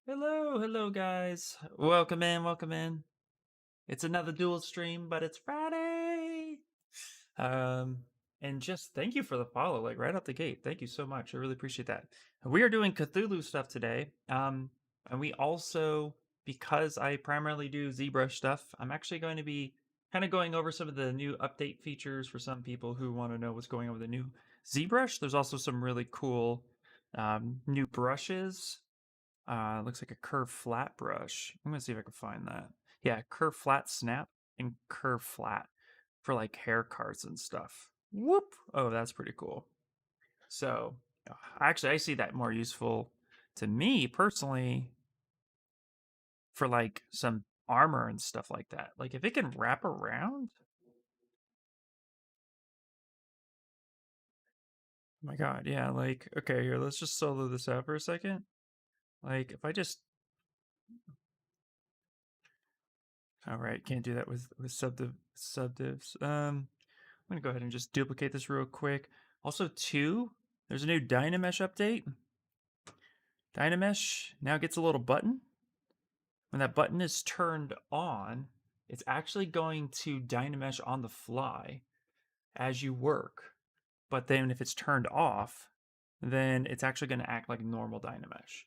Hello guys. Welcome in, welcome in. It's another dual stream, but it's Friday. Um, and just thank you for the follow, like right out the gate. Thank you so much. I really appreciate that. We are doing Cthulhu stuff today. And we also, because I primarily do ZBrush stuff, I'm actually going to be kind of going over some of the new update features for some people who want to know what's going on with the new ZBrush. There's also some really cool new brushes. Looks like a curve flat brush. I'm gonna see if I can find that. Yeah, curve flat snap and curve flat for like hair cards and stuff. Whoop! Oh, that's pretty cool. So, actually, I see that more useful to me personally for like some armor and stuff like that. Like if it can wrap around. Oh my god, yeah, like okay, here, let's just solo this out for a second. Like if I just all right, can't do that with subdivs. I'm gonna go ahead and just duplicate this real quick. Also, two, there's a new Dynamesh update. Dynamesh now gets a little button. When that button is turned on, it's actually going to Dynamesh on the fly as you work. But then if it's turned off, then it's actually going to act like normal Dynamesh.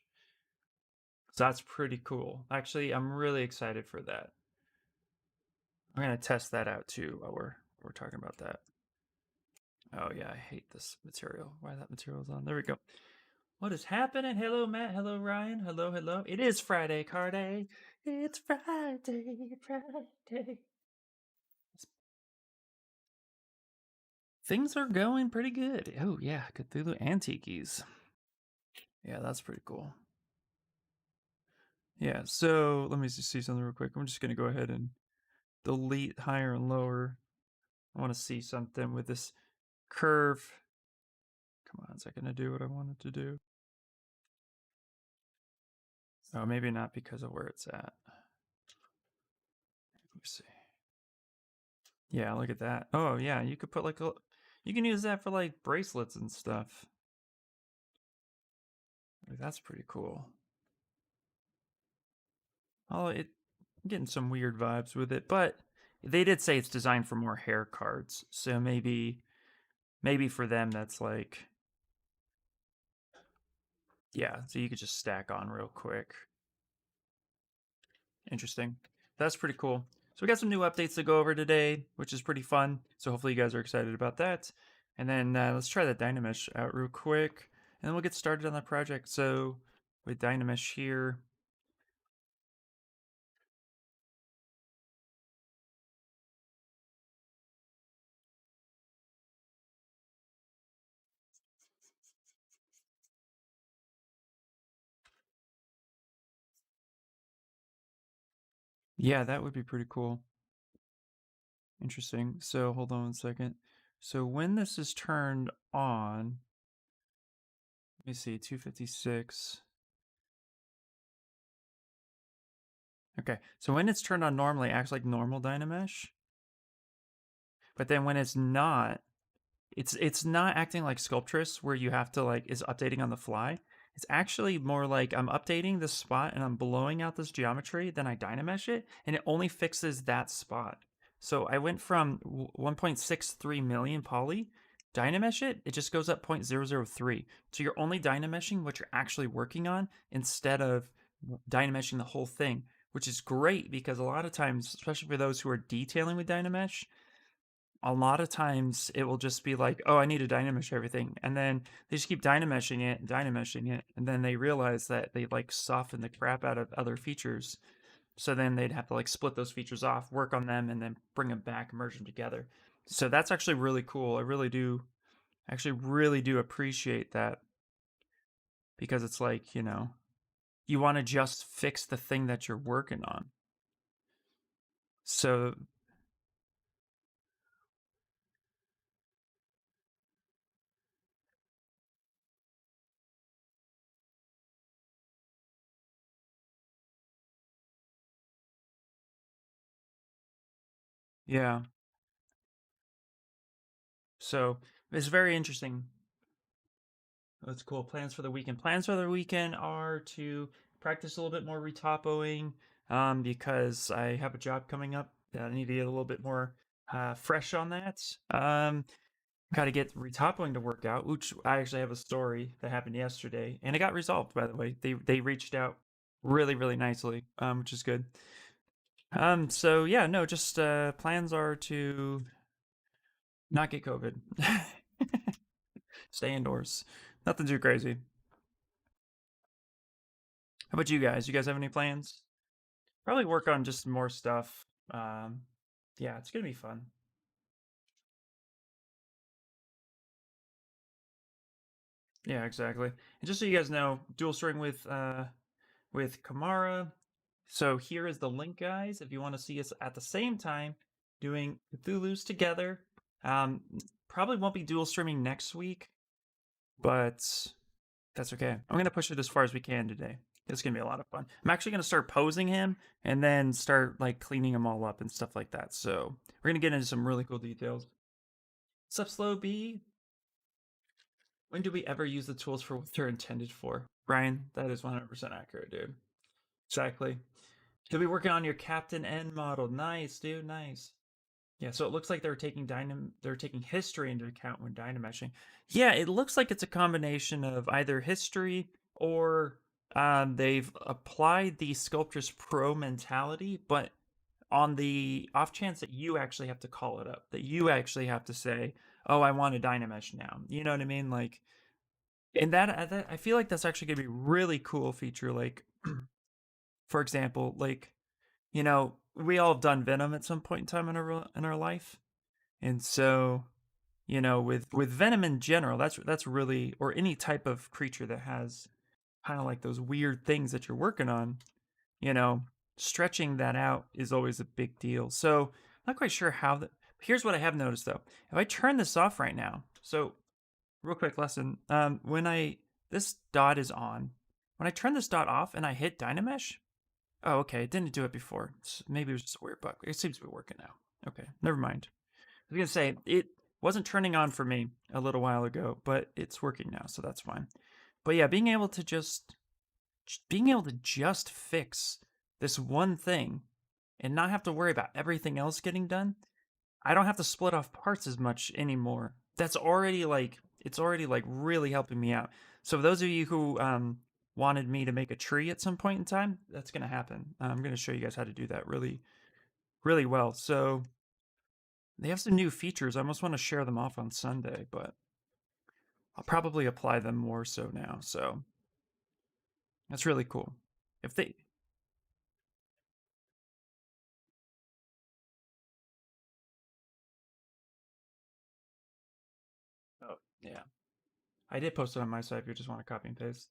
So that's pretty cool. Actually, I'm really excited for that. I'm going to test that out too while we're talking about that. Oh yeah, I hate this material. Why that material's on? There we go. What is happening? Hello, Matt. Hello, Ryan. Hello. It is Friday, Carday. It's Friday. Things are going pretty good. Oh yeah, Cthulhu Antiques. Yeah, that's pretty cool. Yeah, so let me just see something real quick. I'm just gonna go ahead and delete higher and lower. I want to see something with this curve. Come on, is that gonna do what I wanted to do? Oh, maybe not because of where it's at. Let me see. Yeah, look at that. Oh yeah, you could put like a, you can use that for like bracelets and stuff. Like, that's pretty cool. Oh, I'm getting some weird vibes with it, but they did say it's designed for more hair cards, so maybe for them that's like, yeah, so you could just stack on real quick. Interesting. That's pretty cool. So we got some new updates to go over today, which is pretty fun. So hopefully you guys are excited about that. And then let's try the Dynamesh out real quick, and then we'll get started on that project. So with Dynamesh here, yeah, that would be pretty cool. Interesting. So hold on one second. So when this is turned on, let me see, 256. Okay, so when it's turned on normally, it acts like normal Dynamesh. But then when it's not, it's not acting like Sculptress where you have to like is updating on the fly. It's actually more like I'm updating this spot and I'm blowing out this geometry, then I Dynamesh it, and it only fixes that spot. So I went from 1.63 million poly, Dynamesh it, it just goes up 0.003. So you're only Dynameshing what you're actually working on instead of Dynameshing the whole thing, which is great because a lot of times, especially for those who are detailing with Dynamesh, a lot of times it will just be like, oh, I need to Dynamesh everything. And then they just keep Dynameshing it. And then they realize that they like soften the crap out of other features. So then they'd have to like split those features off, work on them, and then bring them back, merge them together. So that's actually really cool. I really do appreciate that because it's like, you want to just fix the thing that you're working on. So, yeah. So it's very interesting. That's cool. Plans for the weekend. Plans for the weekend are to practice a little bit more retopoing because I have a job coming up that I need to get a little bit more fresh on that. Got to get retopoing to work out, which I actually have a story that happened yesterday, and it got resolved. By the way, they reached out really nicely, which is good. So yeah, no, just plans are to not get COVID, stay indoors, nothing too crazy. How about you guys? You guys have any plans? Probably work on just more stuff. Yeah, it's gonna be fun. Yeah, exactly. And just so you guys know, dual string with Kamara. So here is the link, guys. If you want to see us at the same time doing Cthulhu's together. Um, Probably won't be dual streaming next week, but that's okay. I'm gonna push it as far as we can today. It's gonna be a lot of fun. I'm actually gonna start posing him and then start like cleaning him all up and stuff like that. So we're gonna get into some really cool details. What's up, Slow B? When do we ever use the tools for what they're intended for? Brian, that is 100% accurate, dude. Exactly. You'll be working on your Captain N model. Nice, dude. Nice. Yeah, so it looks like they're taking history into account when dynameshing. Yeah, it looks like it's a combination of either history or they've applied the Sculptress Pro mentality, but on the off chance that you actually have to call it up, that you actually have to say, "Oh, I want a dynamesh now." You know what I mean? Like, and that I feel like that's actually gonna be a really cool feature. Like, for example, like we all have done Venom at some point in time in our life, and so with Venom in general, that's really or any type of creature that has kind of like those weird things that you're working on, you know, stretching that out is always a big deal. So I'm not quite sure how that. Here's what I have noticed though: if I turn this off right now, so real quick lesson, when I this dot is on, when I turn this dot off and I hit Dynamesh, oh, okay. It didn't do it before. Maybe it was just a weird bug. It seems to be working now. Okay, never mind. I was gonna say it wasn't turning on for me a little while ago, but it's working now, so that's fine. But yeah, being able to just fix this one thing and not have to worry about everything else getting done. I don't have to split off parts as much anymore. That's already like it's already like really helping me out. So those of you who wanted me to make a tree at some point in time, that's gonna happen. I'm gonna show you guys how to do that really well. So they have some new features. I almost want to share them off on Sunday, but I'll probably apply them more so now. So that's really cool. If they, oh yeah, I did post it on my site. If you just want to copy and paste,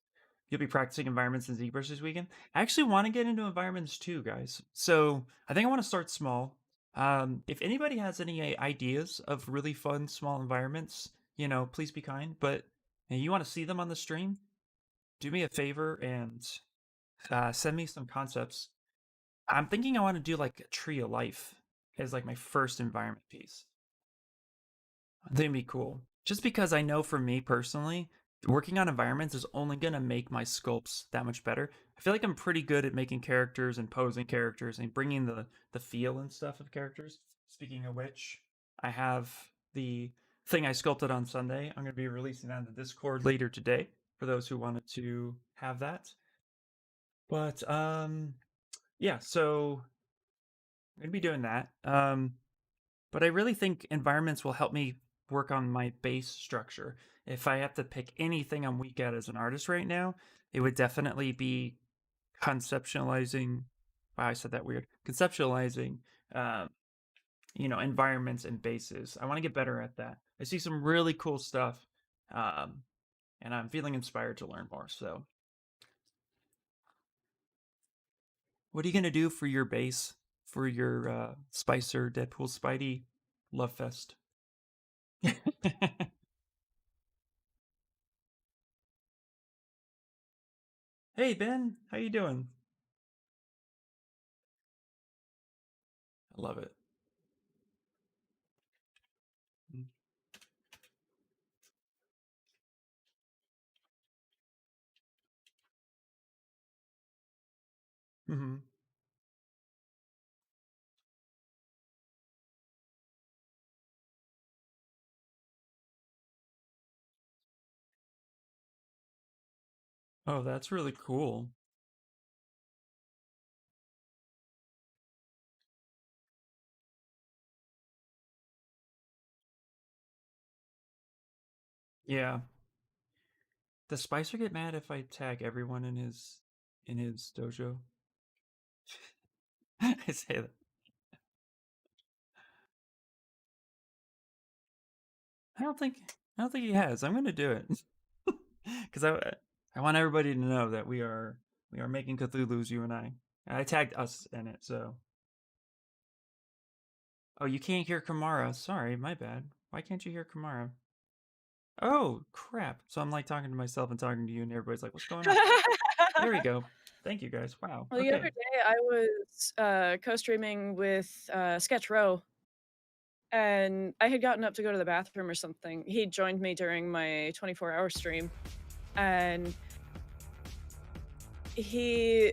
you'll be practicing environments in Zbrush this weekend. I actually want to get into environments too, guys. So I think I want to start small. If anybody has any ideas of really fun small environments, please be kind. But you want to see them on the stream, do me a favor and send me some concepts. I'm thinking I want to do like a tree of life as like my first environment piece. I think it'd be cool. Just because I know for me personally, working on environments is only gonna make my sculpts that much better. I feel like I'm pretty good at making characters and posing characters and bringing the feel and stuff of characters. Speaking of which, I have the thing I sculpted on Sunday. I'm gonna be releasing that in the Discord later today for those who wanted to have that. But yeah, so I'm gonna be doing that. But I really think environments will help me work on my base structure. If I have to pick anything I'm weak at as an artist right now, it would definitely be conceptualizing. Wow, I said that weird. Conceptualizing, um, environments and bases. I want to get better at that. I see some really cool stuff, um, and I'm feeling inspired to learn more. So, what are you gonna do for your base for your Spicer Deadpool Spidey Love Fest? Hey Ben, how you doing? I love it. Mm. Mm-hmm. Oh, that's really cool. Yeah. Does Spicer get mad if I tag everyone in his dojo? I say that. I don't think he has. I'm gonna do it because I want everybody to know that we are making Cthulhu's, you and I. I tagged us in it, so. Oh, you can't hear Kamara. Sorry, my bad. Why can't you hear Kamara? Oh, crap. So I'm like talking to myself and talking to you, and everybody's like, what's going on? There we go. Thank you guys. Wow. Well, the other Okay. day I was co-streaming with Sketch Row, and I had gotten up to go to the bathroom or something. He joined me during my 24-hour stream, and he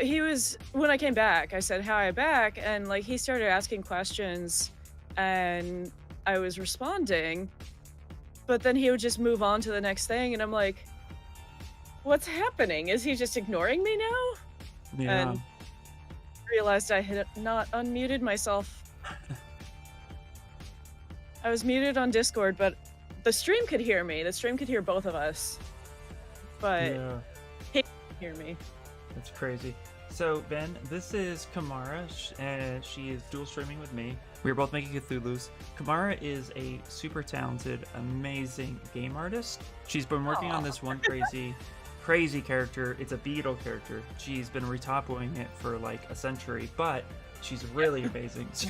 he was when I came back, I said, "Hi, back," and like he started asking questions, and I was responding, but then he would just move on to the next thing, and I'm like, "What's happening? Is he just ignoring me now?" Yeah. And realized I had not unmuted myself. I was muted on Discord, but the stream could hear me. The stream could hear both of us, but Yeah. he couldn't hear me. That's crazy. So, Ben, this is Kamara. She is dual streaming with me. We are both making Cthulhu's. Kamara is a super talented, amazing game artist. She's been working on Aw. this one crazy character. It's a beetle character. She's been retopoing it for like a century, but she's really amazing. So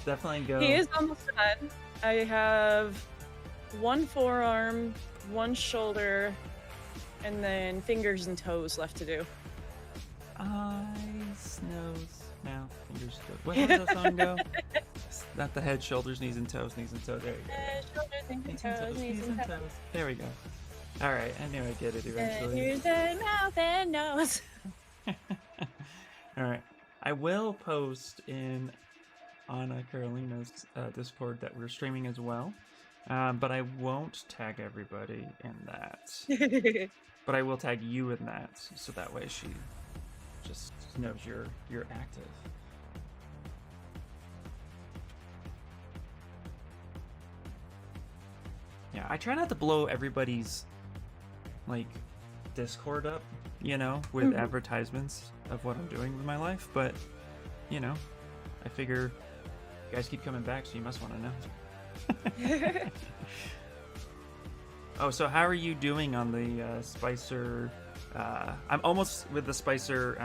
definitely go. He is almost done. I have one forearm, one shoulder, and then fingers and toes left to do. Eyes, nose, mouth, fingers, toes. What, how does that song go? Not the head, shoulders, knees, and toes. Knees and toes. There you go. Shoulders and Knees and toes, toes. knees Knees and and toes. toes. There we go. All right, I knew I'd get it eventually. Here's the mouth and nose. All right, I will post in Anna Carolina's Discord that we're streaming as well, but I won't tag everybody in that. But I will tag you in that, so that way she just knows you're active. Yeah, I try not to blow everybody's like Discord up, with advertisements of what I'm doing with my life, but I figure you guys keep coming back, so you must want to know. Oh, so how are you doing on the Spicer? I'm almost with the Spicer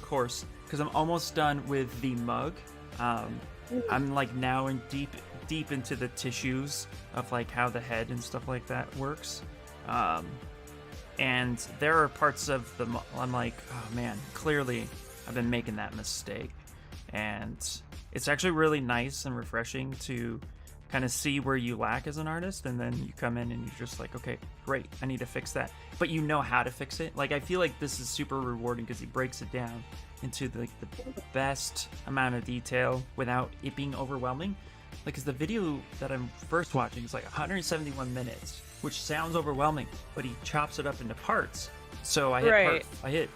course because I'm almost done with the mug. I'm like now in deep into the tissues of like how the head and stuff like that works. And there are parts of I'm like, oh man, clearly I've been making that mistake. And it's actually really nice and refreshing to kind of see where you lack as an artist, and then you come in and you're just like, okay, great, I need to fix that. But you know how to fix it. Like, I feel like this is super rewarding because he breaks it down into the best amount of detail without it being overwhelming. Like, because the video that I'm first watching is like 171 minutes, which sounds overwhelming, but he chops it up into parts. So I hit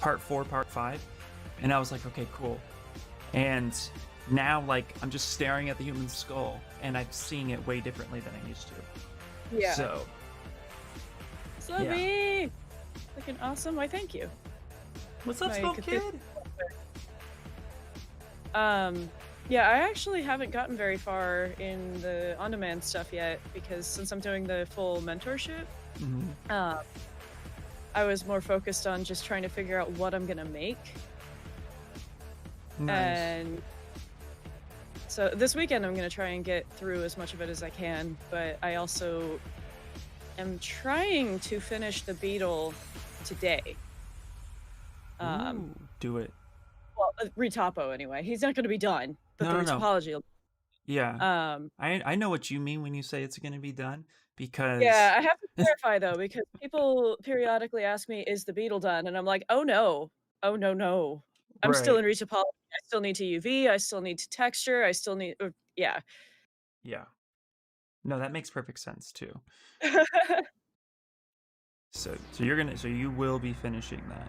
part 4, part 5, and I was like, okay, cool. And now, like, I'm just staring at the human skull, and I'm seeing it way differently than I used to. Yeah. So, Slubby! Looking awesome. Why, thank you. what's up, My Smoke Kid? Yeah, I actually haven't gotten very far in the on-demand stuff yet because since I'm doing the full mentorship, I was more focused on just trying to figure out what I'm gonna make. Nice. And so this weekend I'm gonna try and get through as much of it as I can, but I also am trying to finish the Beetle today. Ooh, do it. Well, Retopo anyway. He's not gonna be done, but No, the no, no. retopology. Yeah. I know what you mean when you say it's going to be done, because Yeah, I have to clarify though, because people periodically ask me, "Is the beetle done?" And I'm like, "Oh, no. Oh, no, no. I'm still right. in retopology. I still need to UV, I still need to texture, I still need" yeah. Yeah. No, that makes perfect sense too. So you will be finishing that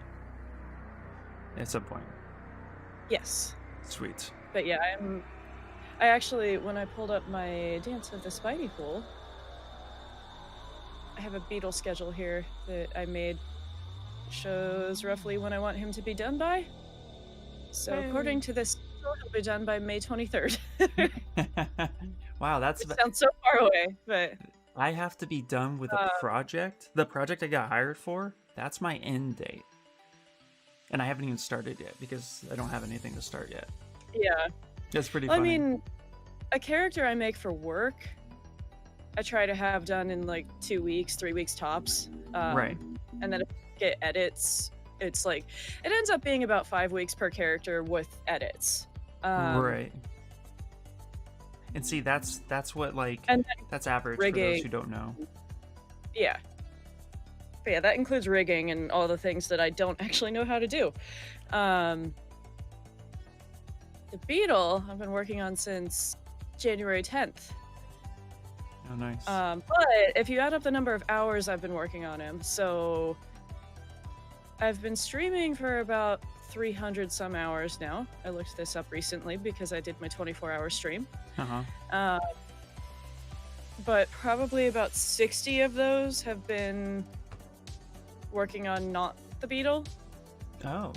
at some point. Yes. Sweet. But yeah, I actually when I pulled up my Dance of the Spidey pool, I have a beetle schedule here that I made. Shows roughly when I want him to be done by. So according Hey. to this schedule, he'll be done by May 23rd. Wow, Which sounds so far away, but, I have to be done with a uh, project. The project I got hired for, that's my end date. And I haven't even started yet because I don't have anything to start yet. yeah. That's pretty Well, I funny. mean, a character I make for work, I try to have done in, like, 2 weeks, 3 weeks tops, Right. and then if I get edits, it's like it ends up being about 5 weeks per character with edits. Um, Right. And see, that's what like and then that's average for those rigging who don't know. yeah. But yeah, that includes rigging and all the things that I don't actually know how to do. Um, the Beetle I've been working on since January 10th. Oh, nice. But if you add up the number of hours I've been working on him, so I've been streaming for about 300 some hours now. I looked this up recently because I did my 24-hour stream. Uh-huh. Uh, but probably about 60 of those have been working on not the Beetle. Oh,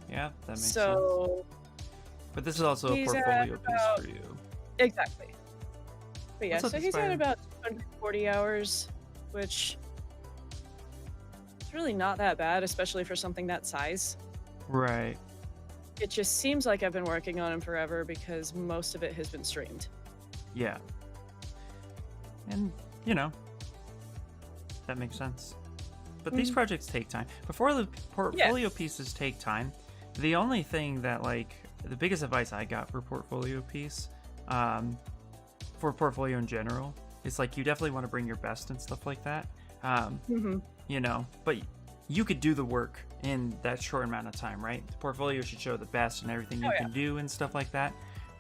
yeah, that makes sense. So But this is also a he's at portfolio piece about for you. exactly. But yeah, What's up, so he's at Inspire? about 240 hours, which is really not that bad, especially for something that size. Right. It just seems like I've been working on him forever because most of it has been streamed. Yeah. And, you know, that makes sense. But these Mhm. projects take time. Before the Yeah. portfolio pieces take time, the only thing that, like, the biggest advice I got for portfolio piece, for portfolio in general, is like you definitely want to bring your best and stuff like that. Mhm. You know, but you could do the work in that short amount of time, right? The portfolio should show the best and everything Oh, you yeah. can do and stuff like that.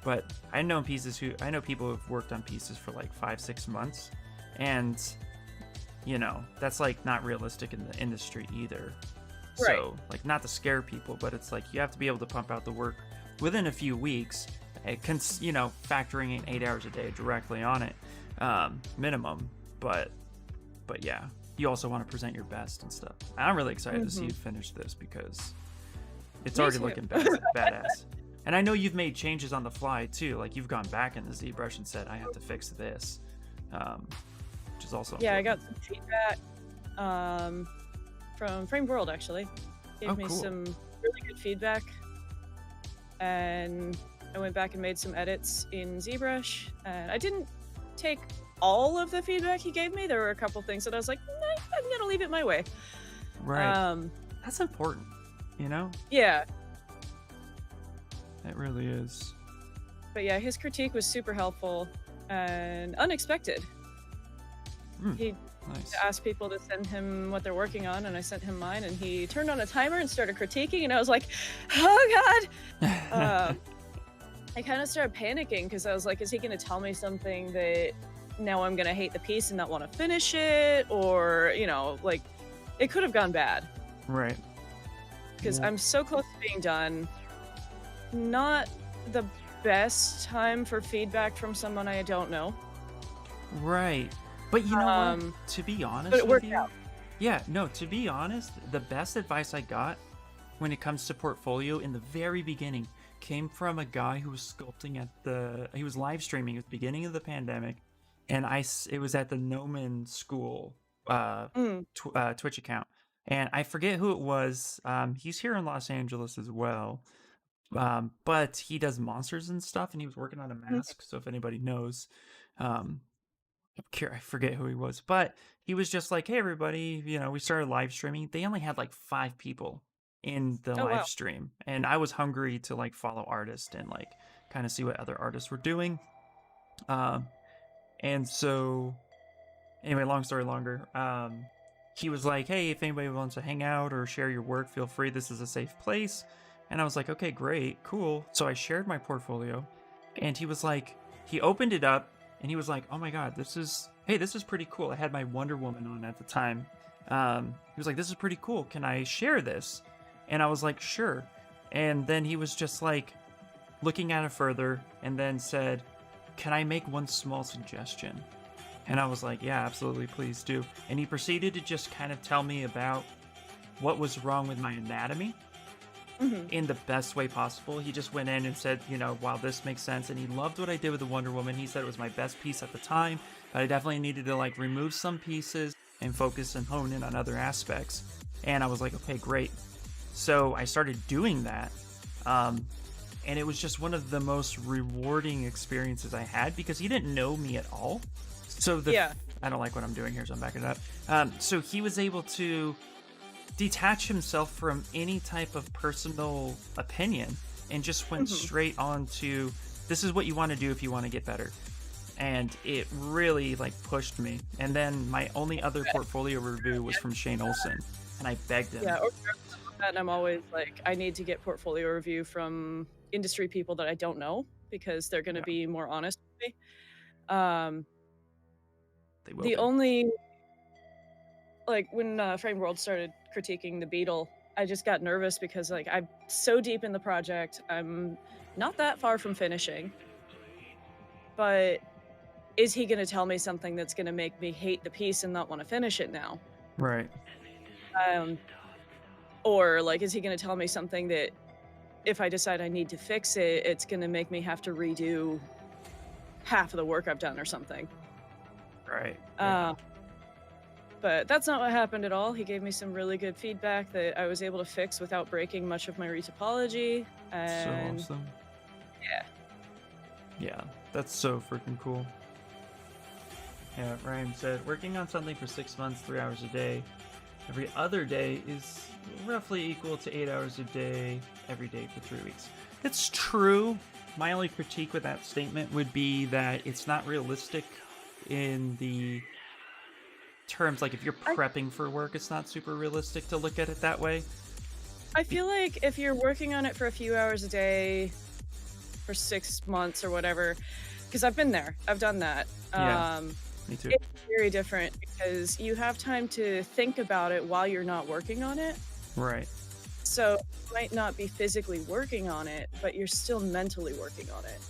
But I know people who've worked on pieces for like 5-6 months, and you know that's like not realistic in the industry either. Right. So like not to scare people, but it's like you have to be able to pump out the work within a few weeks, you know, factoring in 8 hours a day directly on it, minimum. But yeah, you also want to present your best and stuff. I'm really excited to see you Mhm. finish this because it's Me already too. looking badass. And I know you've made changes on the fly too. Like you've gone back in the ZBrush and said, "I have to fix this," which is also Yeah, I important. got some feedback, from Framed World, actually. Oh, Gave me cool. some really good feedback, and I went back and made some edits in ZBrush, and I didn't take all of the feedback he gave me. There were a couple things that I was like, "Nah, I'm gonna leave it my way." Right. Um, That's important. You know, yeah, it really is. but yeah, his critique was super helpful and unexpected. Mm, He nice. asked people to send him what they're working on, and I sent him mine, and he turned on a timer and started critiquing, and I was like, "Oh god!" I kind of started panicking because I was like, "Is he going to tell me something that now I'm going to hate the piece and not want to finish it?" Or you know, like it could have gone bad Right. because Yeah. I'm so close to being done. Not the best time for feedback from someone I don't know. Right. But you know Um, what? To be honest but it with worked you, out. yeah, no, to be honest, the best advice I got when it comes to portfolio in the very beginning came from a guy who was sculpting he was live streaming at the beginning of the pandemic, and it was at the Noman School Mm, Twitch account. And I forget who it was. He's here in Los Angeles as well. But he does monsters and stuff, and he was working on a mhm. mask. So if anybody knows, um, I forget who he was, but he was just like, "Hey, everybody, you know, we started live streaming." They only had like 5 people in the Oh live wow. stream, and I was hungry to like follow artists and like kind of see what other artists were doing. Um, and so Anyway, long story longer. He was like, "Hey, if anybody wants to hang out or share your work, feel free. This is a safe place." And I was like, "Okay, great, cool." So I shared my portfolio, and he was like, he opened it up, and he was like, "Oh my god, this is pretty cool." I had my Wonder Woman on at the time. He was like, "This is pretty cool. Can I share this?" And I was like, "Sure." And then he was just like looking at it further, and then said, "Can I make one small suggestion?" And I was like, "Yeah, absolutely, please do." And he proceeded to just kind of tell me about what was wrong with my anatomy Mhm. in the best way possible. He just went in and said, wow, this makes sense. And he loved what I did with the Wonder Woman. He said it was my best piece at the time, but I definitely needed to like remove some pieces and focus and hone in on other aspects. And I was like, okay, great. So I started doing that. And it was just one of the most rewarding experiences I had because he didn't know me at all. So Yeah. I don't like what I'm doing here, so I'm backing it up. So he was able to detach himself from any type of personal opinion and just went Mhm. straight on to, this is what you want to do if you want to get better. And it really like pushed me. And then my only other portfolio review was from Shane Olson, and I begged him. Yeah, or that, and I'm always like, I need to get portfolio review from industry people that I don't know because they're gonna Yeah, be more honest with me. Um, they will the be. only like, when, Frame World started critiquing the Beetle, I just got nervous because, like, I'm so deep in the project, I'm not that far from finishing, but is he gonna tell me something that's gonna make me hate the piece and not wanna finish it now? Right. Um, or, like, is he gonna tell me something that if I decide I need to fix it, it's gonna make me have to redo half of the work I've done or something? Right. Yeah. Uh, but that's not what happened at all. He gave me some really good feedback that I was able to fix without breaking much of my retopology, So and awesome. yeah. Yeah. That's so freaking cool. Yeah, Ryan said, working on something for 6 months, 3 hours a day, every other day is roughly equal to 8 hours a day, every day for 3 weeks. It's true. My only critique with that statement would be that it's not realistic in the terms, like if you're I prepping for work, it's not super realistic to look at it that way. I Be- feel like if you're working on it for a few hours a day for 6 months or whatever, because 'cause I've been there, I've done that. yeah, me too. It's very different because you have time to think about it while you're not working on it. Right, So, you might not be physically working on it, but you're still mentally working on it.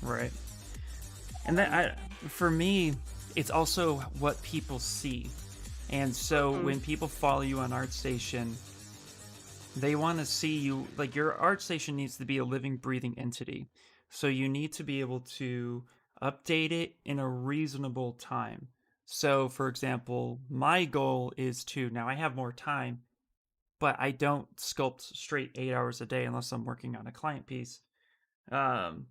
right. And for me, it's also what people see. And so Mhm. when people follow you on ArtStation, they want to see you, like your ArtStation needs to be a living, breathing entity. So you need to be able to update it in a reasonable time. So, for example, my goal is to, now I have more time, but I don't sculpt straight 8 hours a day unless I'm working on a client piece. Um,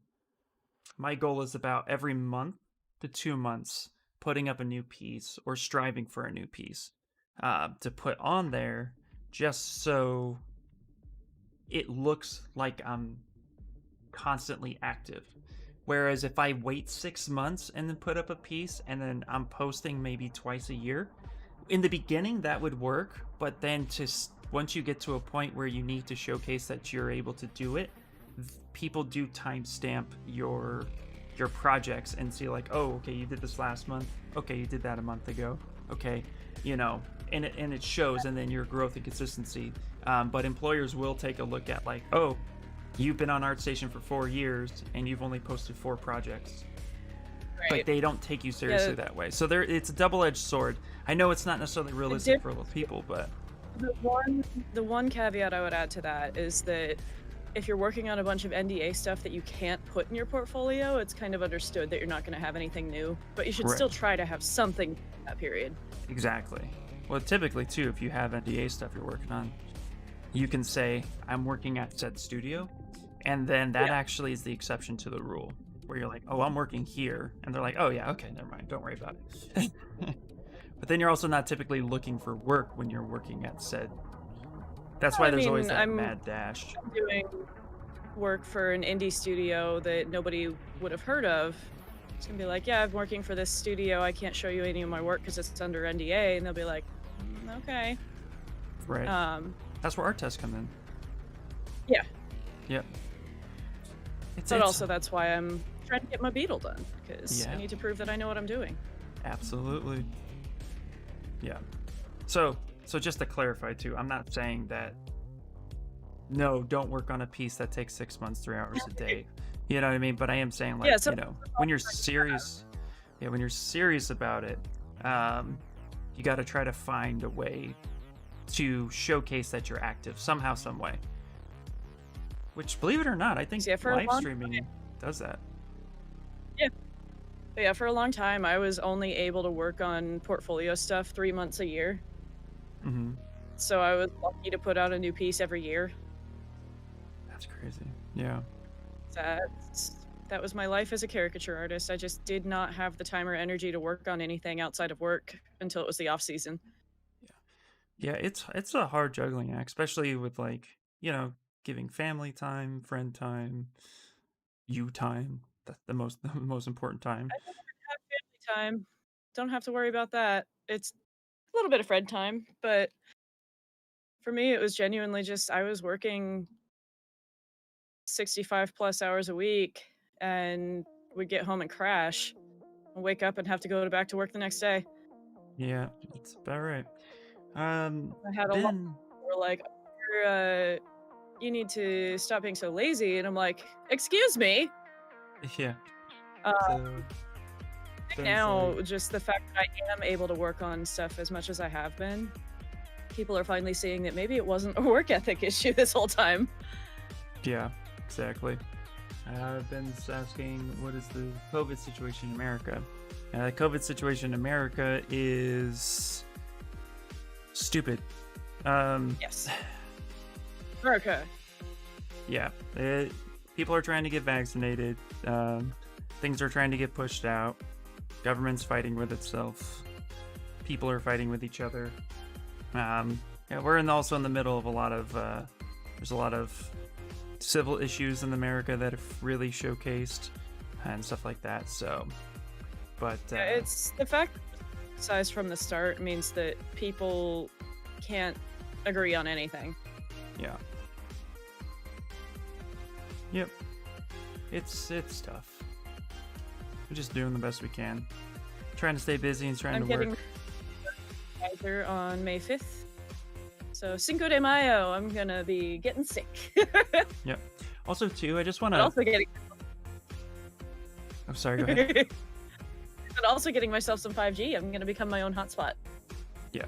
my goal is about every month to 2 months putting up a new piece or striving for a new piece to put on there just so it looks like I'm constantly active. Whereas if I wait 6 months and then put up a piece and then I'm posting maybe twice a year, in the beginning that would work, but then once you get to a point where you need to showcase that you're able to do it, people do timestamp your projects and see like, oh, okay, you did this last month. Okay, you did that a month ago. Okay, and it shows, and then your growth and consistency. But employers will take a look at like, oh, you've been on ArtStation for 4 years and you've only posted 4 projects. But Right. they don't take you Yeah, seriously that way. So it's a double-edged sword. I know it's not necessarily the realistic diff for a lot of people, but the one caveat I would add to that is that if you're working on a bunch of NDA stuff that you can't put in your portfolio, it's kind of understood that you're not gonna have anything new, but you should right, still try to have something in that period. exactly. Well, typically too, if you have NDA stuff you're working on, you can say, I'm working at said studio, and then that Yeah. actually is the exception to the rule, where you're like, oh, I'm working here, and they're like, oh yeah, okay, never mind, don't worry about it. But then you're also not typically looking for work when you're working at said. That's why I there's always mean, that I'm mad dash. doing work for an indie studio that nobody would have heard of, It's gonna be like, "Yeah, I'm working for this studio. I can't show you any of my work because it's under NDA." And they'll be like, Okay." Right. Um, That's where art tests come in. yeah, Yep. but It's also that's why I'm trying to get my Beetle done because I yeah, need to prove that I know what I'm doing. absolutely. Yeah. So just to clarify too, I'm not saying that no, don't work on a piece that takes 6 months, 3 hours a day. You know what I mean? But I am saying like, Yeah, so when you're serious, yeah, when you're serious about it, um, you got to try to find a way to showcase that you're active somehow, some way. Which, believe it or not, I think yeah, for a live long time, streaming does that. yeah, yeah, for a long time, I was only able to work on portfolio stuff 3 months a year. Hmm. So I was lucky to put out a new piece every year. That's crazy. Yeah. That was my life as a caricature artist. I just did not have the time or energy to work on anything outside of work until it was the off season. Yeah. Yeah. It's a hard juggling act, especially with like, giving family time, friend time, you time. That's the most the most important time. I don't have family time. Don't have to worry about that. It's a little bit of friend time, but for me, it was genuinely just I was working 65 plus hours a week and would get home and crash and wake up and have to go back to work the next day. Yeah, it's about right. I had a lot of Then people were like, "You're, you need to stop being so lazy." And I'm like, "Excuse me?" yeah. Uh, So right then it's like now, just the fact that I am able to work on stuff as much as I have been, people are finally seeing that maybe it wasn't a work ethic issue this whole time. yeah, exactly. Ben's asking, what is the COVID situation in America? The COVID situation in America is stupid. Yes. America. Yeah, people are trying to get vaccinated. Things are trying to get pushed out. Government's fighting with itself. People are fighting with each other. Yeah, we're also in the middle of a lot of. There's a lot of civil issues in America that have really showcased and stuff like that. So, but Yeah, it's the fact that size from the start means that people can't agree on anything. yeah, yep, it's tough. We're just doing the best we can, trying to stay busy and trying I'm to getting work. Pfizer on May 5th. So Cinco de Mayo, I'm gonna be getting sick. Yep. Also, too, I just want but to. also getting I'm sorry. Go ahead. but also getting myself some 5G. I'm gonna become my own hotspot. Yeah.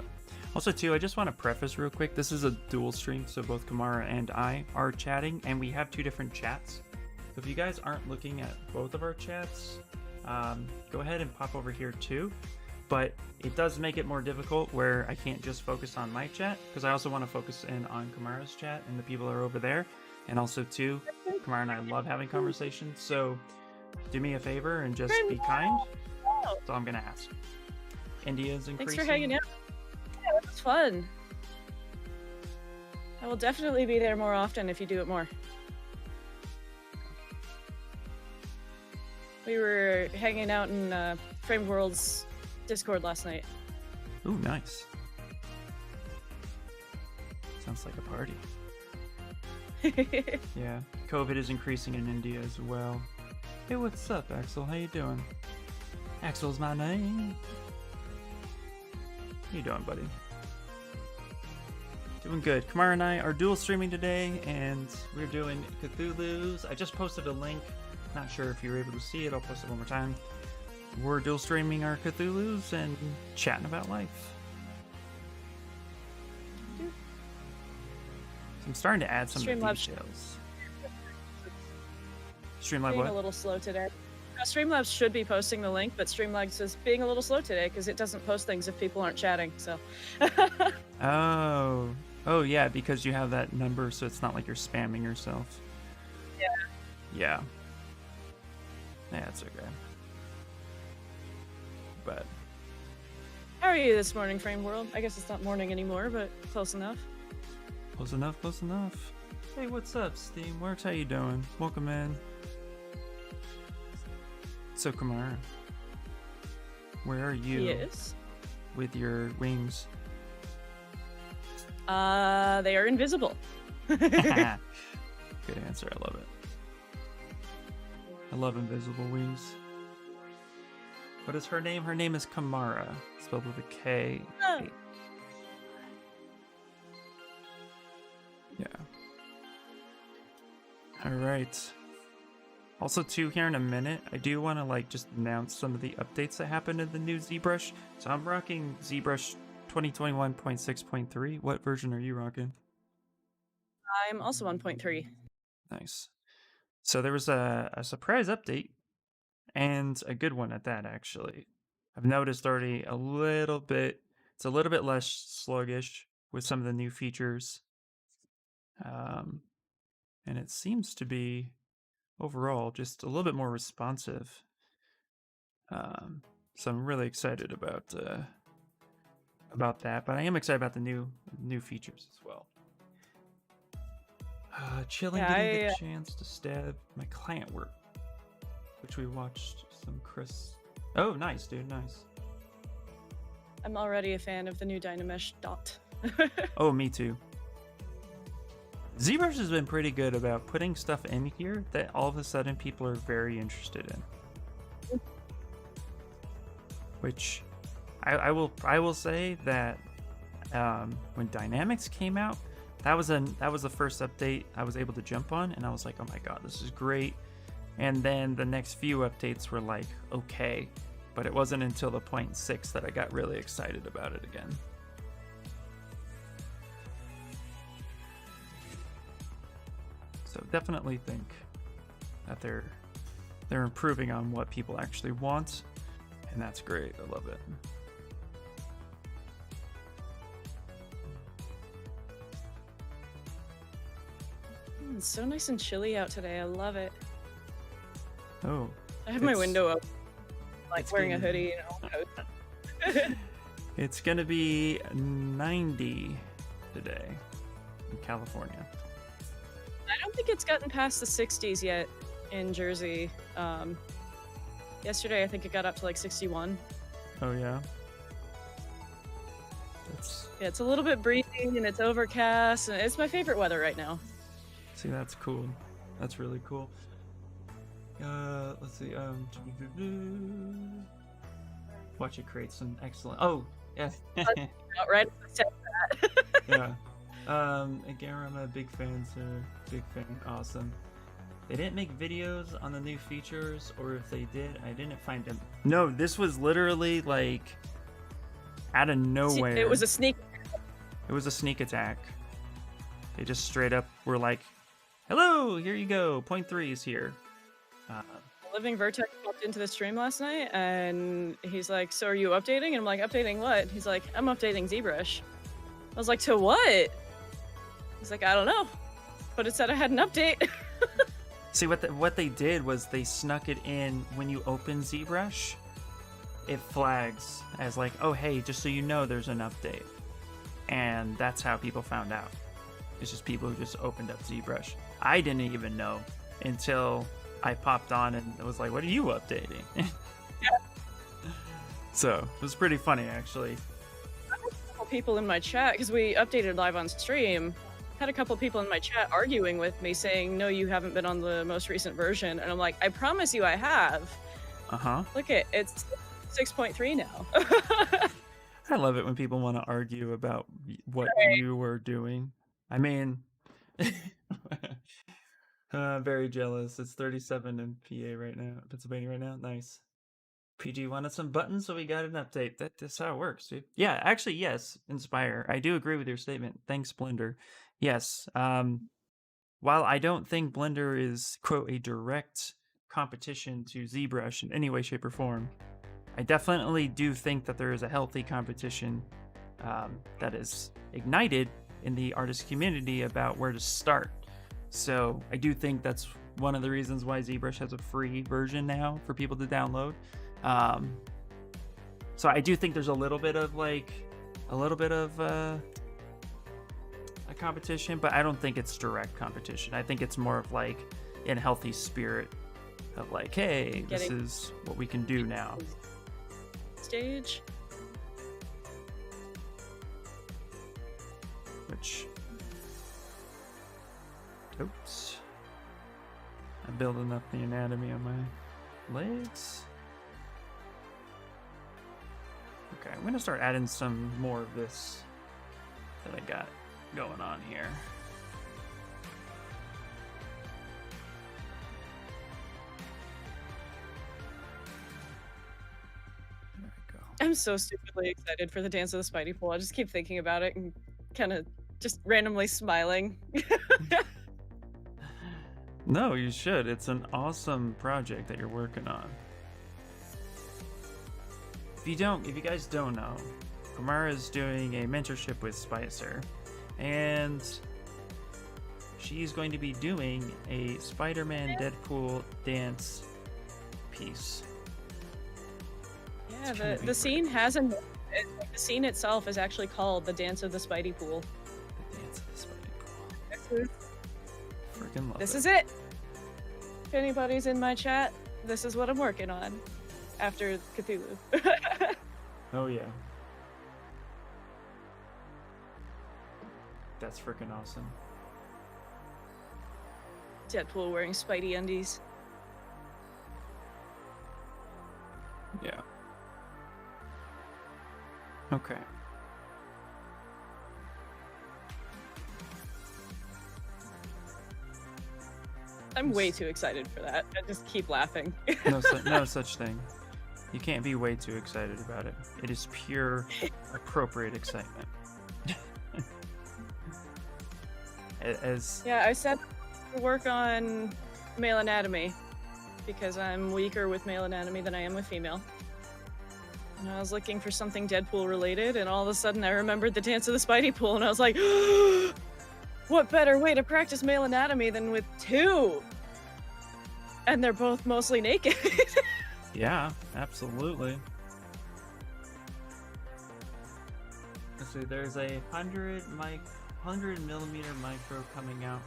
Also, too, I just want to preface real quick. This is a dual stream, so both Kamara and I are chatting, and we have two different chats. So if you guys aren't looking at both of our chats, go ahead and pop over here too. But it does make it more difficult where I can't just focus on my chat, because I also want to focus in on Kamara's chat and the people that are over there. And also, too, Kamara and I love having conversations. So do me a favor and just be kind. That's all I'm going to ask. India's increasing. Thanks for hanging out. Yeah, that was fun. I will definitely be there more often if you do it more. We were hanging out in Frame World's Discord last night. Ooh, nice. Sounds like a party. Yeah, COVID is increasing in India as well. Hey, what's up, Axel? How you doing? Axel's my name. How you doing, buddy? Doing good. Kamara and I are dual streaming today, and we're doing Cthulhu's. I just posted a link. Not sure if you were able to see it. I'll post it one more time. We're dual streaming our Cthulhu's and chatting about life. So I'm starting to add some of the Streamlabs details. Streamlabs being what? a little slow today. Streamlabs should be posting the link, but Streamlabs is being a little slow today because it doesn't post things if people aren't chatting. So. Oh yeah, because you have that number, so it's not like you're spamming yourself. Yeah. Yeah. Yeah, it's okay. But How are you this morning, Frame World? I guess it's not morning anymore, but close enough. close enough, close enough. Hey, what's up, Steamworks? How you doing? Welcome in. So Kamara, where are you Yes. with your wings? They are invisible. Good answer. I love it. I love invisible wings. What is her name? Her name is Kamara, spelled with a K. Oh. Yeah. All right. Also, too, here in a minute, I do want to like just announce some of the updates that happened in the new ZBrush. So I'm rocking ZBrush 2021.6.3. What version are you rocking? I'm also 1.3. Nice. So there was a surprise update, and a good one at that, actually. I've noticed already a little bit, it's a little bit less sluggish with some of the new features. And it seems to be overall just a little bit more responsive. So I'm really excited about that, but I am excited about the new features as well. Chilling Yeah, getting the chance to stab my client work, which we watched some Chris. Oh, nice, dude, nice. I'm already a fan of the new Dynamesh dot. Oh, me too. ZBrush has been pretty good about putting stuff in here that all of a sudden people are very interested in. Which I will say that when Dynamics came out, that was the first update I was able to jump on, and I was like, oh my god, this is great. And then the next few updates were like, okay, but it wasn't until the 0.6 that I got really excited about it again. So definitely think that they're improving on what people actually want, and that's great. I love it. It's so nice and chilly out today. I love it. Oh, I have my window up, like wearing a hoodie and all. It's gonna be 90 today in California. I don't think it's gotten past the 60s yet in Jersey. Yesterday, I think it got up to like 61. Oh yeah. Yeah, it's a little bit breezy and it's overcast, and it's my favorite weather right now. See, that's cool. That's really cool. Let's see. Watch it create some excellent. Oh, yeah. Right as I said that. Yeah. Again, I'm a big fan, sir. Big fan. Awesome. They didn't make videos on the new features, or if they did, I didn't find them. No, this was literally like out of nowhere. It was a sneak. It was a sneak attack. They just straight up were like, hello, here you go. 0.3 is here. Living Vertex popped into the stream last night, and he's like, so are you updating? And I'm like, updating what? He's like, I'm updating ZBrush. I was like, to what? He's like, I don't know. But it said I had an update. See, what they did was they snuck it in when you open ZBrush. It flags as like, oh, hey, just so you know, there's an update. And that's how people found out. It's just people who just opened up ZBrush. I didn't even know until I popped on and it was like, what are you updating? So it was pretty funny, actually. I had a couple people in my chat, because we updated live on stream, had a couple people in my chat arguing with me saying, no, you haven't been on the most recent version. And I'm like, I promise you I have. Look at it's 6.3 now. I love it when people want to argue about what you were doing. I mean, very jealous. It's 37 in PA right now, Pennsylvania right now. Nice. PG wanted some buttons, so we got an update. That's how it works, dude. Yeah, actually, yes, Inspire. I do agree with your statement. Thanks, Blender. Yes. While I don't think Blender is, quote, a direct competition to ZBrush in any way, shape, or form, I definitely do think that there is a healthy competition that is ignited in the artist community about where to start. So I do think that's one of the reasons why ZBrush has a free version now for people to download. So I do think there's a little bit of a competition, but I don't think it's direct competition. I think it's more of like in healthy spirit of like, hey, this Getting is what we can do now. stage. Which, oops, I'm building up the anatomy on my legs. Okay, I'm gonna start adding some more of this that I got going on here. There we go. I'm so stupidly excited for the Dance of the Spidey Pool. I just keep thinking about it and kind of just randomly smiling. No, you should. It's an awesome project that you're working on. If you guys don't know, Kamara is doing a mentorship with Spicer, and she's going to be doing a Spider-Man Deadpool dance piece. Yeah, the scene has a the scene itself is actually called the Dance of the Spidey Pool. The dance of the Spidey Pool. Freaking love This it. is it. If anybody's in my chat, this is what I'm working on after Cthulhu. Oh yeah. That's freaking awesome. Deadpool wearing Spidey undies. Yeah. Okay. I'm way too excited for that. I just keep laughing. No such thing. You can't be way too excited about it. It is pure, appropriate excitement. As Yeah, I said to work on male anatomy because I'm weaker with male anatomy than I am with female. And I was looking for something Deadpool related, and all of a sudden I remembered the Dance of the Spidey Pool, and I was like, what better way to practice male anatomy than with two? And they're both mostly naked. yeah, absolutely. Let's see, there's a 100 millimeter micro coming out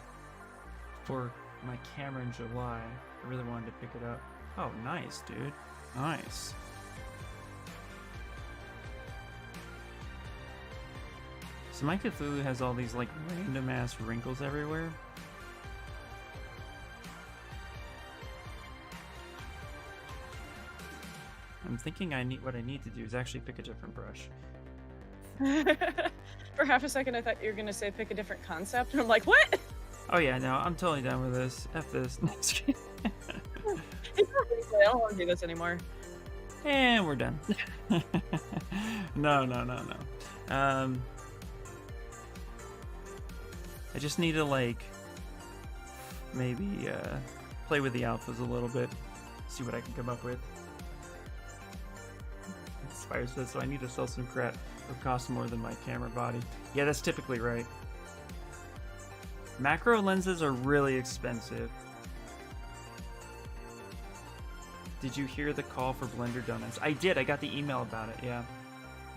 for my camera in July. I really wanted to pick it up. Oh, nice, dude. Nice. So my Cthulhu has all these like random ass wrinkles everywhere. I'm thinking what I need to do is actually pick a different brush. For half a second I thought you were gonna say pick a different concept, and I'm like, what? Oh yeah, no, I'm totally done with this. F this. I don't want to do this anymore. And we're done. No. I just need to like maybe play with the alphas a little bit, see what I can come up with. Spire says, so I need to sell some crap. It'll cost more than my camera body. Yeah, that's typically right. Macro lenses are really expensive. Did you hear the call for Blender Donuts? I did. I got the email about it. Yeah.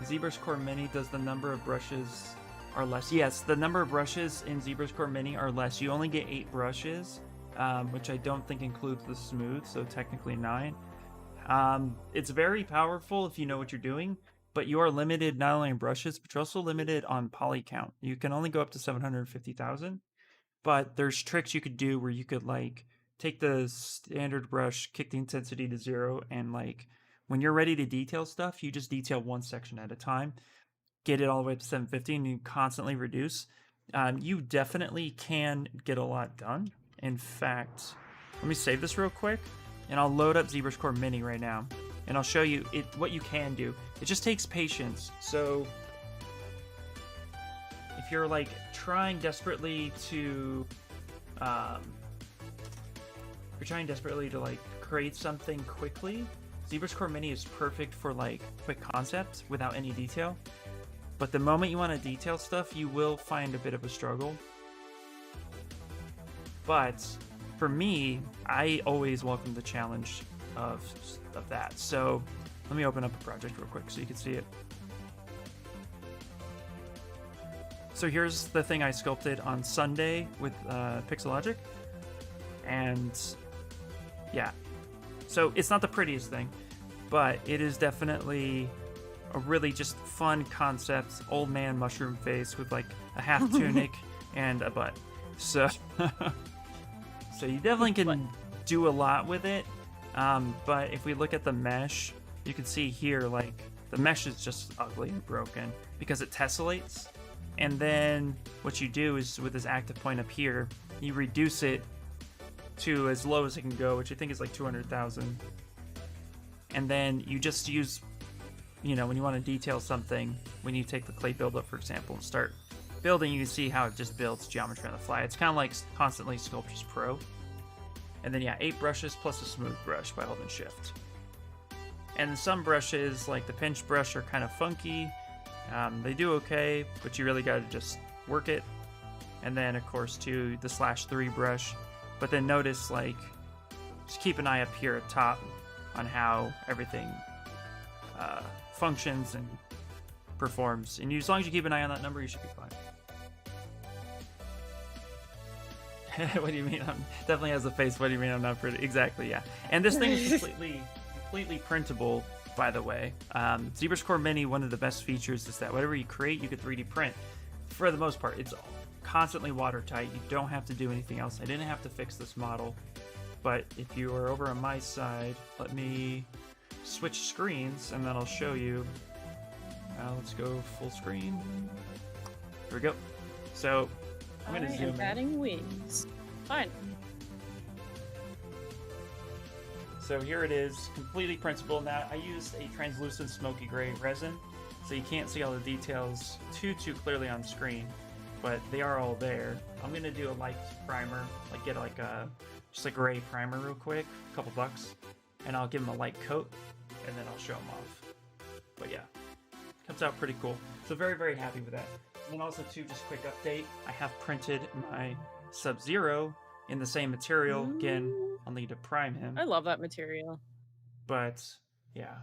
ZBrush Core Mini, does the number of brushes are less? Yes, the number of brushes in ZBrush Core Mini are less. You only get 8 brushes, which I don't think includes the smooth, so technically 9. It's very powerful if you know what you're doing, but you are limited not only in brushes, but you're also limited on poly count. You can only go up to 750,000, but there's tricks you could do where you could like take the standard brush, kick the intensity to 0, and like when you're ready to detail stuff, you just detail one section at a time, get it all the way up to 750, and you constantly reduce. You definitely can get a lot done. In fact, let me save this real quick, and I'll load up ZBrush Core Mini right now, and I'll show you what you can do. It just takes patience. So if you're like trying desperately to like create something quickly, ZBrush Core Mini is perfect for like quick concepts without any detail. But the moment you want to detail stuff, you will find a bit of a struggle. But for me, I always welcome the challenge of that. So let me open up a project real quick so you can see it. So here's the thing I sculpted on Sunday with Pixelogic. And yeah, So it's not the prettiest thing, but it is definitely a really just fun concept. Old man mushroom face with like a half tunic and a butt. So, so you definitely can do a lot with it. But if we look at the mesh, you can see here, like, the mesh is just ugly and broken because it tessellates. And then what you do is with this active point up here, you reduce it to as low as it can go, which I think is like 200,000. And then you just use, you know, when you want to detail something, when you take the clay buildup, for example, and start building, you can see how it just builds geometry on the fly. It's kind of like Constantly Sculptures Pro. And then, yeah, 8 brushes plus a smooth brush by holding shift. And some brushes, like the pinch brush, are kind of funky. They do okay, but you really got to just work it. And then, of course, too, the /3 brush. But then notice, like, just keep an eye up here at top on how everything functions and performs. And as long as you keep an eye on that number, you should be fine. What do you mean? Definitely has a face. What do you mean I'm not pretty? Exactly, yeah. And this thing is completely printable, by the way. ZBrush Core Mini, one of the best features is that whatever you create, you can 3D print. For the most part, it's constantly watertight. You don't have to do anything else. I didn't have to fix this model. But if you are over on my side, let me switch screens, and then I'll show you. Let's go full screen. There we go. So I'm going to zoom in. Adding wings. Fine. So here it is, completely printable. Now, I used a translucent smoky gray resin, so you can't see all the details too clearly on screen, but they are all there. I'm going to do a light primer, like get like just a gray primer real quick, a couple bucks, and I'll give them a light coat, and then I'll show them off. But yeah, comes out pretty cool. So very, very happy with that. And also too, just quick update, I have printed my Sub-Zero in the same material. Again, I'll need to prime him. I love that material. But yeah,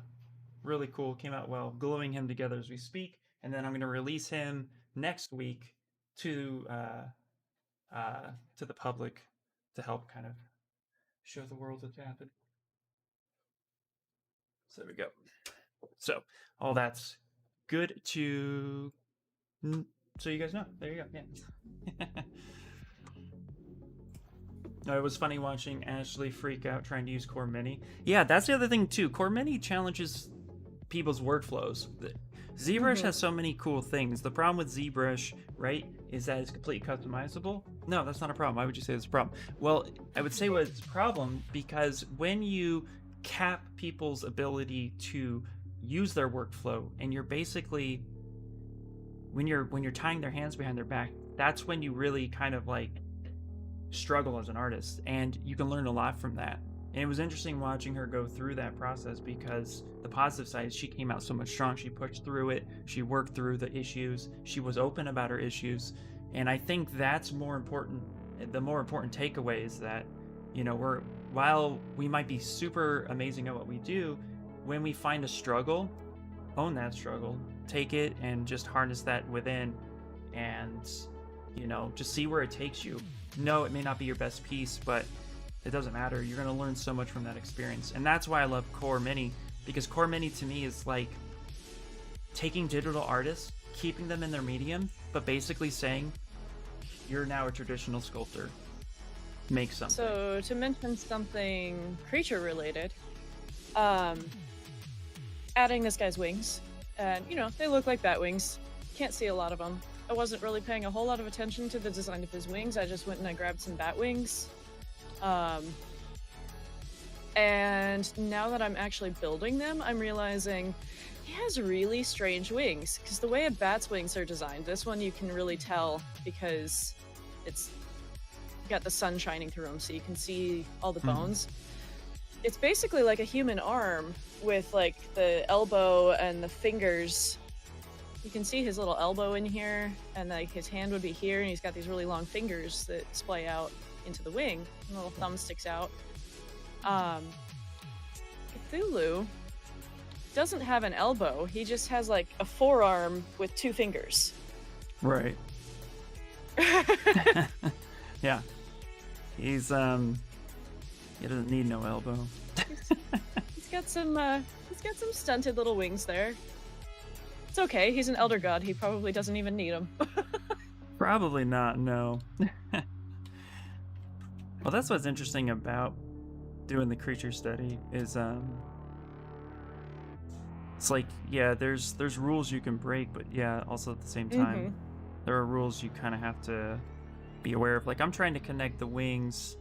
really cool. Came out well. Gluing him together as we speak, and then I'm going to release him next week to the public to help kind of show the world what's happened. So there we go. So all that's good to. So you guys know. There you go. Yeah. No, it was funny watching Ashley freak out trying to use Core Mini. Yeah, that's the other thing too. Core Mini challenges people's workflows. ZBrush has so many cool things. The problem with ZBrush, right, is that it's completely customizable. No, that's not a problem. Why would you say it's a problem? Well, I would say it's a problem because when you cap people's ability to use their workflow, and you're basically when you're tying their hands behind their back, that's when you really kind of like struggle as an artist, and you can learn a lot from that. And it was interesting watching her go through that process, because the positive side is she came out so much strong. She pushed through it, she worked through the issues, she was open about her issues, and I think that's more important. The more important takeaway is that, you know, while we might be super amazing at what we do, when we find a struggle, own that struggle, take it and just harness that within, and, you know, just see where it takes you. No, it may not be your best piece, but it doesn't matter. You're going to learn so much from that experience. And that's why I love Core Mini, because Core Mini to me is like taking digital artists, keeping them in their medium, but basically saying, you're now a traditional sculptor. Make something. So to mention something creature related, adding this guy's wings, and you know, they look like bat wings. Can't see a lot of them. I wasn't really paying a whole lot of attention to the design of his wings. I just went and I grabbed some bat wings. And now that I'm actually building them, I'm realizing he has really strange wings, because the way a bat's wings are designed, this one you can really tell because it's got the sun shining through them, so you can see all the bones. It's basically like a human arm with like the elbow and the fingers. You can see his little elbow in here, and like his hand would be here, and he's got these really long fingers that splay out into the wing. And the little thumb sticks out. Cthulhu doesn't have an elbow. He just has like a forearm with 2 fingers. Right. Yeah. He's He doesn't need no elbow. He's, he's got some stunted little wings there. It's okay. He's an elder god. He probably doesn't even need them. Probably not, no. Well, that's what's interesting about doing the creature study is it's like, yeah, there's rules you can break, but yeah, also at the same time there are rules you kind of have to be aware of. Like, I'm trying to connect the wings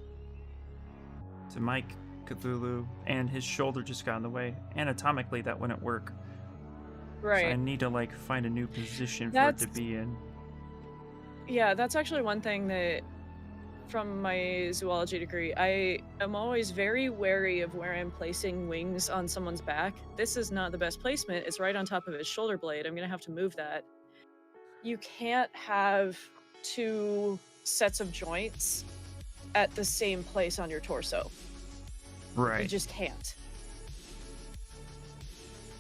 to Mike Cthulhu, and his shoulder just got in the way. Anatomically, that wouldn't work. Right. So I need to like find a new position for it to be in. Yeah, that's actually one thing that from my zoology degree, I am always very wary of where I'm placing wings on someone's back. This is not the best placement. It's right on top of his shoulder blade. I'm going to have to move that. You can't have two sets of joints at the same place on your torso. Right. You just can't.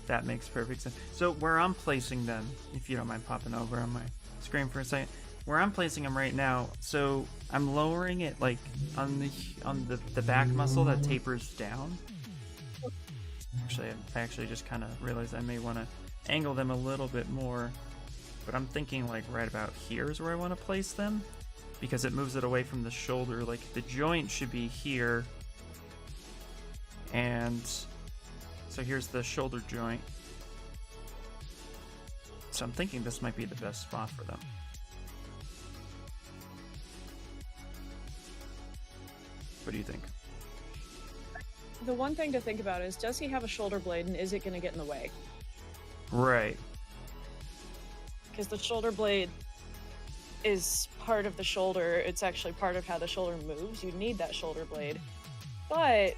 That makes perfect sense. So where I'm placing them, if you don't mind popping over on my screen for a second, where I'm placing them right now, so I'm lowering it like on the back muscle that tapers down. Actually, I actually just kind of realized I may want to angle them a little bit more, but I'm thinking like right about here is where I want to place them, because it moves it away from the shoulder. Like the joint should be here, and so here's the shoulder joint. So I'm thinking this might be the best spot for them. What do you think? The one thing to think about is, does he have a shoulder blade, and is it going to get in the way? Right. Because the shoulder blade is part of the shoulder. It's actually part of how the shoulder moves. You need that shoulder blade. But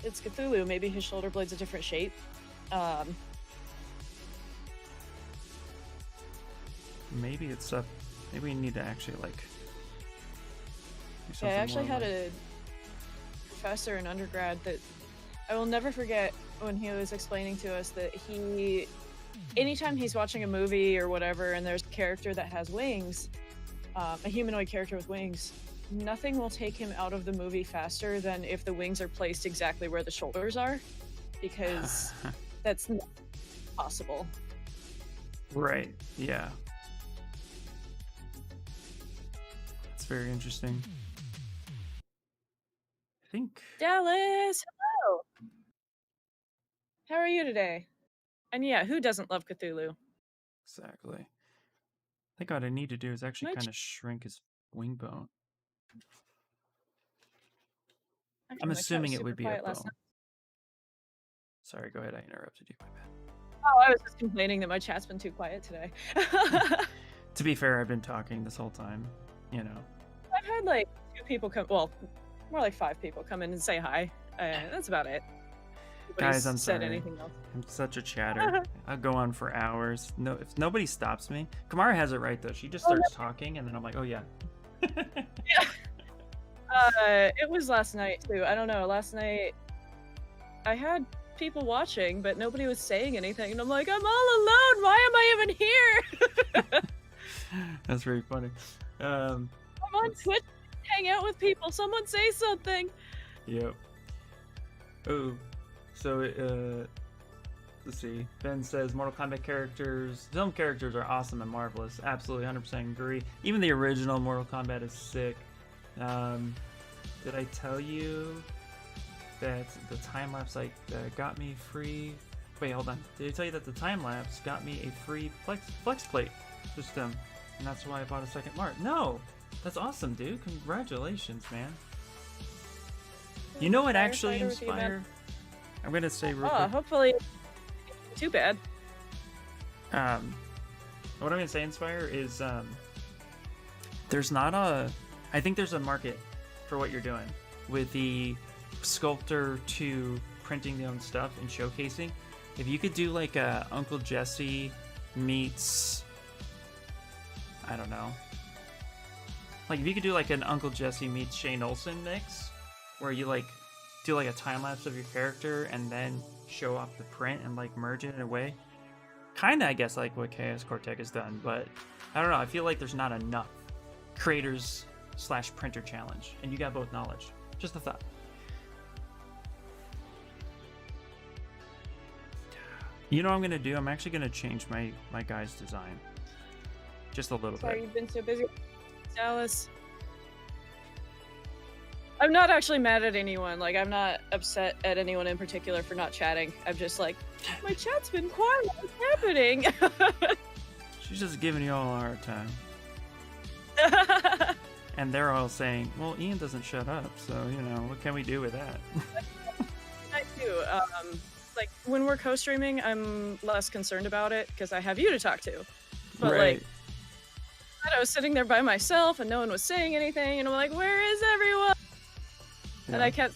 it's Cthulhu. Maybe his shoulder blade's a different shape. Maybe it's up. Maybe we need to actually like do something. Yeah, I actually more had like... a professor in undergrad that I will never forget when he was explaining to us that anytime he's watching a movie or whatever and there's a character that has wings, a humanoid character with wings, nothing will take him out of the movie faster than if the wings are placed exactly where the shoulders are, because that's not possible. Right, yeah. That's very interesting. I think... Dallas, hello! How are you today? And yeah, who doesn't love Cthulhu? Exactly. I think what I need to do is actually kind of shrink his wing bone. Actually, I'm my cat assuming was it would super be a quiet last bone. night. Sorry, go ahead. I interrupted you. My bad. Oh, I was just complaining that my chat's been too quiet today. To be fair, I've been talking this whole time, you know. I've had like 2 people come, well, more like 5 people come in and say hi. That's about it. Guys, I'm said sorry. anything else. I'm such a chatter. I'll go on for hours. No, if nobody stops me. Kamara has it right though. She just starts talking, and then I'm like, oh yeah. Yeah. It was last night too. I don't know. Last night I had people watching, but nobody was saying anything, and I'm like, I'm all alone. Why am I even here? That's very funny. I'm on Twitch, hang out with people. Someone say something. Yep. Oh, so let's see. Ben says Mortal Kombat characters, film characters are awesome and marvelous. Absolutely, 100% agree. Even the original Mortal Kombat is sick. Did I tell you that the time lapse like got me free? Wait, hold on. Did I tell you that the time lapse got me a free flex plate system, and that's why I bought a second Mart? No, that's awesome, dude. Congratulations, man. You know what actually inspired? I'm gonna say real quick. Hopefully, too bad. What I'm gonna say, Inspire, is there's not a. I think there's a market for what you're doing with the sculptor to printing their own stuff and showcasing. If you could do like a Uncle Jesse meets, I don't know, like if you could do like an Uncle Jesse meets Shane Olsen mix, where you like do like a time lapse of your character and then show off the print and like merge it in a way, kind of I guess like what Chaos Cortec has done, but I don't know. I feel like there's not enough creators / printer challenge, and you got both knowledge. Just a thought. You know what I'm gonna do? I'm actually gonna change my guy's design just a little Sorry, bit. you've been so busy, Dallas. I'm not actually mad at anyone. Like, I'm not upset at anyone in particular for not chatting. I'm just like, my chat's been quiet. What's happening? She's just giving you all a hard time. And they're all saying, well, Ian doesn't shut up, so, you know, what can we do with that? I do. Like, when we're co-streaming, I'm less concerned about it because I have you to talk to. But, Right. like, I was sitting there by myself and no one was saying anything, and I'm like, where is everyone? Yeah. And I kept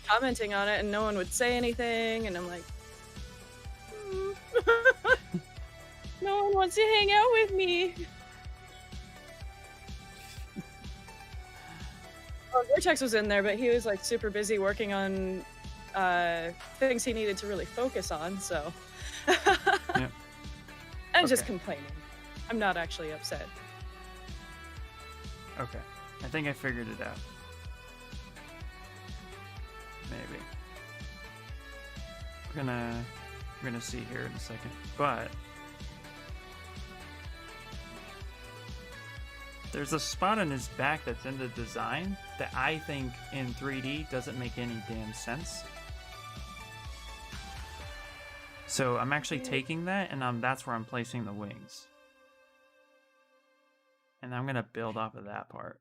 commenting on it, and no one would say anything, and I'm like, no one wants to hang out with me. Well, Vortex was in there, but he was like super busy working on things he needed to really focus on, so Yeah. I'm just Okay. complaining. I'm not actually upset. Okay. I think I figured it out. Maybe. We're gonna see here in a second. But there's a spot on his back that's in the design that I think in 3D doesn't make any damn sense. So I'm actually taking that and that's where I'm placing the wings. And I'm gonna build off of that part.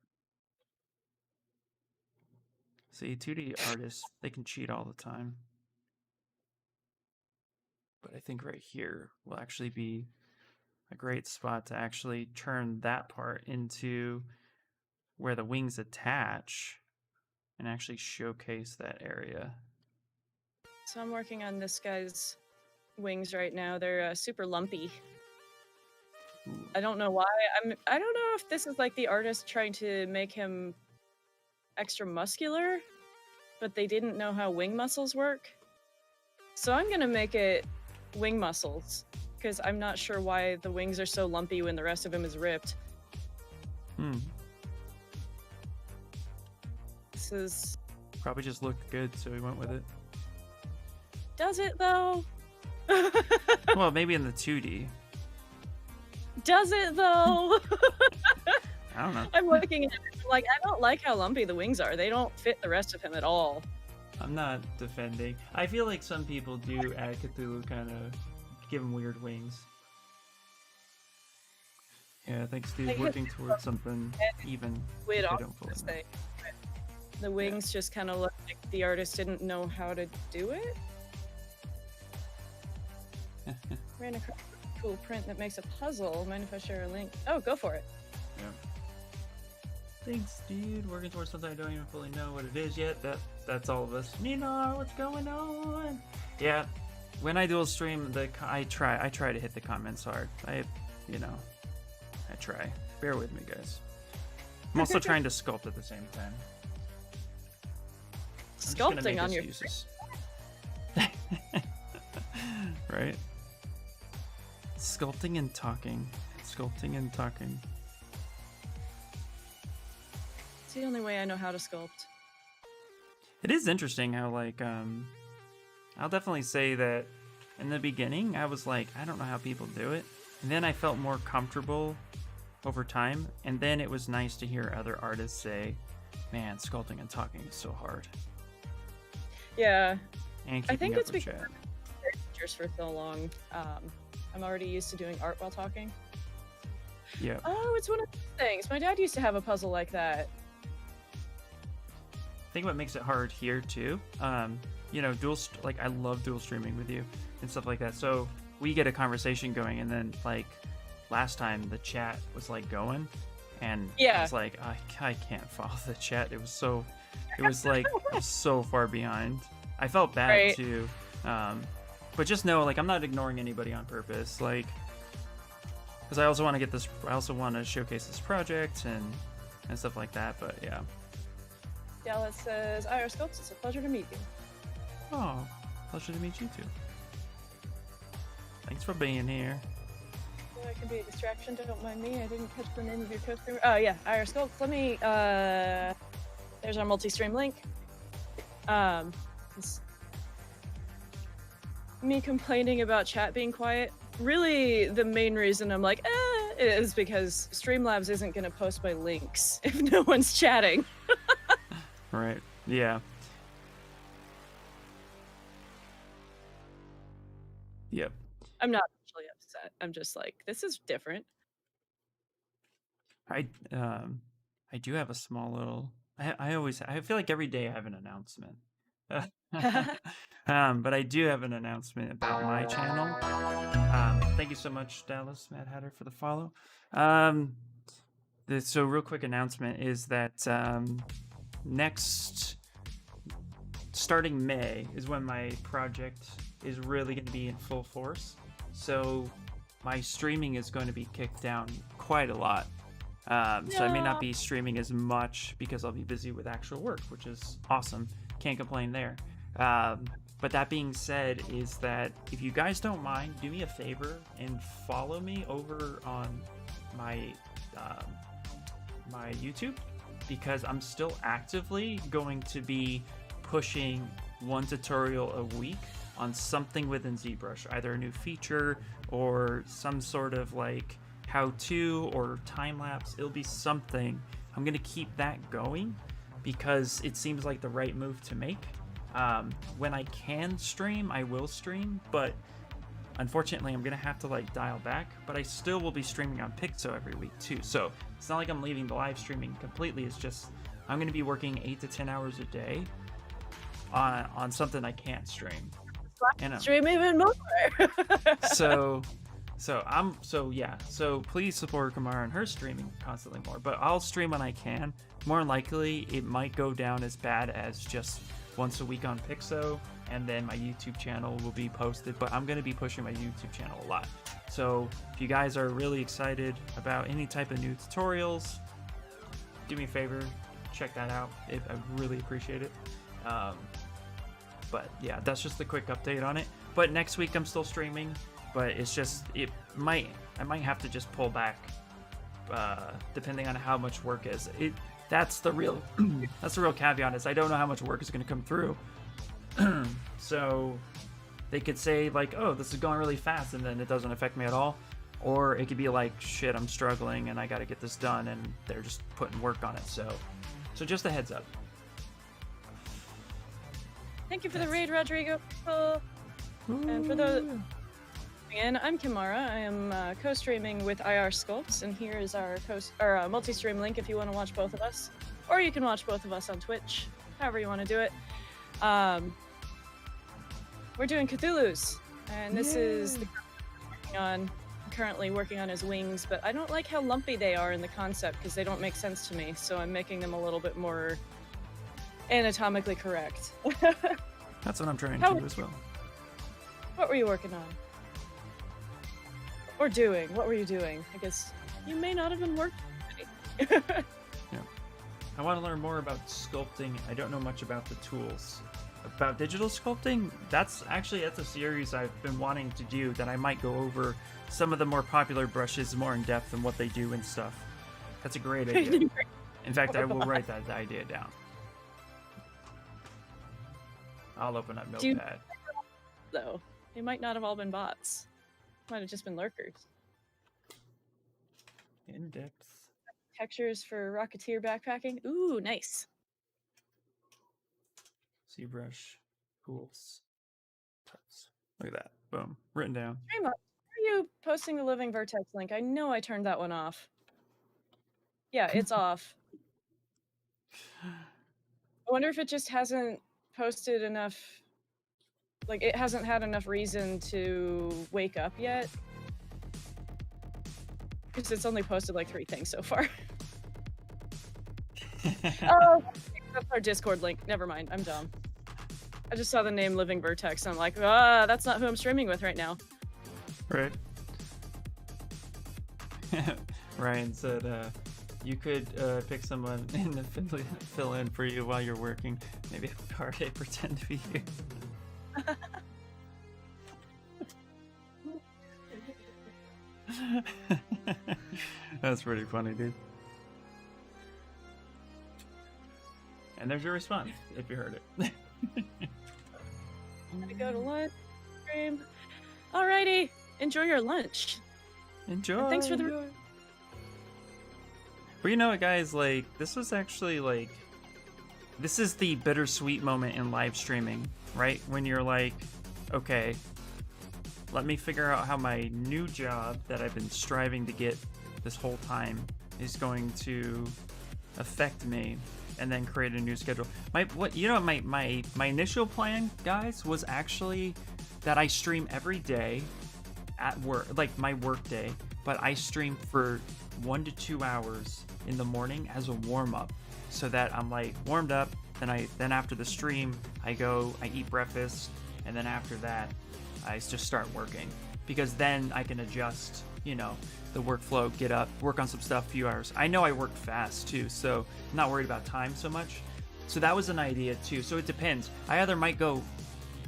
See, 2D artists, they can cheat all the time. But I think right here will actually be a great spot to actually turn that part into where the wings attach and actually showcase that area. So I'm working on this guy's wings right now. They're super lumpy. Ooh. I don't know why. I don't know if this is like the artist trying to make him extra muscular, but they didn't know how wing muscles work. So I'm gonna make it wing muscles, because I'm not sure why the wings are so lumpy when the rest of him is ripped. This is... Probably just looked good, so we went with it. Does it, though? Well, maybe in the 2D. Does it, though? I don't know. I'm looking at it, like, I don't like how lumpy the wings are. They don't fit the rest of him at all. I'm not defending. I feel like some people do add Cthulhu kind of give him weird wings. Yeah, I think Steve's working towards something even. Squid I off don't fully this know. thing. The wings just kind of look like the artist didn't know how to do it. Ran across a cool print that makes a puzzle. Mind if I share a link? Oh, go for it. Yeah. Thanks, dude. Working towards something I don't even fully know what it is yet. That's all of us. Nina, what's going on? Yeah. When I dual stream, I try to hit the comments hard. I try. Bear with me, guys. I'm also trying to sculpt at the same time. Sculpting on your uses. Right? Sculpting and talking. Sculpting and talking. It's the only way I know how to sculpt. It is interesting how, like, I'll definitely say that in the beginning, I was like, I don't know how people do it. And then I felt more comfortable over time. And then it was nice to hear other artists say, man, sculpting and talking is so hard. Yeah. And I think keeping it's up with because chat. I've teachers for so long. I'm already used to doing art while talking. Yeah. Oh, it's one of those things. My dad used to have a puzzle like that. I think what makes it hard here too, you know, I love dual streaming with you and stuff like that. So we get a conversation going, and then like last time the chat was like going, and Yeah. I was like, I can't follow the chat. It was like I was so far behind. I felt bad Right. too, but just know, like, I'm not ignoring anybody on purpose, like, because I also want to get this. I also want to showcase this project and stuff like that. But yeah. Dallas says, Ira Sculpts, it's a pleasure to meet you. Oh, pleasure to meet you too. Thanks for being here. So I can be a distraction, don't mind me. I didn't catch the name of your co-streamer. Oh yeah, Ira Sculpts. Let me, there's our multi-stream link. me complaining about chat being quiet, really the main reason I'm like, is because Streamlabs isn't gonna post my links if no one's chatting. Right. Yeah. Yep. I'm not actually upset. I'm just like, this is different. I um I do have a small little I feel like every day I have an announcement. But I do have an announcement about my channel. Thank you so much, Dallas Mad Hatter, for the follow. Um, so real quick announcement is that next starting May is when my project is really going to be in full force. So my streaming is going to be kicked down quite a lot. So I may not be streaming as much because I'll be busy with actual work, which is awesome. Can't complain there. But that being said, is that if you guys don't mind, do me a favor and follow me over on my my YouTube, because I'm still actively going to be pushing one tutorial a week on something within Zbrush, either a new feature or some sort of like how-to or time-lapse. It'll be something. I'm gonna keep that going because it seems like the right move to make. When I can stream, I will stream, but unfortunately I'm gonna have to like dial back. But I still will be streaming on Pixo every week too, so it's not like I'm leaving the live streaming completely. It's just I'm gonna be working 8 to 10 hours a day on something I can't stream. Stream even more. So please support Kamara and her streaming constantly more. But I'll stream when I can. More than likely, it might go down as bad as just once a week on Pixo, and then my YouTube channel will be posted. But I'm going to be pushing my YouTube channel a lot. So if you guys are really excited about any type of new tutorials, do me a favor, check that out. I really appreciate it. But yeah, that's just a quick update on it. But next week I'm still streaming, but it's just I might have to just pull back depending on how much work is. That's the real caveat, is I don't know how much work is going to come through. So they could say like, oh, this is going really fast, and then it doesn't affect me at all. Or it could be like, shit, I'm struggling and I got to get this done, and they're just putting work on it. So just a heads up. Thank you for the raid, Rodrigo. And for those, again, I'm Kimara. I am co-streaming with IR Sculpts, and here is our multi-stream link if you want to watch both of us, or you can watch both of us on Twitch, however you want to do it. We're doing Cthulhu's, and this is the I'm currently working on his wings, but I don't like how lumpy they are in the concept because they don't make sense to me, so I'm making them a little bit more anatomically correct. That's what I'm trying to do as well. What were you working on? Or doing? What were you doing? I guess you may not have been working. Yeah. I want to learn more about sculpting. I don't know much about the tools. About digital sculpting, that's a series I've been wanting to do, that I might go over some of the more popular brushes more in depth and what they do and stuff. That's a great idea. In fact, I will write that idea down. I'll open up Notepad. Though they might not have all been bots. Might have just been lurkers. In depth. Textures for Rocketeer backpacking. Ooh, nice. Zbrush. Tools. Look at that. Boom. Written down. Very much. Are you posting the Living Vertex link? I know I turned that one off. Yeah, it's off. I wonder if it just hasn't posted enough. Like, it hasn't had enough reason to wake up yet. Because it's only posted like 3 things so far. Oh, that's our Discord link. Never mind, I'm dumb. I just saw the name Living Vertex and I'm like, that's not who I'm streaming with right now. Right. Ryan said, you could pick someone in the fill in for you while you're working. Maybe a card I pretend to be you. That's pretty funny, dude. And there's your response, if you heard it. I'm gonna go to lunch, stream. Alrighty, enjoy your lunch. Enjoy. And thanks for the. Enjoy. But you know what, guys? Like, this was actually like, this is the bittersweet moment in live streaming, right? When you're like, okay, let me figure out how my new job that I've been striving to get this whole time is going to affect me, and then create a new schedule. My initial plan, guys, was actually that I stream every day at work, like my work day, but I stream for 1 to 2 hours in the morning as a warm-up, so that I'm like warmed up. Then after the stream, I eat breakfast, and then after that, I just start working, because then I can adjust, the workflow, get up, work on some stuff, a few hours. I know I work fast too, so I'm not worried about time so much. So that was an idea too. So it depends. I either might go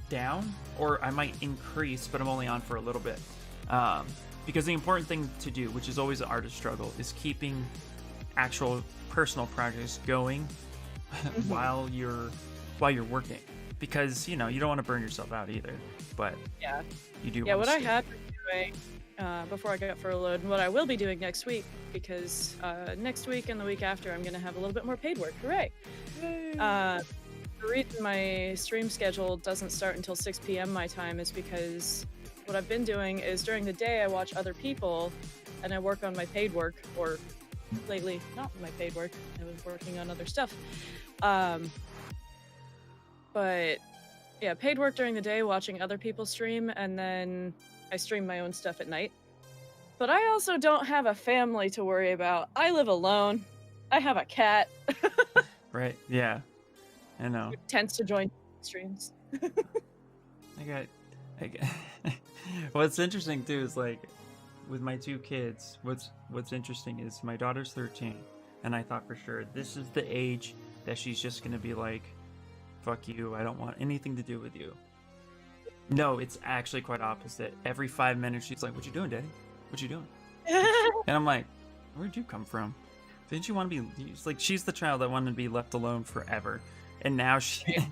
down or I might increase, but I'm only on for a little bit. Because the important thing to do, which is always an artist struggle, is keeping actual personal projects going while you're working. Because, you don't want to burn yourself out either. But Yeah. you do Yeah, want what to I had been doing before I got furloughed, and what I will be doing next week, because next week and the week after, I'm going to have a little bit more paid work. Hooray! The reason my stream schedule doesn't start until 6 p.m. my time is because what I've been doing is during the day I watch other people and I work on my paid work, or lately, not my paid work. I was working on other stuff. But yeah, paid work during the day, watching other people stream, and then I stream my own stuff at night. But I also don't have a family to worry about. I live alone. I have a cat Right? Yeah. I know. who tends to join streams. I got. What's interesting too is, like, with my 2 kids, what's interesting is my daughter's 13, and I thought for sure this is the age that she's just gonna be like, fuck you, I don't want anything to do with you. No, it's actually quite opposite. Every 5 minutes she's like, what you doing, Daddy? What you doing? And I'm like, where'd you come from? Didn't you want to be? It's like, she's the child that wanted to be left alone forever, and now she's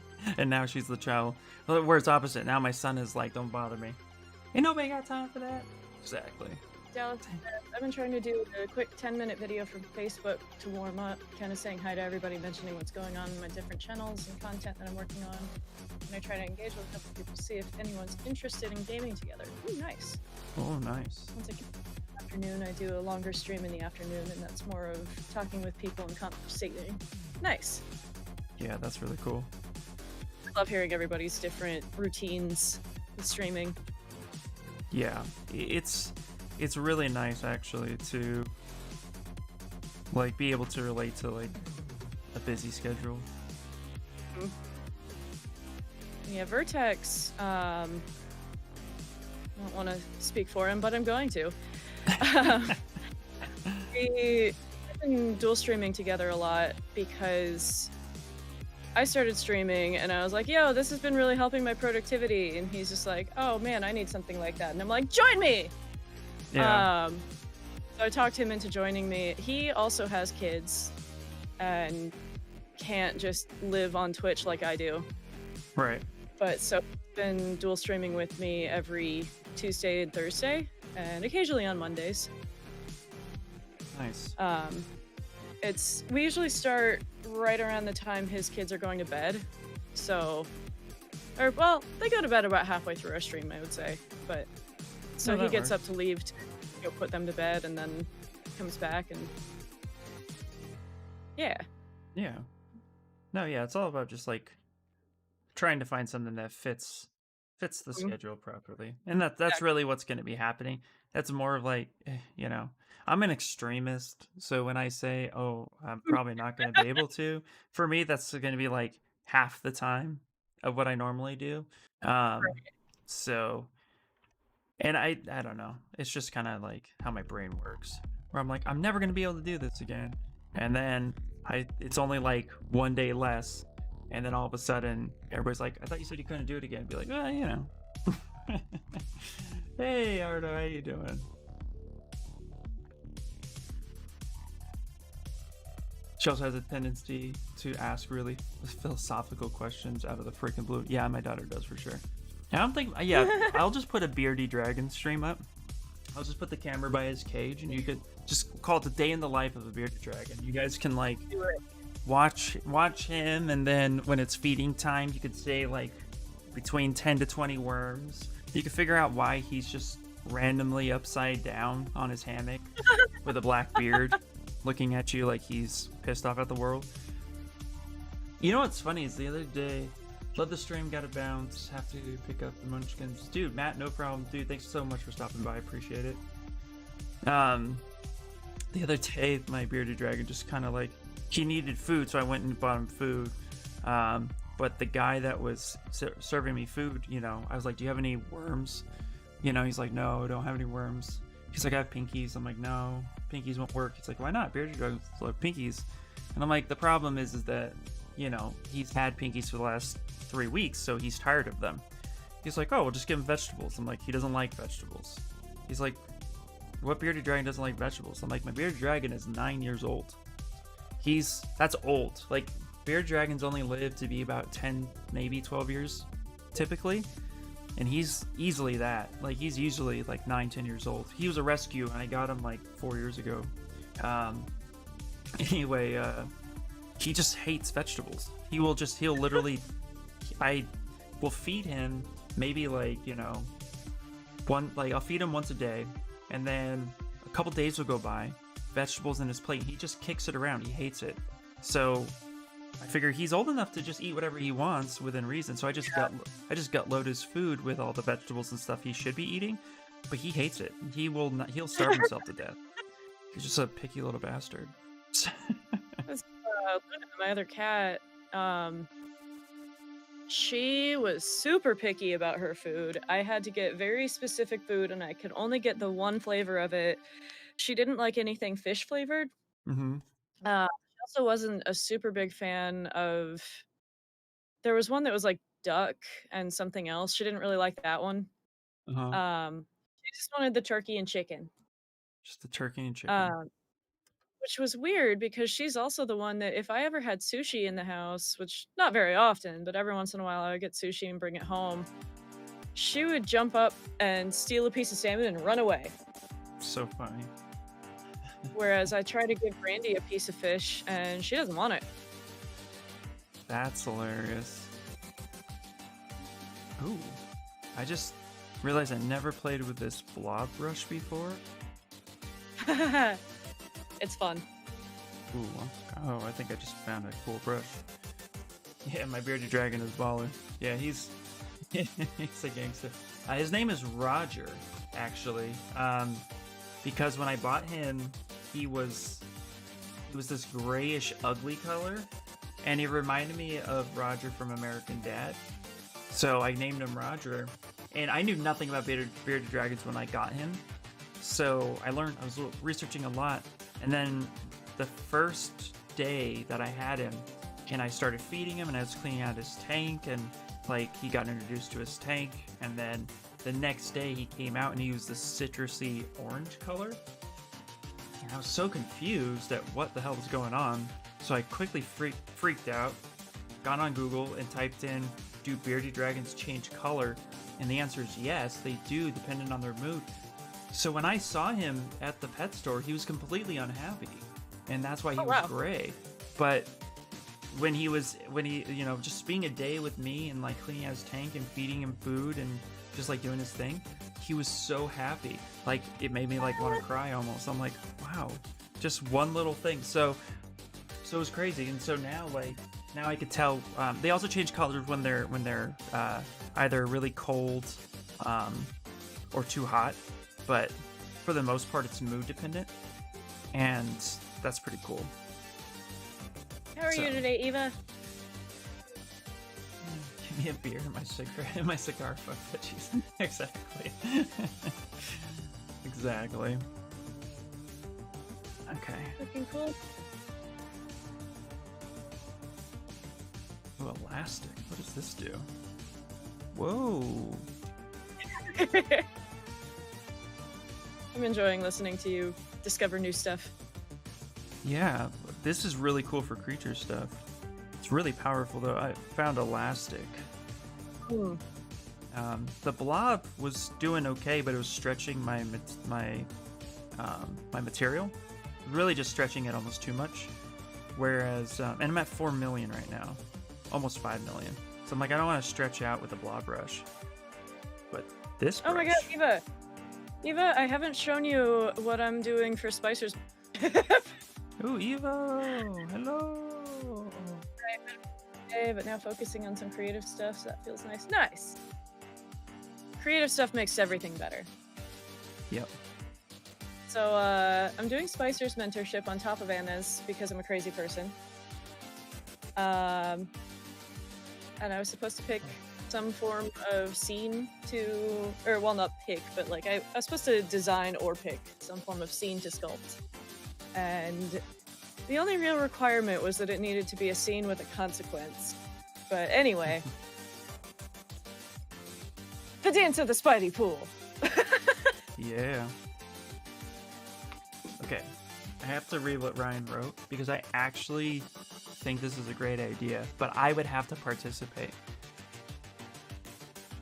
the child where it's opposite. Now my son is like, don't bother me. Ain't nobody got time for that. Exactly. Dallas, I've been trying to do a quick 10-minute video from Facebook to warm up, kind of saying hi to everybody, mentioning what's going on in my different channels and content that I'm working on. And I try to engage with a couple people to see if anyone's interested in gaming together. Ooh, nice. Oh, nice. Once I get to the afternoon, I do a longer stream in the afternoon, and that's more of talking with people and conversating. Nice. Yeah, that's really cool. I love hearing everybody's different routines with streaming. Yeah, it's really nice actually to, like, be able to relate to, like, a busy schedule. Yeah, Vertex, I don't want to speak for him, but I'm going to. We've been dual streaming together a lot because I started streaming and I was like, yo, this has been really helping my productivity. And he's just like, oh man, I need something like that. And I'm like, join me! Yeah. So I talked him into joining me. He also has kids and can't just live on Twitch like I do. Right. But so he's been dual streaming with me every Tuesday and Thursday, and occasionally on Mondays. Nice. We usually start right around the time his kids are going to bed. So, they go to bed about halfway through our stream, I would say. But so he gets up to leave to go put them to bed, and then comes back, and yeah. Yeah. No, yeah, it's all about just, like, trying to find something that fits the schedule properly. And that's really what's going to be happening. That's more of like, I'm an extremist. So when I say, oh, I'm probably not going to be able to, for me, that's going to be like half the time of what I normally do. So, and I don't know. It's just kind of like how my brain works, where I'm like, I'm never going to be able to do this again. And then it's only like 1 day less. And then all of a sudden, everybody's like, I thought you said you couldn't do it again. Be like, well, Hey, Ardo, how you doing? She also has a tendency to ask really philosophical questions out of the freaking blue. Yeah, my daughter does for sure. I don't think. Yeah, I'll just put a beardy dragon stream up. I'll just put the camera by his cage, and you could just call it the day in the life of a bearded dragon. You guys can like Do it. watch him, and then when it's feeding time, you could say like between 10 to 20 worms. You could figure out why he's just randomly upside down on his hammock with a black beard, looking at you like he's pissed off at the world. You know what's funny is the other day, love the stream, gotta bounce, have to pick up the munchkins. Dude, Matt, no problem. Dude, thanks so much for stopping by, appreciate it. The other day, my bearded dragon just kind of like, he needed food, so I went and bought him food. But the guy that was serving me food, you know, I was like, do you have any worms? You know, he's like, no, I don't have any worms. He's like, I have pinkies. I'm like, no, pinkies won't work. He's like, why not? Bearded dragons love pinkies. And I'm like, the problem is that, you know, he's had pinkies for the last 3 weeks, so he's tired of them. He's like, oh, we'll just give him vegetables. I'm like, he doesn't like vegetables. He's like, what bearded dragon doesn't like vegetables? I'm like, my bearded dragon is 9 years old. That's old. Like, bearded dragons only live to be about 10, maybe 12 years, typically. And he's easily that. Like, he's usually like 9, 10 years old. He was a rescue, and I got him like 4 years ago. Anyway, he just hates vegetables. He'll literally, I will feed him maybe like, you know, I'll feed him once a day, and then a couple days will go by, vegetables in his plate, he just kicks it around. He hates it. So I figure he's old enough to just eat whatever he wants within reason. So I just gut load his food with all the vegetables and stuff he should be eating, but he hates it. He'll starve himself to death. He's just a picky little bastard. That's, my other cat, she was super picky about her food. I had to get very specific food, and I could only get the one flavor of it. She didn't like anything fish flavored. Mm-hmm. She also wasn't a super big fan of. There was one that was like duck and something else. She didn't really like that one. Uh-huh. She just wanted the turkey and chicken. Just the turkey and chicken. Which was weird because she's also the one that if I ever had sushi in the house, which not very often, but every once in a while I would get sushi and bring it home, she would jump up and steal a piece of salmon and run away. So funny. Whereas I try to give Brandy a piece of fish and she doesn't want it. That's hilarious. Ooh, I just realized I never played with this blob brush before. It's fun. Ooh, oh, I think I just found a cool brush. Yeah, my bearded dragon is baller. Yeah, he's he's a gangster. His name is Roger, actually, because when I bought him, he was this grayish, ugly color, and he reminded me of Roger from American Dad. So I named him Roger, and I knew nothing about bearded dragons when I got him. So I was researching a lot, and then the first day that I had him, and I started feeding him, and I was cleaning out his tank, and like he got introduced to his tank, and then the next day he came out and he was this citrusy orange color. And I was so confused at what the hell was going on, so I quickly freaked out, got on Google and typed in, do bearded dragons change color? And the answer is yes, they do, depending on their mood. So when I saw him at the pet store, he was completely unhappy, and that's why he was gray. But when he, you know, just being a day with me and like cleaning out his tank and feeding him food and just like doing his thing, he was so happy. Like it made me like want to cry almost. I'm like, wow, just one little thing. So it was crazy. And so now I could tell. They also change colors when they're either really cold or too hot. But for the most part, it's mood dependent, and that's pretty cool. How are you today, Eva? Give me a beer in my cigar fuck bitches. Exactly. Exactly. Okay. Looking cool. Ooh, elastic. What does this do? Whoa. I'm enjoying listening to you discover new stuff. Yeah, this is really cool for creature stuff. It's really powerful though. I found elastic. The blob was doing okay, but it was stretching my material, really just stretching it almost too much. Whereas, and I'm at 4 million right now, almost 5 million. So I'm like, I don't want to stretch out with the blob brush. But this brush... Oh my god, Eva! Eva, I haven't shown you what I'm doing for Spicer's. Ooh, Evo! Hello! Okay, but now focusing on some creative stuff, so that feels nice. Nice! Creative stuff makes everything better. Yep. So, I'm doing Spicer's mentorship on top of Anna's because I'm a crazy person. And I was supposed to pick some form of scene to, or well, not pick, but like I was supposed to design or pick some form of scene to sculpt. And the only real requirement was that it needed to be a scene with a consequence. But anyway, the dance of the Spidey pool. Yeah. Okay, I have to read what Ryan wrote because I actually think this is a great idea, but I would have to participate.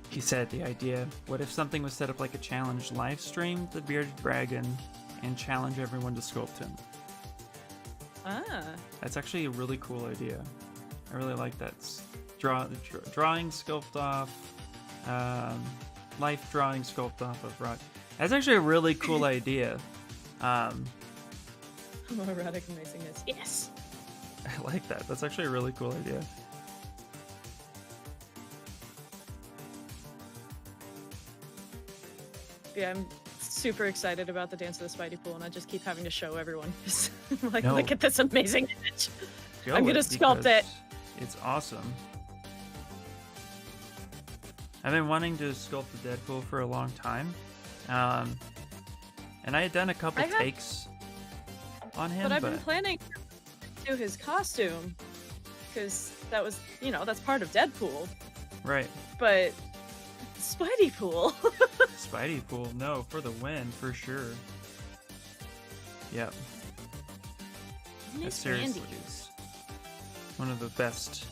He said the idea, what if something was set up like a challenge, live stream the bearded dragon and challenge everyone to sculpt him? Ah. That's actually a really cool idea. I really like that. Drawing sculpt off, life drawing sculpt off of rock. That's actually a really cool idea. Homoerotic amazingness. Yes. I like that. That's actually a really cool idea. Yeah, I'm super excited about the dance of the Spidey pool, and I just keep having to show everyone. Like, No. look at this amazing image. I'm gonna sculpt it. It's awesome. I've been wanting to sculpt the Deadpool for a long time. And I had done a couple takes on him, but I've been planning to do his costume, because that was, you know, that's part of Deadpool. Right. But Spidey pool. Spidey pool, no, for the win, for sure. Yep. That seriously is one of the best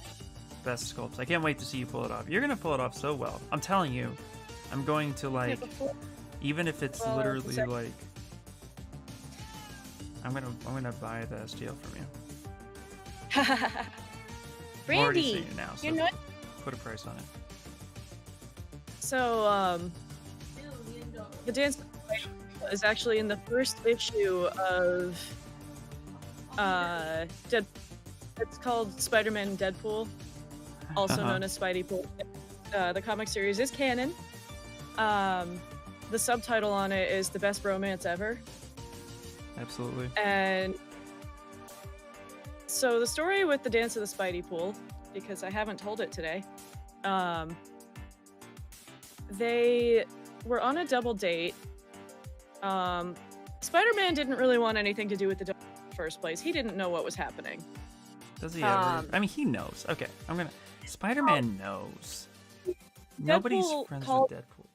sculpts. I can't wait to see you pull it off. You're gonna pull it off so well. I'm telling you. I'm going to like, even if it's literally like, I'm gonna buy the STL from you. I'm already seeing Brandy, it now, so you know, put a price on it. so the dance is actually in the first issue of it's called Spider-Man and Deadpool, also known as Spidey Pool. The comic series is canon. The subtitle on it is The Best Romance Ever. Absolutely. And so the story with the dance of the Spidey pool, because I haven't told it today, they were on a double date. Spider-Man didn't really want anything to do with the double date in the first place. He didn't know what was happening. Does he ever? I mean, he knows. Okay, Spider-Man knows. Nobody's friends with Deadpool.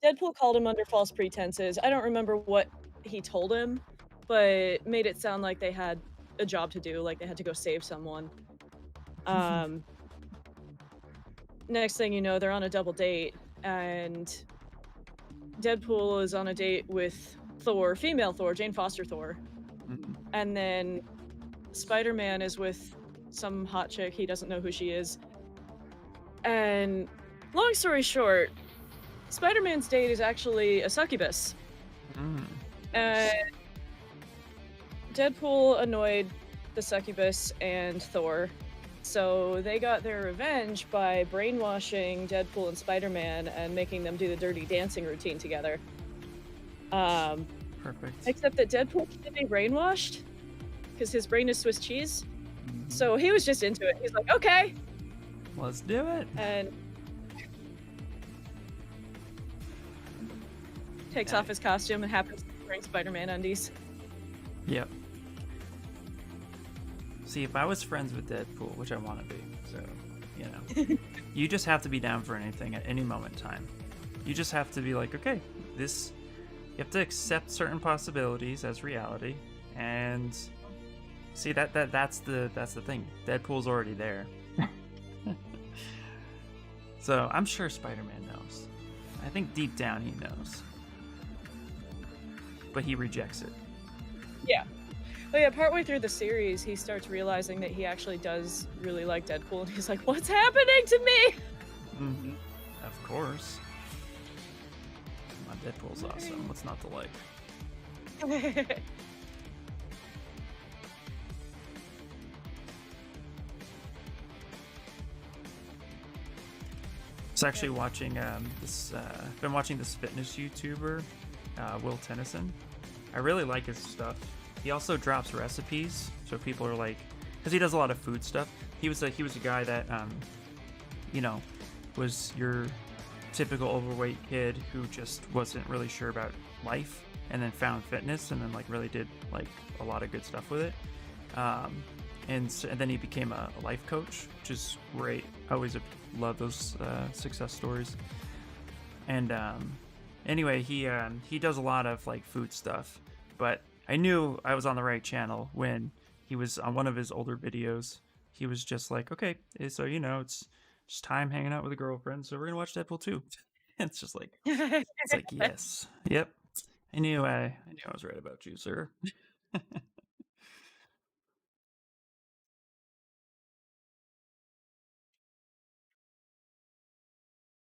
Deadpool called him under false pretenses. I don't remember what he told him, but made it sound like they had a job to do, like they had to go save someone. Next thing you know, they're on a double date, and Deadpool is on a date with Thor, female Thor, Jane Foster Thor. And then Spider-Man is with some hot chick, he doesn't know who she is. And long story short, Spider-Man's date is actually a succubus. And Deadpool annoyed the succubus and Thor, so they got their revenge by brainwashing Deadpool and Spider-Man and making them do the dirty dancing routine together. Perfect. Except that Deadpool can't be brainwashed because his brain is Swiss cheese. So he was just into it. He's like, okay, let's do it. And takes off his costume and happens to be wearing Spider-Man undies. Yep. See, if I was friends with Deadpool, which I want to be, so, you know, you just have to be down for anything at any moment in time. You just have to be like, okay, this, you have to accept certain possibilities as reality, and see that's the thing. Deadpool's already there. So I'm sure Spider-Man knows. I think deep down he knows. But he rejects it. Yeah. But yeah, partway through the series, he starts realizing that he actually does really like Deadpool, and he's like, "What's happening to me?" Mm-hmm. Of course. My Deadpool's awesome. What's not to like? I was actually watching been watching this fitness YouTuber, Will Tennyson. I really like his stuff. He also drops recipes, so people are like, because he does a lot of food stuff. He was a guy that, you know, was your typical overweight kid who just wasn't really sure about life, and then found fitness, and then like really did like a lot of good stuff with it. And then he became a life coach, which is great. I always love those success stories. And anyway, he does a lot of like food stuff, but I knew I was on the right channel when he was on one of his older videos. He was just like, okay, so it's just time hanging out with a girlfriend, so we're gonna watch Deadpool 2. It's just like, it's like, yes, yep. I knew I was right about you, sir.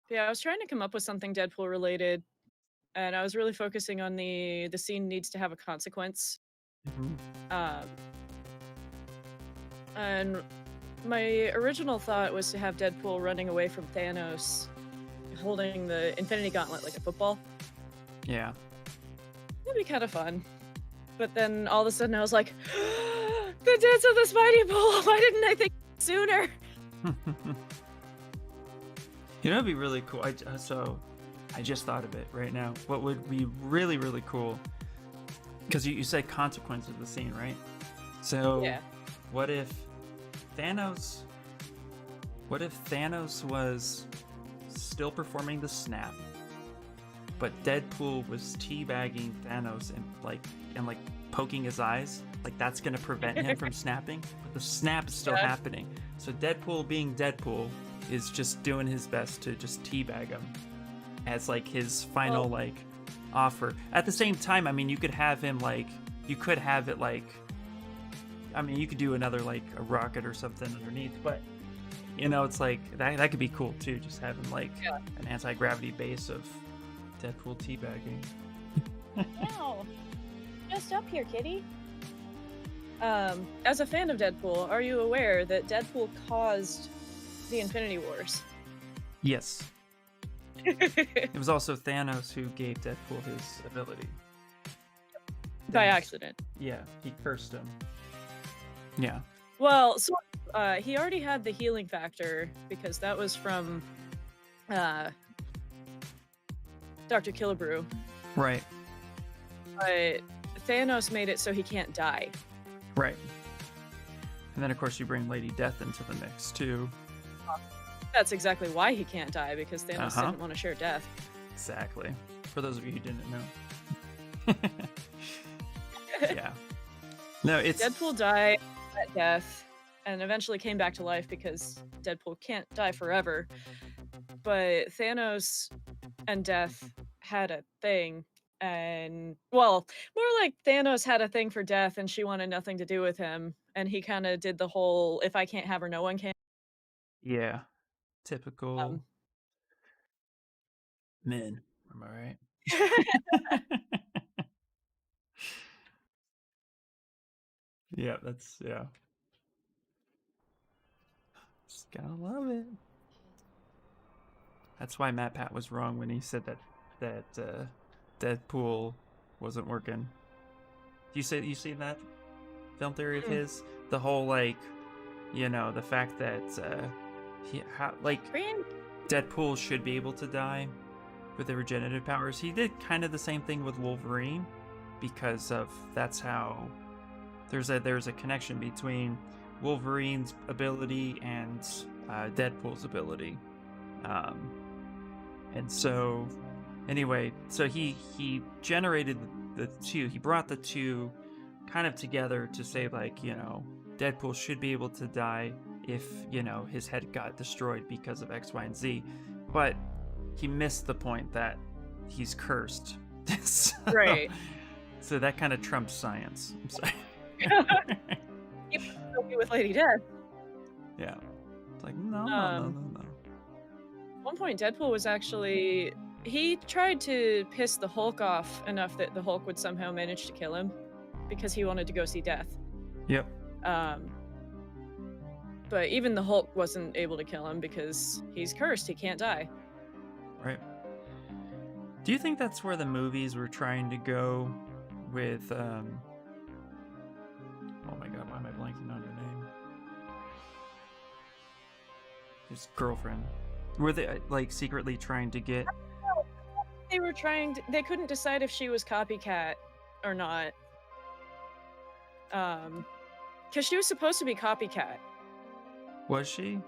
Yeah, I was trying to come up with something Deadpool related, and I was really focusing on the scene needs to have a consequence. Mhm. Um, and my original thought was to have Deadpool running away from Thanos, holding the Infinity Gauntlet like a football. Yeah. That'd be kind of fun. But then all of a sudden I was like, the dance of the Spidey Pool! Why didn't I think sooner? It'd be really cool. I just thought of it right now. What would be really, really cool? Because you said consequence of the scene, right? So Yeah. what if Thanos? What if Thanos was still performing the snap, but Deadpool was teabagging Thanos and poking his eyes? Like that's gonna prevent him from snapping, but the snap is still happening. So Deadpool, being Deadpool, is just doing his best to just teabag him as like his final offer. At the same time, I mean, you could have him you could have it I mean, you could do another a rocket or something underneath, but it's like that could be cool too. Just having an anti-gravity base of Deadpool teabagging. Wow. Just up here, kitty. As a fan of Deadpool, are you aware that Deadpool caused the Infinity Wars? Yes. It was also Thanos who gave Deadpool his ability. By accident. Yeah, he cursed him. Yeah. Well, so he already had the healing factor because that was from Dr. Killebrew. Right. But Thanos made it so he can't die. Right. And then of course you bring Lady Death into the mix too. That's exactly why he can't die, because Thanos didn't want to share death. Exactly. For those of you who didn't know. Yeah. No, it's Deadpool died at death and eventually came back to life because Deadpool can't die forever. But Thanos and Death had a thing, and well, more like Thanos had a thing for Death and she wanted nothing to do with him, and he kind of did the whole if I can't have her, no one can. yeah. Typical Um, men. Am I right? Yeah, yeah. Just gotta love it. That's why Matt Pat was wrong when he said that Deadpool wasn't working. You seen that film theory of his? The whole the fact that Deadpool should be able to die with the regenerative powers. He did kind of the same thing with Wolverine because of that's how there's a connection between Wolverine's ability and Deadpool's ability. And so anyway, so he generated the two. He brought the two kind of together to say Deadpool should be able to die if, you know, his head got destroyed because of X, Y, and Z. But he missed the point that he's cursed. so, Right. so that kind of trumps science. I'm sorry. He was okay with Lady Death. Yeah. It's like, no. At one point, Deadpool was actually... He tried to piss the Hulk off enough that the Hulk would somehow manage to kill him because he wanted to go see Death. Yep. But even the Hulk wasn't able to kill him because he's cursed. He can't die. Right. Do you think that's where the movies were trying to go with, oh my god, why am I blanking on her name? His girlfriend. Were they, like, secretly trying to get... They were trying to... They couldn't decide if she was copycat or not. Because she was supposed to be copycat. Was she?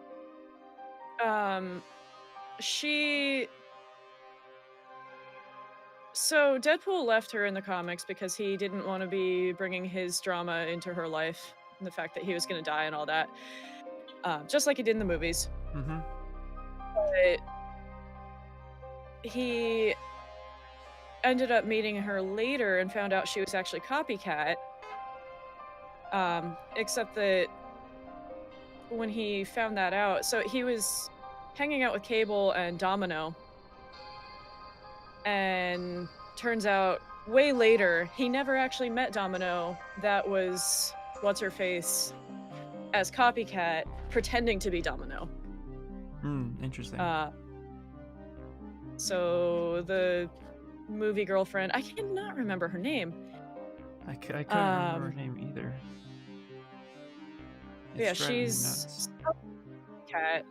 So Deadpool left her in the comics because he didn't want to be bringing his drama into her life, and the fact that he was going to die and all that. Just like he did in the movies. Mm-hmm. But he ended up meeting her later and found out she was actually copycat. Except that when he found that out, so he was hanging out with Cable and Domino, and turns out way later he never actually met Domino. That was what's-her-face as copycat pretending to be Domino. Interesting. So the movie girlfriend, I cannot remember her name. I couldn't remember her name either. Yeah, she's cat.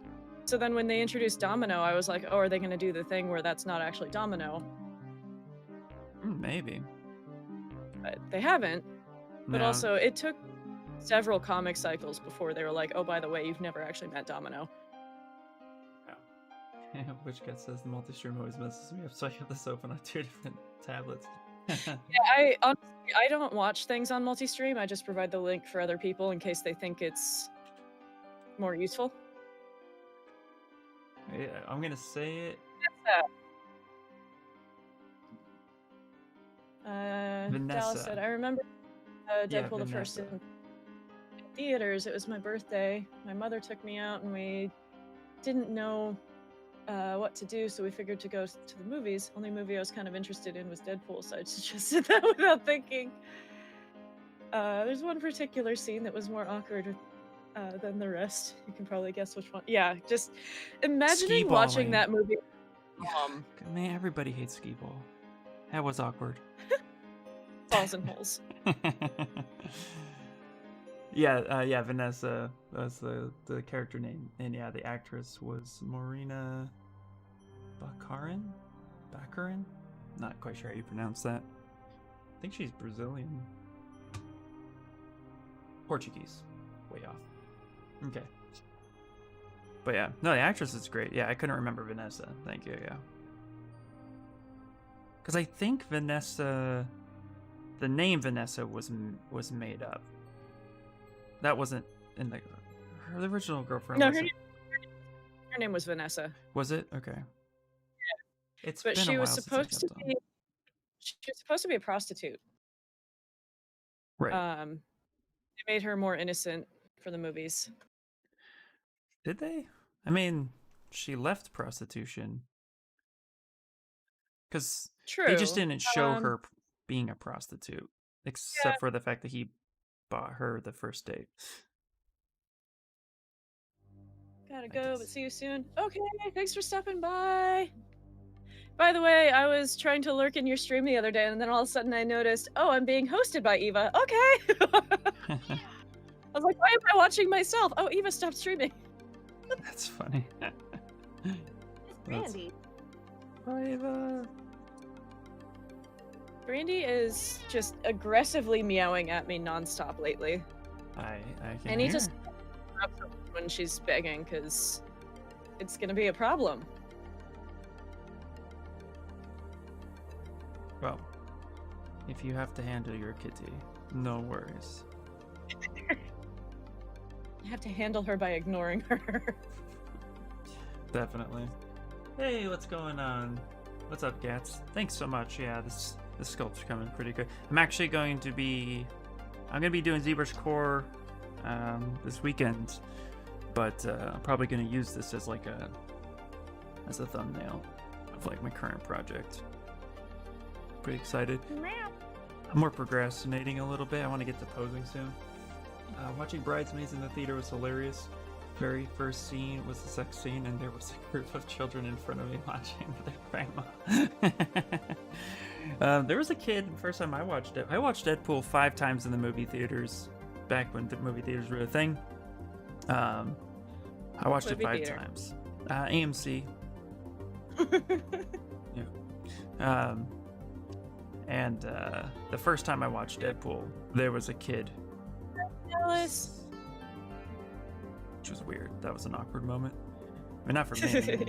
So then when they introduced Domino, I was like, oh, are they going to do the thing where that's not actually Domino? Maybe. But they haven't. But No. also, it took several comic cycles before they were like, oh, by the way, you've never actually met Domino. Which guy says the multi-stream always messes me up, so I have this open on 2 different tablets. Yeah, honestly, I don't watch things on multi-stream. I just provide the link for other people in case they think it's more useful. Yeah, I'm gonna say it. Vanessa. Dallas said, I remember Deadpool the first in theaters. It was my birthday. My mother took me out and we didn't know what to do, so we figured to go to the movies. Only movie I was kind of interested in was Deadpool, so I just did that without thinking. There's one particular scene that was more awkward than the rest. You can probably guess which one. Yeah, just imagining watching that movie. Man, everybody hates skee ball. That was awkward. Balls and holes. Yeah, Vanessa. That's the character name, and yeah, the actress was Marina Baccarin. Not quite sure how you pronounce that. I think she's Brazilian, Portuguese. Way off. Okay. But yeah, no, the actress is great. Yeah, I couldn't remember Vanessa. Thank you. Yeah. Because I think Vanessa, the name Vanessa was made up. That wasn't in her original girlfriend. No, her name was Vanessa. Was it? Okay. Yeah. It's but been she a was while supposed since to be. She was supposed to be a prostitute. Right. They made her more innocent for the movies. Did they? I mean, she left prostitution. Because they just didn't show her being a prostitute, except for the fact that he bought her the first date. Gotta go, but see you soon. Okay, thanks for stopping by. By the way, I was trying to lurk in your stream the other day, and then all of a sudden I noticed, oh, I'm being hosted by Eva. Okay. I was like, why am I watching myself? Oh, Eva stopped streaming. That's funny. It's Brandy. Hi, Eva. Brandy is just aggressively meowing at me nonstop lately. I I need to stop her when she's begging, because it's gonna be a problem. Well, if you have to handle your kitty, no worries. I have to handle her by ignoring her. Definitely. Hey, what's going on? What's up, Gats? Thanks so much. Yeah, this sculpt's coming pretty good. I'm actually going to be doing ZBrush Core this weekend, but I'm probably going to use this as like a thumbnail of like my current project. Pretty excited. I'm more procrastinating a little bit. I want to get to posing soon. Watching Bridesmaids in the theater was hilarious. Very first scene was the sex scene, and there was a group of children in front of me watching with their grandma. There was a kid, first time I watched it. I watched Deadpool 5 times in the movie theaters, back when the movie theaters were a thing. I watched it 5 times. AMC. Yeah. And the first time I watched Deadpool, there was a kid. Jealous. Which was weird. That was an awkward moment. I mean, not for me.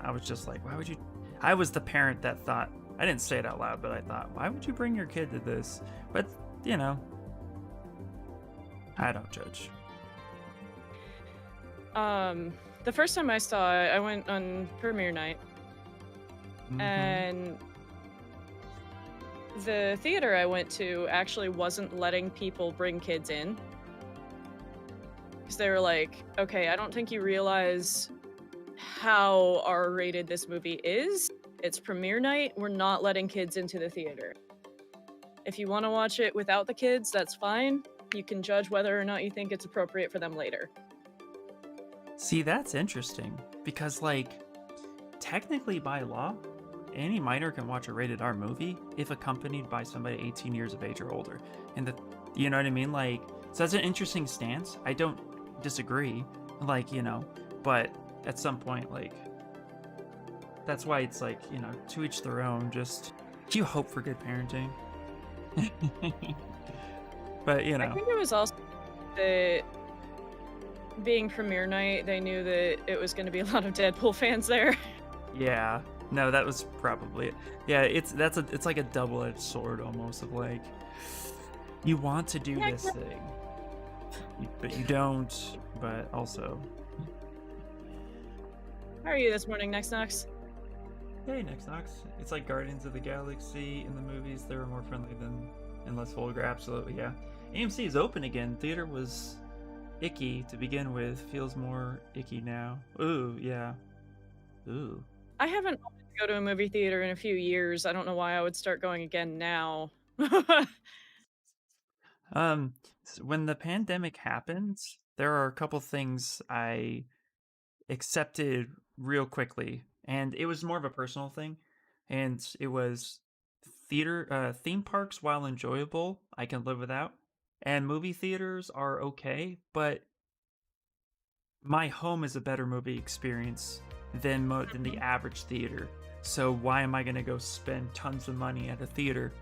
I was just like, why would you? I was the parent that thought, I didn't say it out loud, but I thought, why would you bring your kid to this? But, you know, I don't judge. The first time I saw it, I went on premiere night. Mhm. And the theater I went to actually wasn't letting people bring kids in. Because they were like, okay, I don't think you realize how R-rated this movie is. It's premiere night. We're not letting kids into the theater. If you want to watch it without the kids, that's fine. You can judge whether or not you think it's appropriate for them later. See, that's interesting. Because, like, technically by law, any minor can watch a rated R movie if accompanied by somebody 18 years of age or older. And you know what I mean? Like, so that's an interesting stance. I don't disagree, like, you know, but at some point, like, that's why it's like, you know, to each their own. Just you hope for good parenting. But, you know, I think it was also that being premiere night, they knew that it was going to be a lot of Deadpool fans there. yeah, no, that was probably it. Yeah, it's like a double-edged sword almost, of like, you want to do this thing, but you don't. But also, How are you this morning, Next Knox? hey, Nexnox. It's like Guardians of the Galaxy in the movies. They were more friendly and less vulgar. Absolutely, yeah. AMC is open again. Theater was icky to begin with. Feels more icky now. Ooh, yeah. Ooh. I haven't wanted to go to a movie theater in a few years. I don't know why I would start going again now. When the pandemic happened, there are a couple things I accepted real quickly, and it was more of a personal thing, and it was theme parks, while enjoyable, I can live without, and movie theaters are okay, but my home is a better movie experience than the average theater. So why am I going to go spend tons of money at a theater?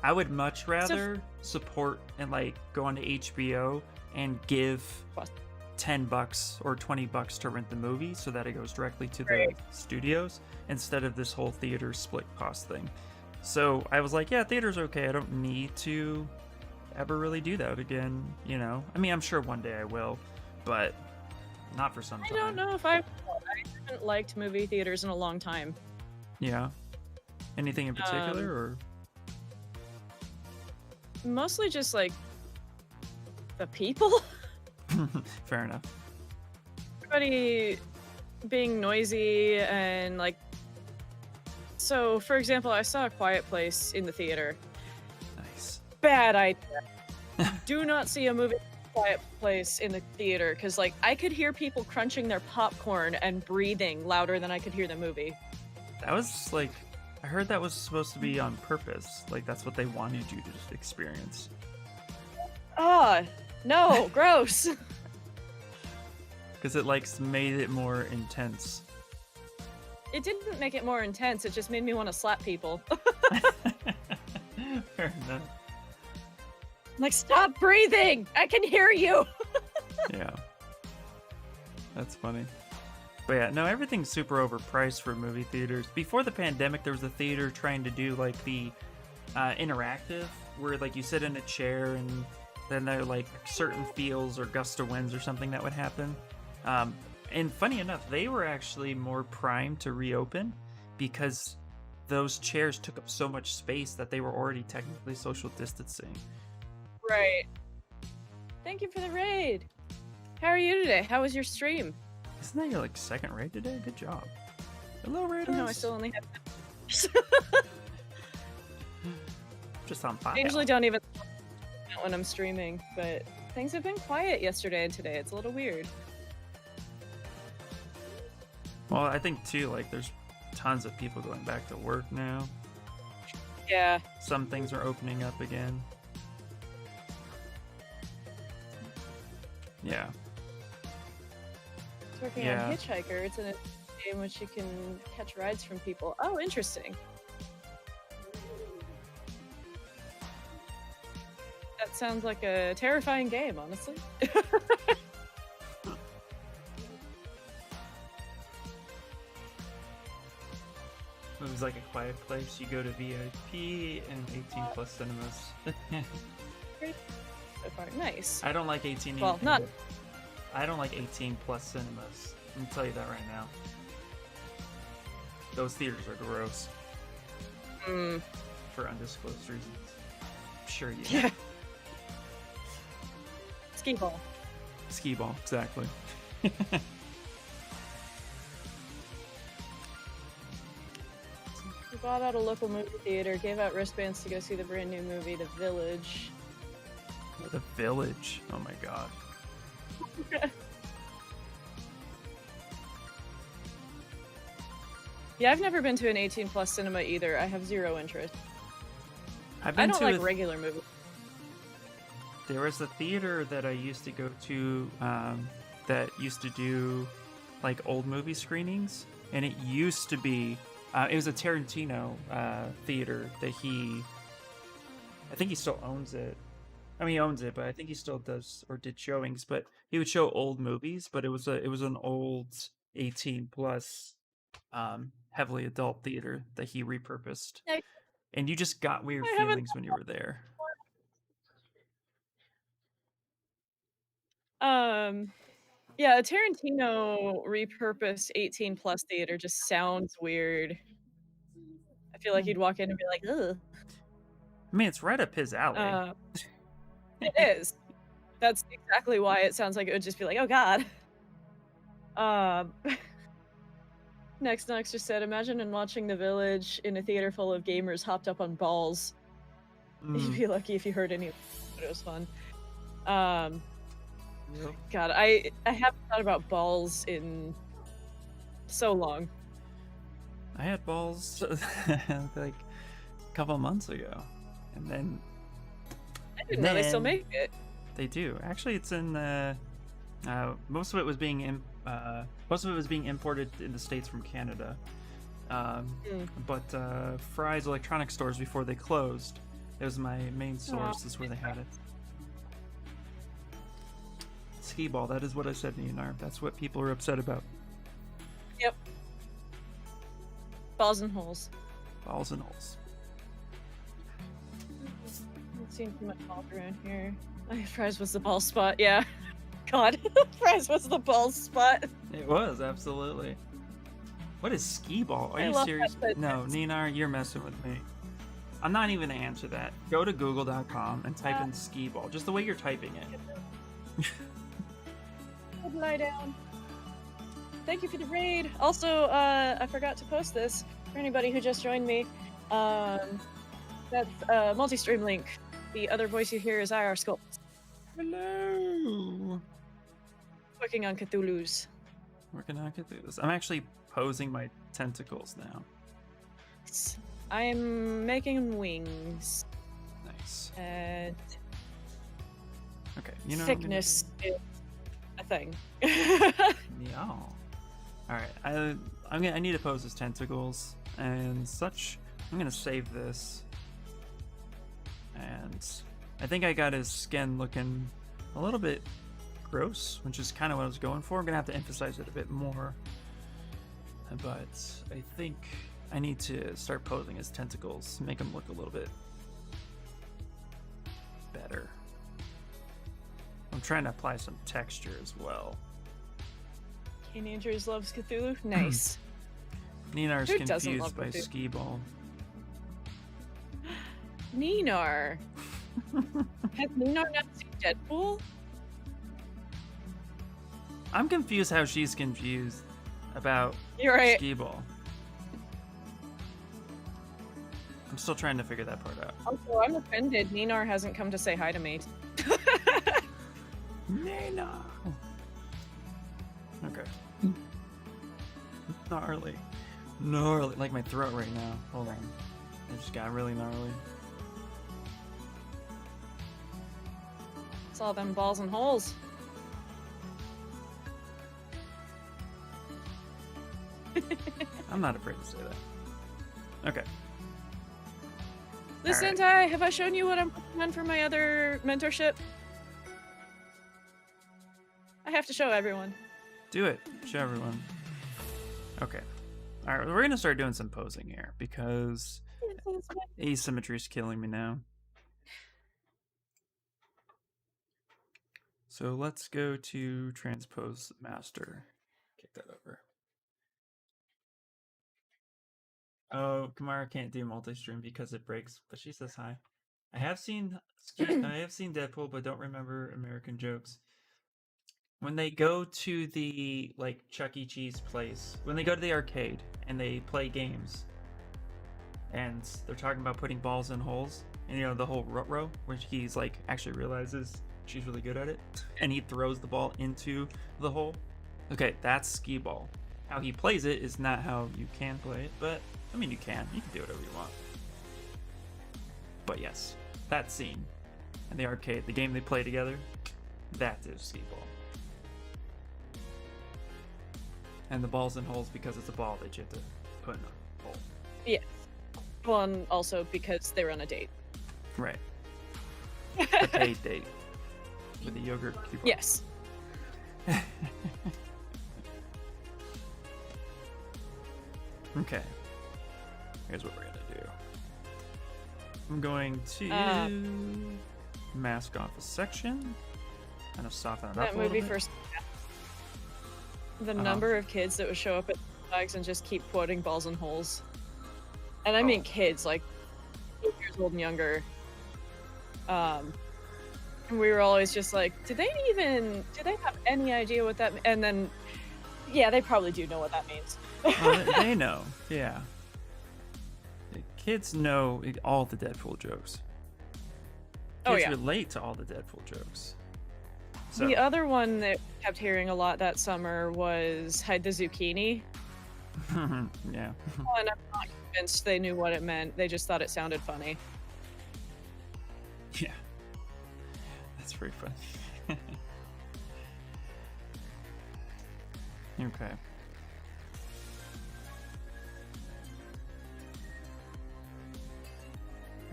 I would much rather support and like go onto HBO and give $10 or $20 to rent the movie so that it goes directly to the studios instead of this whole theater split cost thing. So I was like, yeah, theater's okay. I don't need to ever really do that again, you know? I mean, I'm sure one day I will, but not for some time. I don't know if I haven't liked movie theaters in a long time. Yeah. Anything in particular, or? Mostly just like the people. Fair enough. Everybody being noisy and like. So, for example, I saw A Quiet Place in the theater. Nice. Bad idea. Do not see a movie Quiet Place in the theater, because like I could hear people crunching their popcorn and breathing louder than I could hear the movie. That was like, I heard that was supposed to be on purpose. Like that's what they wanted you to experience. Ah, no, gross. Because it like made it more intense. It didn't make it more intense, it just made me want to slap people. Fair enough. Like, stop breathing! I can hear you! Yeah. That's funny. But yeah, no, everything's super overpriced for movie theaters. Before the pandemic, there was a theater trying to do like the interactive, where like you sit in a chair and then there are like certain feels or gust of winds or something that would happen. And funny enough, they were actually more primed to reopen because those chairs took up so much space that they were already technically social distancing. Right. Thank you for the raid. How are you today? How was your stream? Isn't that your like second raid today? Good job. Hello, raiders. No, I still only have. Just on fire. I usually don't even when I'm streaming, but things have been quiet yesterday and today. It's a little weird. Well, I think too, like there's tons of people going back to work now. Yeah. Some things are opening up again. Yeah. It's working on Hitchhiker. It's in a game in which you can catch rides from people. Oh, interesting. That sounds like a terrifying game, honestly. Movies like A Quiet Place, you go to VIP and 18+ cinemas. So far, nice. I don't like 18. Well, not. I don't like 18+ cinemas. Let me tell you that right now. Those theaters are gross. For undisclosed reasons. I'm sure you know. Yeah. Ski ball. Ski ball, exactly. We bought out a local movie theater, gave out wristbands to go see the brand new movie, The Village. The Village. Oh my god. Yeah, I've never been to an 18+ cinema either. I have zero interest. I don't like regular movies. There was a theater that I used to go to that used to do like old movie screenings, and it used to be it was a Tarantino theater that I think he still owns it. I mean, he owns it, but I think he still does or did showings. But he would show old movies, but it was an old 18+ heavily adult theater that he repurposed, and you just got weird feelings when you were there. Yeah, a Tarantino repurposed 18+ theater just sounds weird. I feel like you'd walk in and be like, ugh. I mean, it's right up his alley. It is. That's exactly why it sounds like it would just be like, oh god. Next just said, imagine watching The Village in a theater full of gamers hopped up on balls. You'd be lucky if you heard any of it, but it was fun. God, I haven't thought about balls in so long. I had balls like a couple months ago, and then I didn't know they still make it. They do. Actually, it's in most of it was being imported in the States from Canada. But Fry's electronic stores, before they closed, it was my main source. Is where they had it. Ski ball. That is what I said, Neonar. That's what people are upset about. Yep. Balls and holes. Balls and holes. I've seen too much balls around here. Fry's was the ball spot. Yeah. God, Fry's was the ball spot. It was, absolutely. What is ski ball? Are you serious? No, Ninar, you're messing with me. I'm not even gonna answer that. Go to google.com and type in ski ball, just the way you're typing it. Lie down. Thank you for the raid. Also, I forgot to post this for anybody who just joined me. That's multi-stream link. The other voice you hear is IR Sculpt. Hello. Working on Cthulhu's. Working on Cthulhu's. I'm actually posing my tentacles now. I'm making wings. Nice. And okay, you know, thickness is a thing. Yeah. All right, I need to pose his tentacles and such. I'm gonna save this, and I think I got his skin looking a little bit gross, which is kind of what I was going for. I'm gonna have to emphasize it a bit more, but I think I need to start posing his tentacles, make them look a little bit better. I'm trying to apply some texture as well. King Andrews loves Cthulhu. Nice. Ninar's Who doesn't confused love by Cthulhu? skee ball. Ninar. Has Ninar not seen Deadpool? I'm confused how she's confused about You're right. skee ball. I'm still trying to figure that part out. Also, I'm offended. Ninar hasn't come to say hi to me. Nina. Okay. Gnarly. Gnarly. Like my throat right now. Hold on. It just got really gnarly. It's all them balls and holes. I'm not afraid to say that. Okay. Listen, Alright. Ty, have I shown you what I'm working on for my other mentorship? I have to show everyone. Do it. Show everyone. Okay. Alright, we're gonna start doing some posing here because asymmetry is killing me now. So let's go to transpose master. Kick that over. Oh, Kamara can't do multi-stream because it breaks, but she says hi. I have seen Deadpool, but don't remember American jokes. When they go to the like Chuck E. Cheese place, when they go to the arcade and they play games, and they're talking about putting balls in holes, and you know the whole row, which he's like actually realizes she's really good at it, and he throws the ball into the hole. Okay, that's skee ball. How he plays it is not how you can play it, but I mean you can do whatever you want. But yes, that scene in the arcade, the game they play together, that is skee ball. And the ball's in holes because it's a ball that you have to put in a hole. Yes. Well, and also because they were on a date. Right. A paid date. With a yogurt coupon. Yes. Okay. Here's what we're gonna do. I'm going to mask off a section. Kind of soften it up That a little movie bit. first. The number of kids that would show up at flags and just keep quoting balls and holes. And I mean kids, like 8 years old and younger. And we were always just like, do they have any idea what that and then yeah, they probably do know what that means. They know, yeah. The kids know all the Deadpool jokes. Kids relate to all the Deadpool jokes. So. The other one that we kept hearing a lot that summer was hide the zucchini. Yeah. And I'm not convinced they knew what it meant. They just thought it sounded funny. Yeah. That's pretty funny. Okay.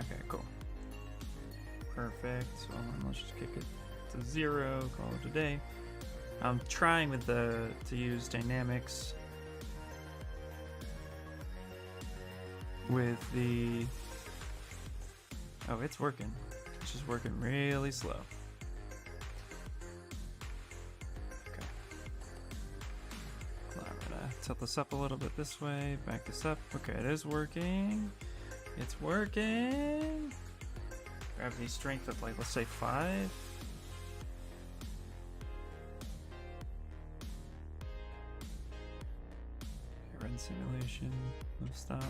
Okay, cool. Perfect. So let's just kick it to 0, call it a day. I'm trying with to use dynamics with the... Oh, it's working. It's just working really slow. Okay. I'm gonna tilt this up a little bit this way, back this up. Okay, it is working. It's working. Gravity strength of like, let's say 5. Run simulation. Let's stop.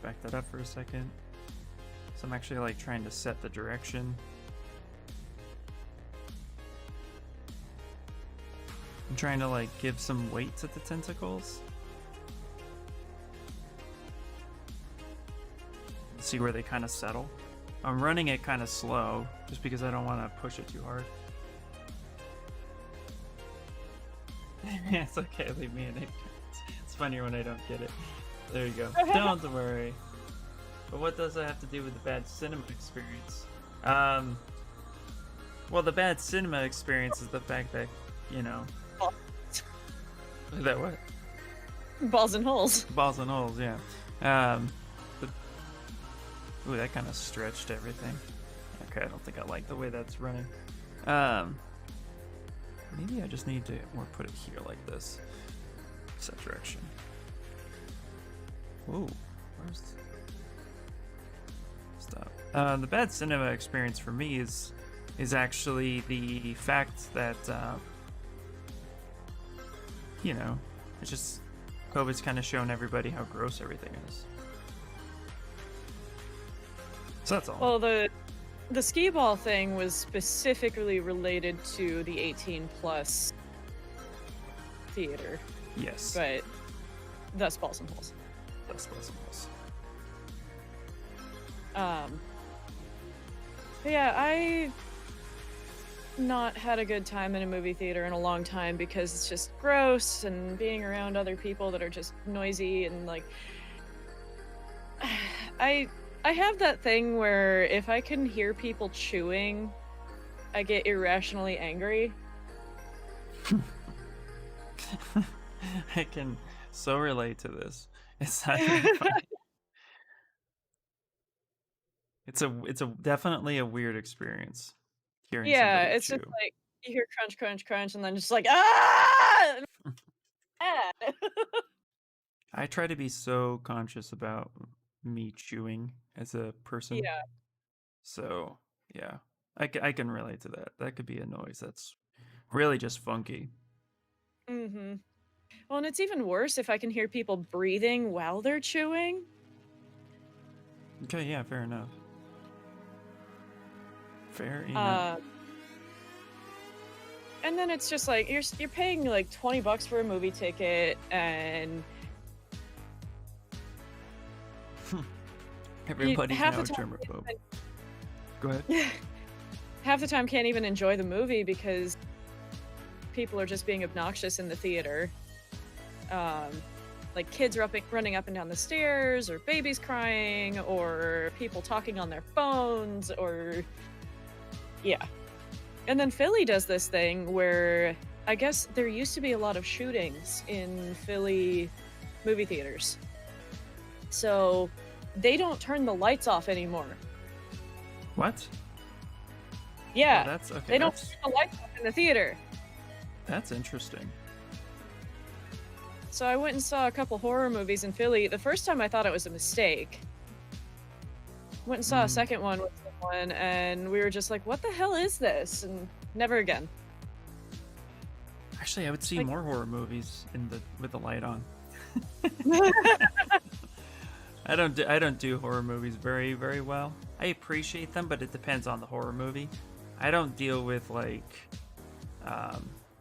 Back that up for a second. So I'm actually like trying to set the direction. I'm trying to like give some weight to the tentacles. See where they kind of settle. I'm running it kind of slow just because I don't want to push it too hard. It's okay, leave me in it. It's funnier when I don't get it. There you go. Don't worry. But what does that have to do with the bad cinema experience? Well, the bad cinema experience is the fact that, you know... That what? Balls and holes. Balls and holes, yeah. Ooh, that kind of stretched everything. Okay, I don't think I like the way that's running. Maybe I just need to or put it here like this. Set direction. Whoa, where's stop? The bad cinema experience for me is actually the fact that you know, it's just COVID's kind of shown everybody how gross everything is. So that's all. Well, the skee ball thing was specifically related to the 18 plus theater, Yes. but thus balls and holes. That's possible. But yeah, I not had a good time in a movie theater in a long time because it's just gross and being around other people that are just noisy and like I have that thing where if I can hear people chewing, I get irrationally angry. I can so relate to this. It's not even funny. It's a definitely a weird experience hearing Yeah, somebody it's just chew. like you hear crunch, crunch, crunch, and then just like ah. And I try to be so conscious about me chewing as a person. yeah. So, yeah. I can relate to that. That could be a noise that's really just funky. Mm-hmm. Well, and it's even worse if I can hear people breathing while they're chewing. Okay, yeah, fair enough. Fair enough. And then it's just like you're paying like $20 for a movie ticket, and Everybody's half now the time germaphobe. Go ahead. half the time can't even enjoy the movie because people are just being obnoxious in the theater. Like kids running up and down the stairs, or babies crying, or people talking on their phones, or yeah. And then Philly does this thing where I guess there used to be a lot of shootings in Philly movie theaters. So they don't turn the lights off anymore. What? Yeah. Oh, that's okay. They don't turn the lights off in the theater. That's interesting. So I went and saw a couple horror movies in Philly. The first time I thought it was a mistake. Went and saw a second one with someone, and we were just like, what the hell is this? And never again. Actually, I would see more horror movies with the light on. I don't do horror movies very, very well. I appreciate them, but it depends on the horror movie. I don't deal with like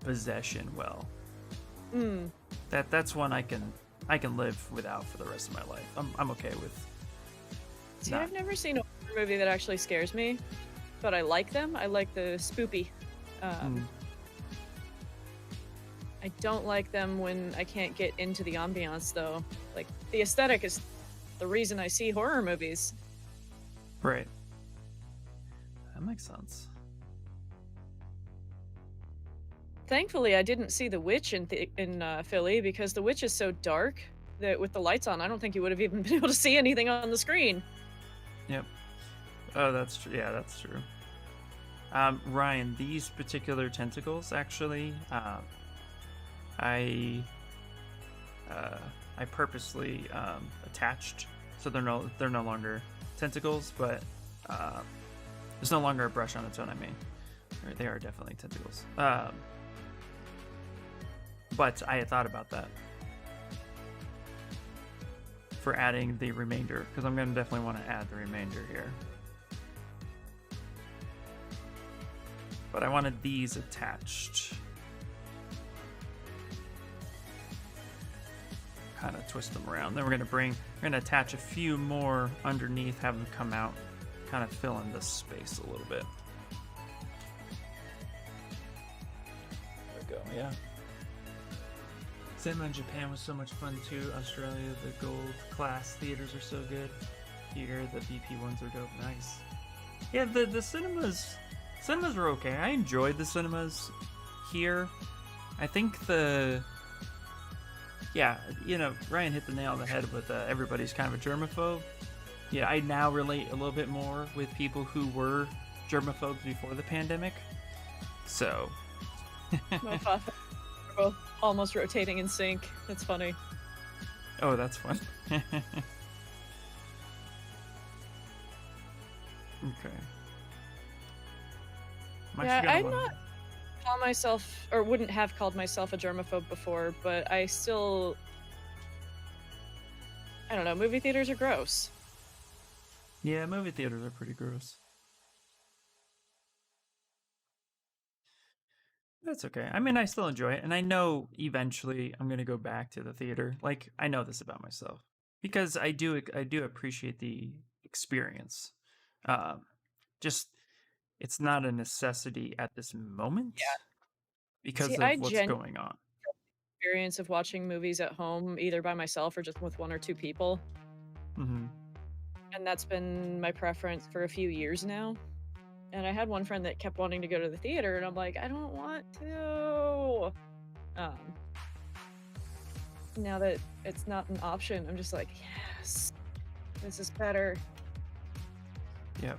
possession well. That's one I can live without for the rest of my life. I'm okay with. See, I've never seen a horror movie that actually scares me, but I like them. I like the spoopy. I don't like them when I can't get into the ambiance, though. Like, the aesthetic is the reason I see horror movies. Right. That makes sense. Thankfully, I didn't see The Witch in Philly because The Witch is so dark that with the lights on, I don't think you would have even been able to see anything on the screen. Yep. Oh, that's true. Yeah, that's true. Ryan, these particular tentacles actually, I purposely attached, so they're no longer tentacles, but there's no longer a brush on its own. I mean, they are definitely tentacles. But I had thought about that for adding the remainder, because I'm gonna definitely want to add the remainder here. But I wanted these attached. Kind of twist them around. Then we're gonna attach a few more underneath, have them come out, kind of fill in this space a little bit. There we go. Yeah. Cinema in Japan was so much fun too. Australia, the gold class theaters are so good. Here, the BP ones are dope. Nice. Yeah, the cinemas were okay. I enjoyed the cinemas here. I think Ryan hit the nail on the head with everybody's kind of a germaphobe. Yeah, I now relate a little bit more with people who were germaphobes before the pandemic. So, My father are both almost rotating in sync. That's funny. Oh, that's fun. Okay. Yeah, I'm not call myself or wouldn't have called myself a germaphobe before, but I still I don't know, movie theaters are gross. Yeah, movie theaters are pretty gross. That's okay. I mean, I still enjoy it, and I know eventually I'm gonna go back to the theater. Like, I know this about myself because I do appreciate the experience. Um, just it's not a necessity at this moment Yeah. See, because I of what's genuinely going on. experience of watching movies at home, either by myself or just with 1 or 2 people, Hmm. and that's been my preference for a few years now. And I had one friend that kept wanting to go to the theater, and I'm like, "I don't want to." Um, Now that it's not an option, I'm just like, "Yes, this is better." Yep.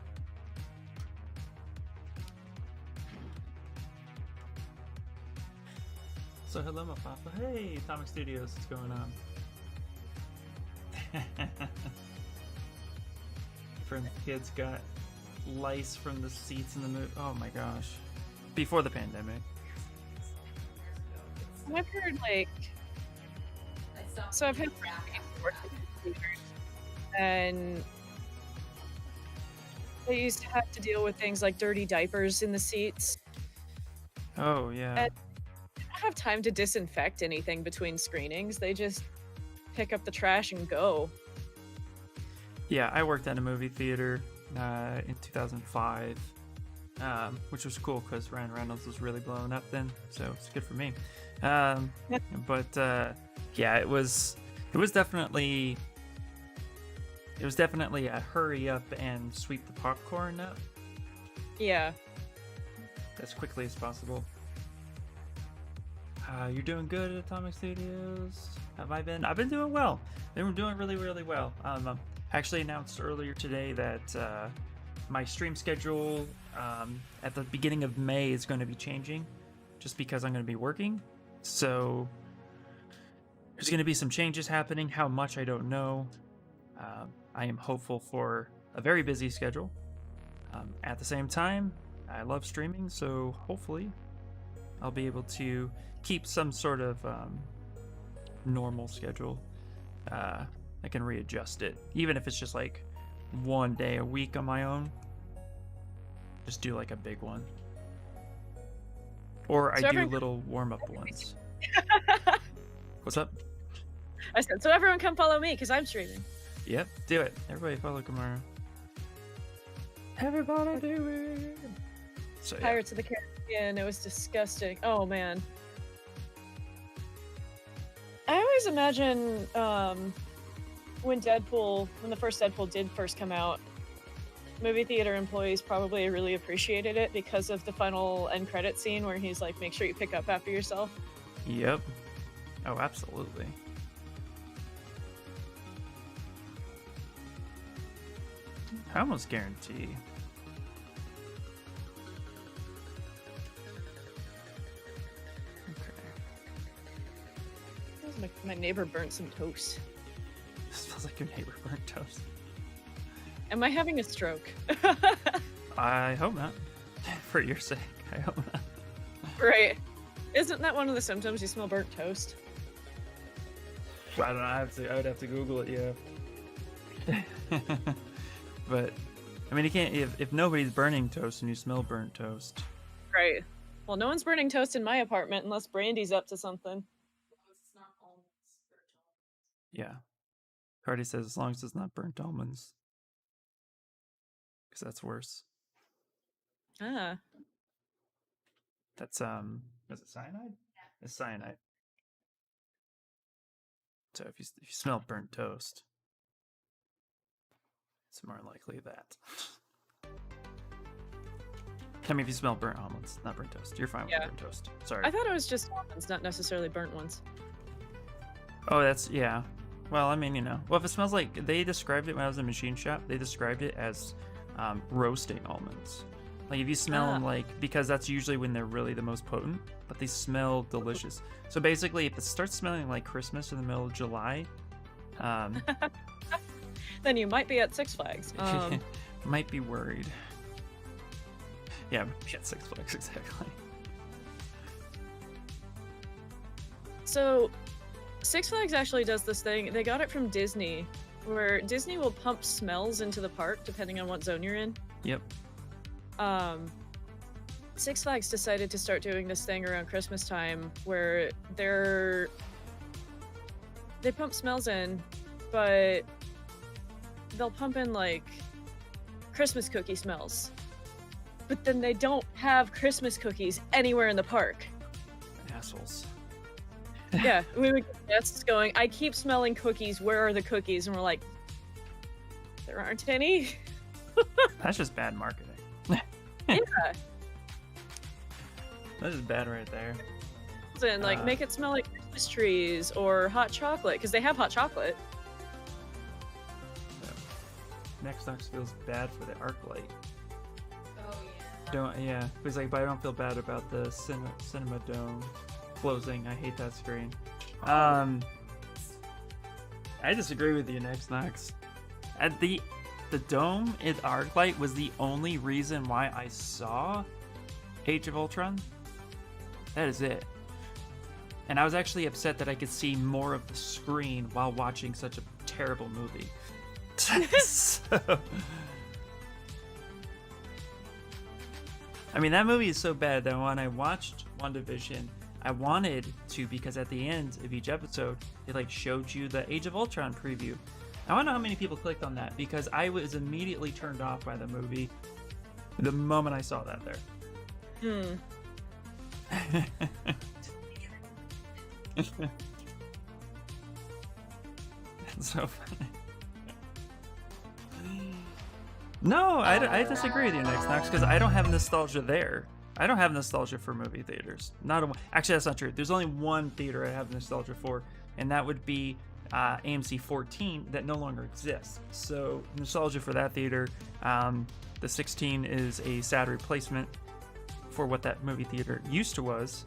So hello, my papa. Hey, Atomic Studios, what's going on? Friend kids got lice from the seats in the movie. Oh my gosh. Before the pandemic. I've heard, like so I've had friends who work in theaters, and they used to have to deal with things like dirty diapers in the seats, Oh yeah. and they don't have time to disinfect anything between screenings, they just pick up the trash and go. Yeah, I worked at a movie theater in 2005, which was cool because Ryan Reynolds was really blowing up then, so it's good for me. Um, but yeah, it was definitely a hurry up and sweep the popcorn up Yeah. as quickly as possible. You're doing good at Atomic Studios. Have I been? I've been doing well. They were doing really, really well. I actually announced earlier today that my stream schedule at the beginning of May is going to be changing, just because I'm going to be working. So there's going to be some changes happening. How much I don't know. I am hopeful for a very busy schedule. At the same time, I love streaming, so hopefully I'll be able to keep some sort of normal schedule. I can readjust it, even if it's just like one day a week on my own. Just do like a big one, or I So do everyone little warm-up ones. What's up? I said, "So everyone come follow me because 'cause I'm streaming." Yep, do it. Everybody follow Kamara. Everybody do it. So yeah. Pirates of the Caribbean, it was disgusting. Oh, man. I always imagine, when the first Deadpool did first come out, movie theater employees probably really appreciated it because of the final end credit scene where he's like, "Make sure you pick up after yourself." Yep. Oh, absolutely. I almost guarantee. Okay. Feels like my neighbor burnt some toast. Smells like your neighbor burnt toast. Am I having a stroke? I hope not. For your sake, I hope not. Right. Isn't that one of the symptoms? You smell burnt toast? I don't know. I would have to Google it. Yeah. But I mean, you can't. If nobody's burning toast and you smell burnt toast. Right. Well, no one's burning toast in my apartment unless Brandy's up to something. Yeah. Cardi says as long as it's not burnt almonds, because that's worse. Ah. That's is it cyanide? Yeah. It's cyanide. So if you smell burnt toast, it's more likely that. I mean, if you smell burnt almonds, not burnt toast, you're fine with burnt toast. Sorry. I thought it was just almonds, not necessarily burnt ones. Oh, that's yeah. Well, I mean, well, if it smells like they described it when I was in the machine shop, they described it as roasting almonds. Like if you smell them, like, because that's usually when they're really the most potent, but they smell delicious. So basically, if it starts smelling like Christmas in the middle of July, then you might be at Six Flags. might be worried. Yeah, maybe at Six Flags, exactly. So, Six Flags actually does this thing. They got it from Disney, where Disney will pump smells into the park depending on what zone you're in. Yep. Six Flags decided to start doing this thing around Christmas time where they pump smells in, but they'll pump in like Christmas cookie smells. But then they don't have Christmas cookies anywhere in the park. Assholes. Yeah, we would get guests going, I keep smelling cookies, where are the cookies? And we're like, there aren't any. That's just bad marketing. Yeah. That is bad right there. And like make it smell like Christmas trees or hot chocolate, because they have hot chocolate. Next Knox feels bad for the arc light. Oh yeah. Yeah. He's like, but I don't feel bad about the cinema dome closing. I hate that screen. I disagree with you, Next Knox. At the dome in ArcLight was the only reason why I saw Age of Ultron. That is it. And I was actually upset that I could see more of the screen while watching such a terrible movie. So, I mean, that movie is so bad that when I watched WandaVision, I wanted to, because at the end of each episode, it like showed you the Age of Ultron preview. I don't know how many people clicked on that, because I was immediately turned off by the movie the moment I saw that there. That's so funny. No, I disagree with you, Next Knox, because I don't have nostalgia there. I don't have nostalgia for movie theaters. Actually, that's not true. There's only one theater I have nostalgia for, and that would be AMC 14 that no longer exists. So nostalgia for that theater. The 16 is a sad replacement for what that movie theater used to was.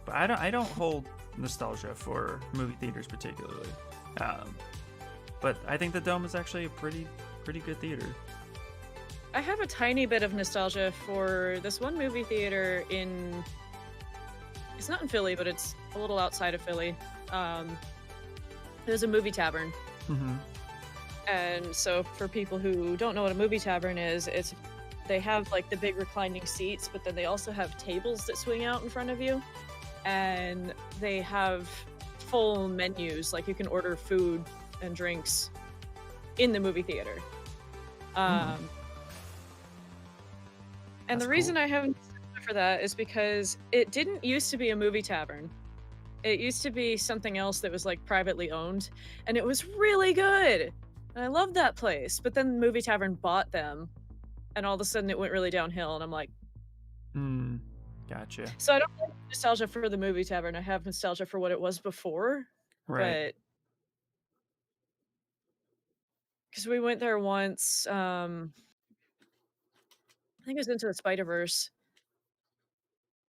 But I don't hold nostalgia for movie theaters particularly. But I think the Dome is actually a pretty good theater. I have a tiny bit of nostalgia for this one movie theater it's not in Philly, but it's a little outside of Philly. There's a movie tavern. Mm-hmm. And so for people who don't know what a movie tavern is, they have like the big reclining seats, but then they also have tables that swing out in front of you. And they have full menus, like you can order food and drinks in the movie theater. And That's the reason cool. I haven't for that is because it didn't used to be a movie tavern. It used to be something else that was like privately owned, and it was really good. And I loved that place. But then the movie tavern bought them, and all of a sudden it went really downhill. And I'm like, Gotcha. so I don't have nostalgia for the movie tavern. I have nostalgia for what it was before. Right. But because we went there once, I think it was Into the Spider-Verse.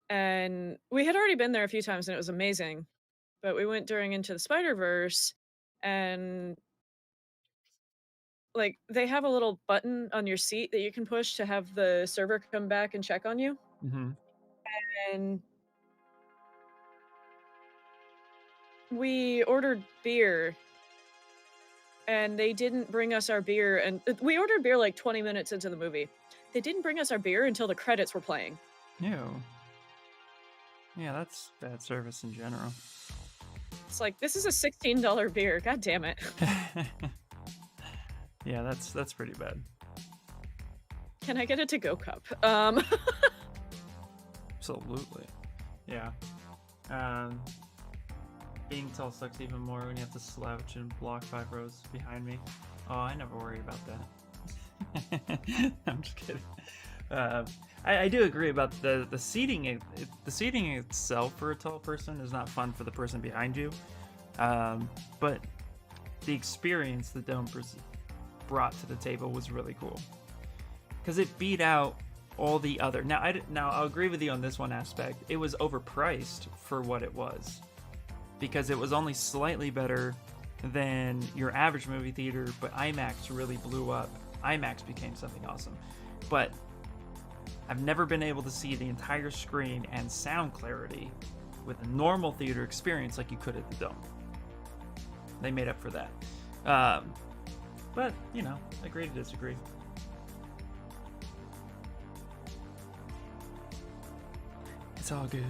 And we had already been there a few times and it was amazing. But we went during Into the Spider-Verse, and like they have a little button on your seat that you can push to have the server come back and check on you. Mm-hmm. And we ordered beer, and they didn't bring us our beer. And we ordered beer like 20 minutes into the movie. They didn't bring us our beer until the credits were playing. Ew. Yeah, that's bad service in general. It's like, this is a $16 beer. God damn it. Yeah, that's pretty bad. Can I get a to-go cup? Absolutely. Yeah. Being tall sucks even more when you have to slouch and block 5 rows behind me. Oh, I never worried about that. I'm just kidding. I do agree about the seating. The seating itself for a tall person is not fun for the person behind you, but the experience the Dome brought to the table was really cool, because it beat out all the other. Now I'll agree with you on this one aspect. It was overpriced for what it was, because it was only slightly better than your average movie theater, but IMAX really blew up. IMAX became something awesome. But I've never been able to see the entire screen and sound clarity with a normal theater experience like you could at the Dome. They made up for that. But, you know, agree to disagree. It's all good.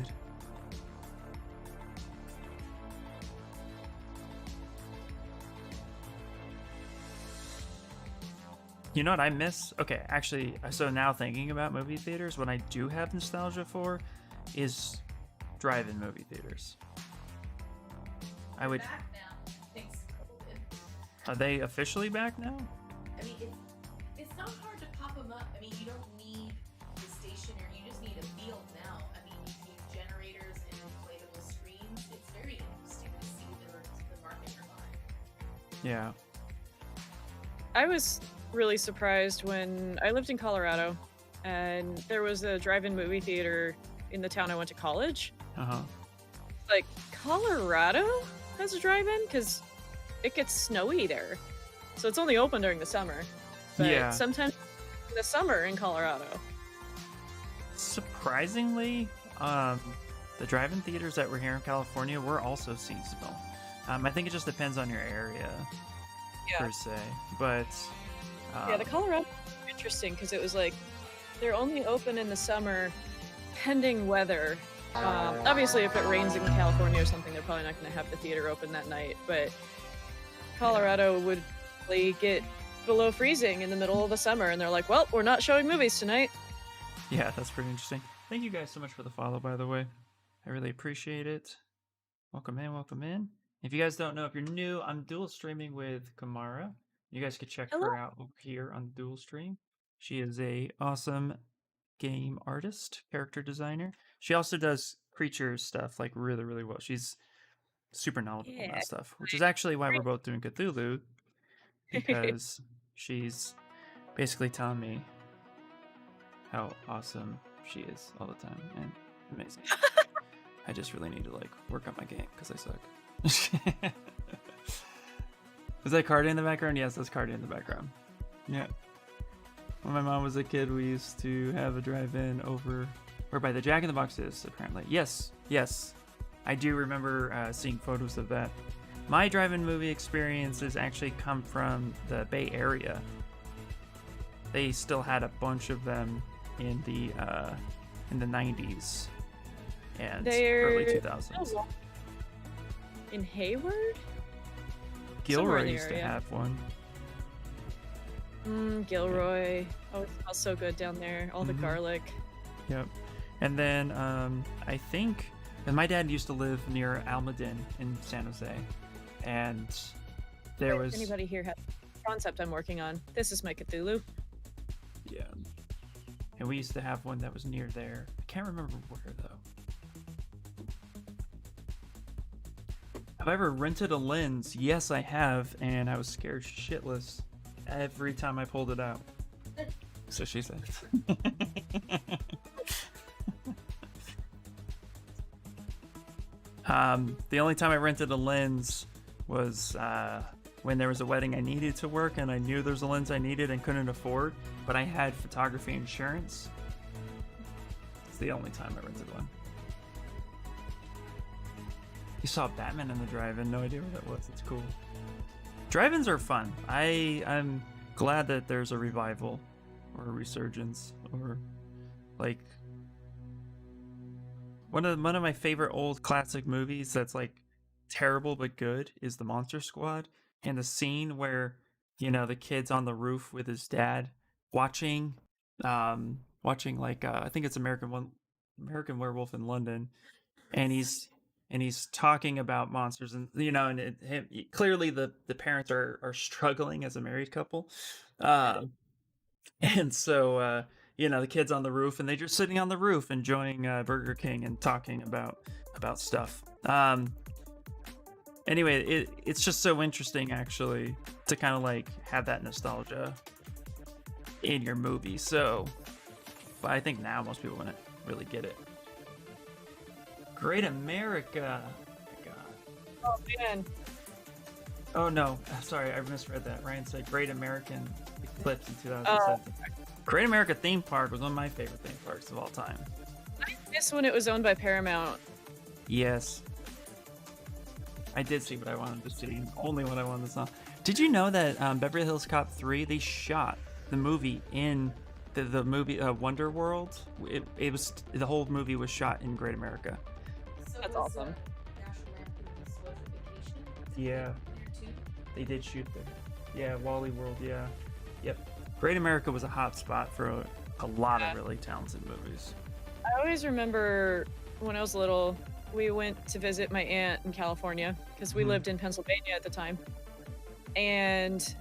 You know what I miss? Okay, actually, so now thinking about movie theaters, what I do have nostalgia for is drive-in movie theaters. I would. Back now, thanks to COVID. Are they officially back now? I mean, it's not hard to pop them up. I mean, you don't need the stationer. You just need a field now. I mean, you can use generators and inflatable screens. It's very interesting to see the market you're buying. Yeah. I was really surprised when I lived in Colorado and there was a drive-in movie theater in the town I went to college. Uh-huh. Like, Colorado has a drive-in? Because it gets snowy there. So it's only open during the summer. But Yeah. sometimes in the summer in Colorado. Surprisingly, the drive-in theaters that were here in California were also seasonal. I think it just depends on your area, Yeah. per se. But Yeah, the Colorado was interesting because it was like they're only open in the summer pending weather. Obviously, if it rains in California or something, they're probably not going to have the theater open that night. But Colorado would really get below freezing in the middle of the summer, and they're like, well, we're not showing movies tonight. yeah, that's pretty interesting. Thank you guys so much for the follow, by the way. I really appreciate it. Welcome in, welcome in. If you guys don't know, if you're new, I'm dual streaming with Kamara. You guys could check Hello. her out over here on the dual stream. She is a awesome game artist, character designer. She also does creature stuff like really, really well. She's super knowledgeable on Yeah. that stuff, which is actually why we're both doing Cthulhu, because she's basically telling me how awesome she is all the time and amazing. I just really need to like work on my game because I suck. Is that Cardi in the background? Yes, that's Cardi in the background. Yeah. When my mom was a kid, we used to have a drive-in over by the Jack in the Box is, apparently. Yes, yes. I do remember seeing photos of that. My drive-in movie experiences actually come from the Bay Area. They still had a bunch of them in the 90s and early 2000s. In Hayward? Gilroy in the used to area. have one. Gilroy. Oh, it smells so good down there. All the Mhm. garlic. Yep. And then I think, and my dad used to live near Almaden in San Jose, and there If was anybody here has a concept I'm working on? This is my Cthulhu. yeah, and we used to have one that was near there. I can't remember where though. Have I ever rented a lens? Yes, I have, and I was scared shitless every time I pulled it out. So she said. The only time I rented a lens was when there was a wedding I needed to work, and I knew there was a lens I needed and couldn't afford, but I had photography insurance. It's the only time I rented one. You saw Batman in the drive-in. No idea what that was. It's cool. Drive-ins are fun. I'm glad that there's a revival or a resurgence, or like one of my favorite old classic movies that's like terrible but good is The Monster Squad, and the scene where, you know, the kid's on the roof with his dad watching like I think it's American Werewolf in London, and he's talking about monsters, and you know, and clearly the parents are struggling as a married couple, and so you know, the kid's on the roof and they're just sitting on the roof enjoying Burger King and talking about stuff. Anyway, it's just so interesting actually to kind of like have that nostalgia in your movie. So but I think now most people wouldn't really get it. Great America. God. Oh man. Oh no, sorry, I misread that. Ryan said Great American Eclipse in Oh, 2007. Great America Theme Park was one of my favorite theme parks of all time. I missed when it was owned by Paramount. Yes. I did see what I wanted to see. Only what I wanted to see. Did you know that Beverly Hills Cop 3, they shot the movie in the movie Wonder World? It was, the whole movie was shot in Great America. So That's was, awesome. National Lampoon's Was It Vacation? Yeah. There too? They did shoot there. Yeah, Wally World, yeah. Yep. Great America was a hot spot for a lot of really talented movies. I always remember when I was little, we went to visit my aunt in California because we Mhm. lived in Pennsylvania at the time. And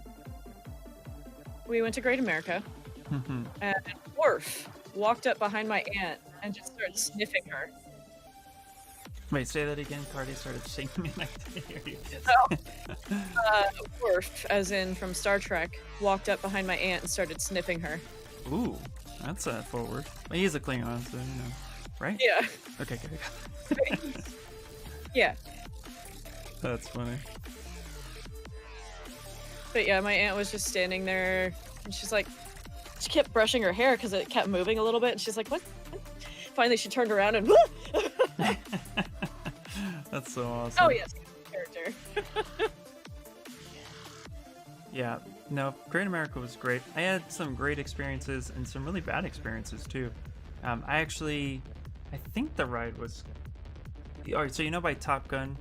we went to Great America, and Worf walked up behind my aunt and just started sniffing her. Wait, say that again. Cardi started singing and I didn't hear you. Worf, as in from Star Trek, walked up behind my aunt and started sniffing her. Ooh, that's forward. Well, he's a Klingon, so you know, right? Yeah. Okay, good. Yeah. That's funny. But yeah, my aunt was just standing there, and she's like, she kept brushing her hair because it kept moving a little bit, and she's like, what? Finally, she turned around and, That's so awesome. oh yes, character. Yeah, no, Great America was great. I had some great experiences and some really bad experiences too. I think the ride was, all right, so you know by Top Gun,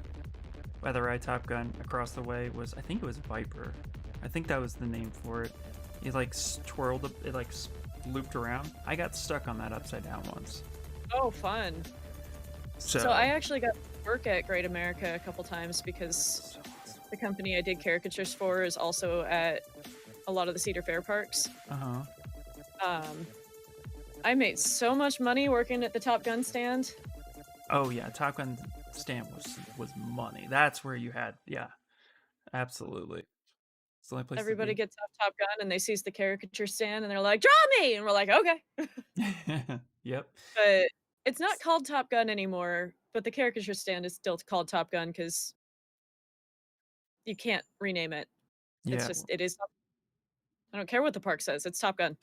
by the ride Top Gun across the way was, I think it was Viper. I think that was the name for it. It like twirled, it like looped around. I got stuck on that upside down once. Oh, fun. So I actually got to work at Great America a couple times because the company I did caricatures for is also at a lot of the Cedar Fair parks. Uh-huh. I made so much money working at the Top Gun stand. Oh yeah, Top Gun stand was money. That's where you had, yeah, absolutely. It's the only place Everybody to gets off Top Gun and they sees the caricature stand and they're like, "Draw me!" And we're like, "Okay." be. Yep. But it's not called Top Gun anymore, but the caricature stand is still called Top Gun because you can't rename it. It's Yeah. just, it is. I don't care what the park says. It's Top Gun.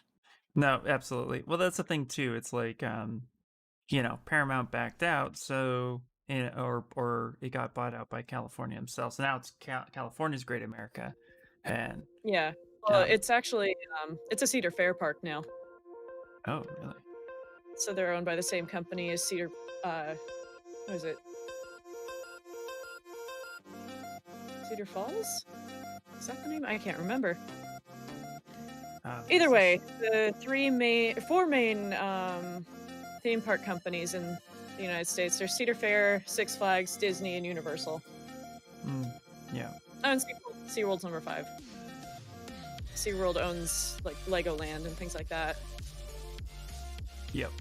No, absolutely. Well, that's the thing too. It's like, you know, Paramount backed out, so or it got bought out by California themselves. So now it's California's Great America, and Yeah. Well, um, it's actually, it's a Cedar Fair park now. oh really? So they're owned by the same company as Cedar, what is it? Cedar Falls? Is that the name? I can't remember. Either way, the four main theme park companies in the United States. There's Cedar Fair, Six Flags, Disney, and Universal. Yeah. Oh, and SeaWorld's number 5. SeaWorld owns like Legoland and things like that. Yep.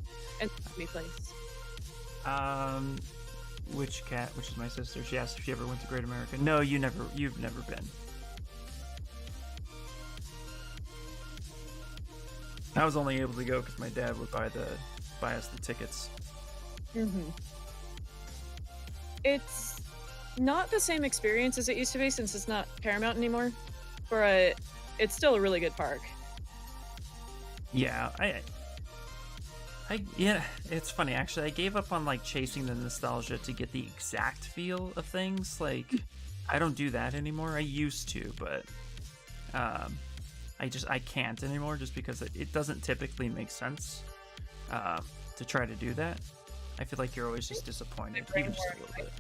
And Disney Place. Which is my sister. She asked if she ever went to Great America. No, you've never been. I was only able to go because my dad would buy us the tickets. Mm-hmm. It's not the same experience as it used to be since it's not Paramount anymore, but it's still a really good park. Yeah, yeah, it's funny actually. I gave up on like chasing the nostalgia to get the exact feel of things. Like, I don't do that anymore. I used to, but I can't anymore just because it doesn't typically make sense to try to do that. I feel like you're always just disappointed, even just a little bit.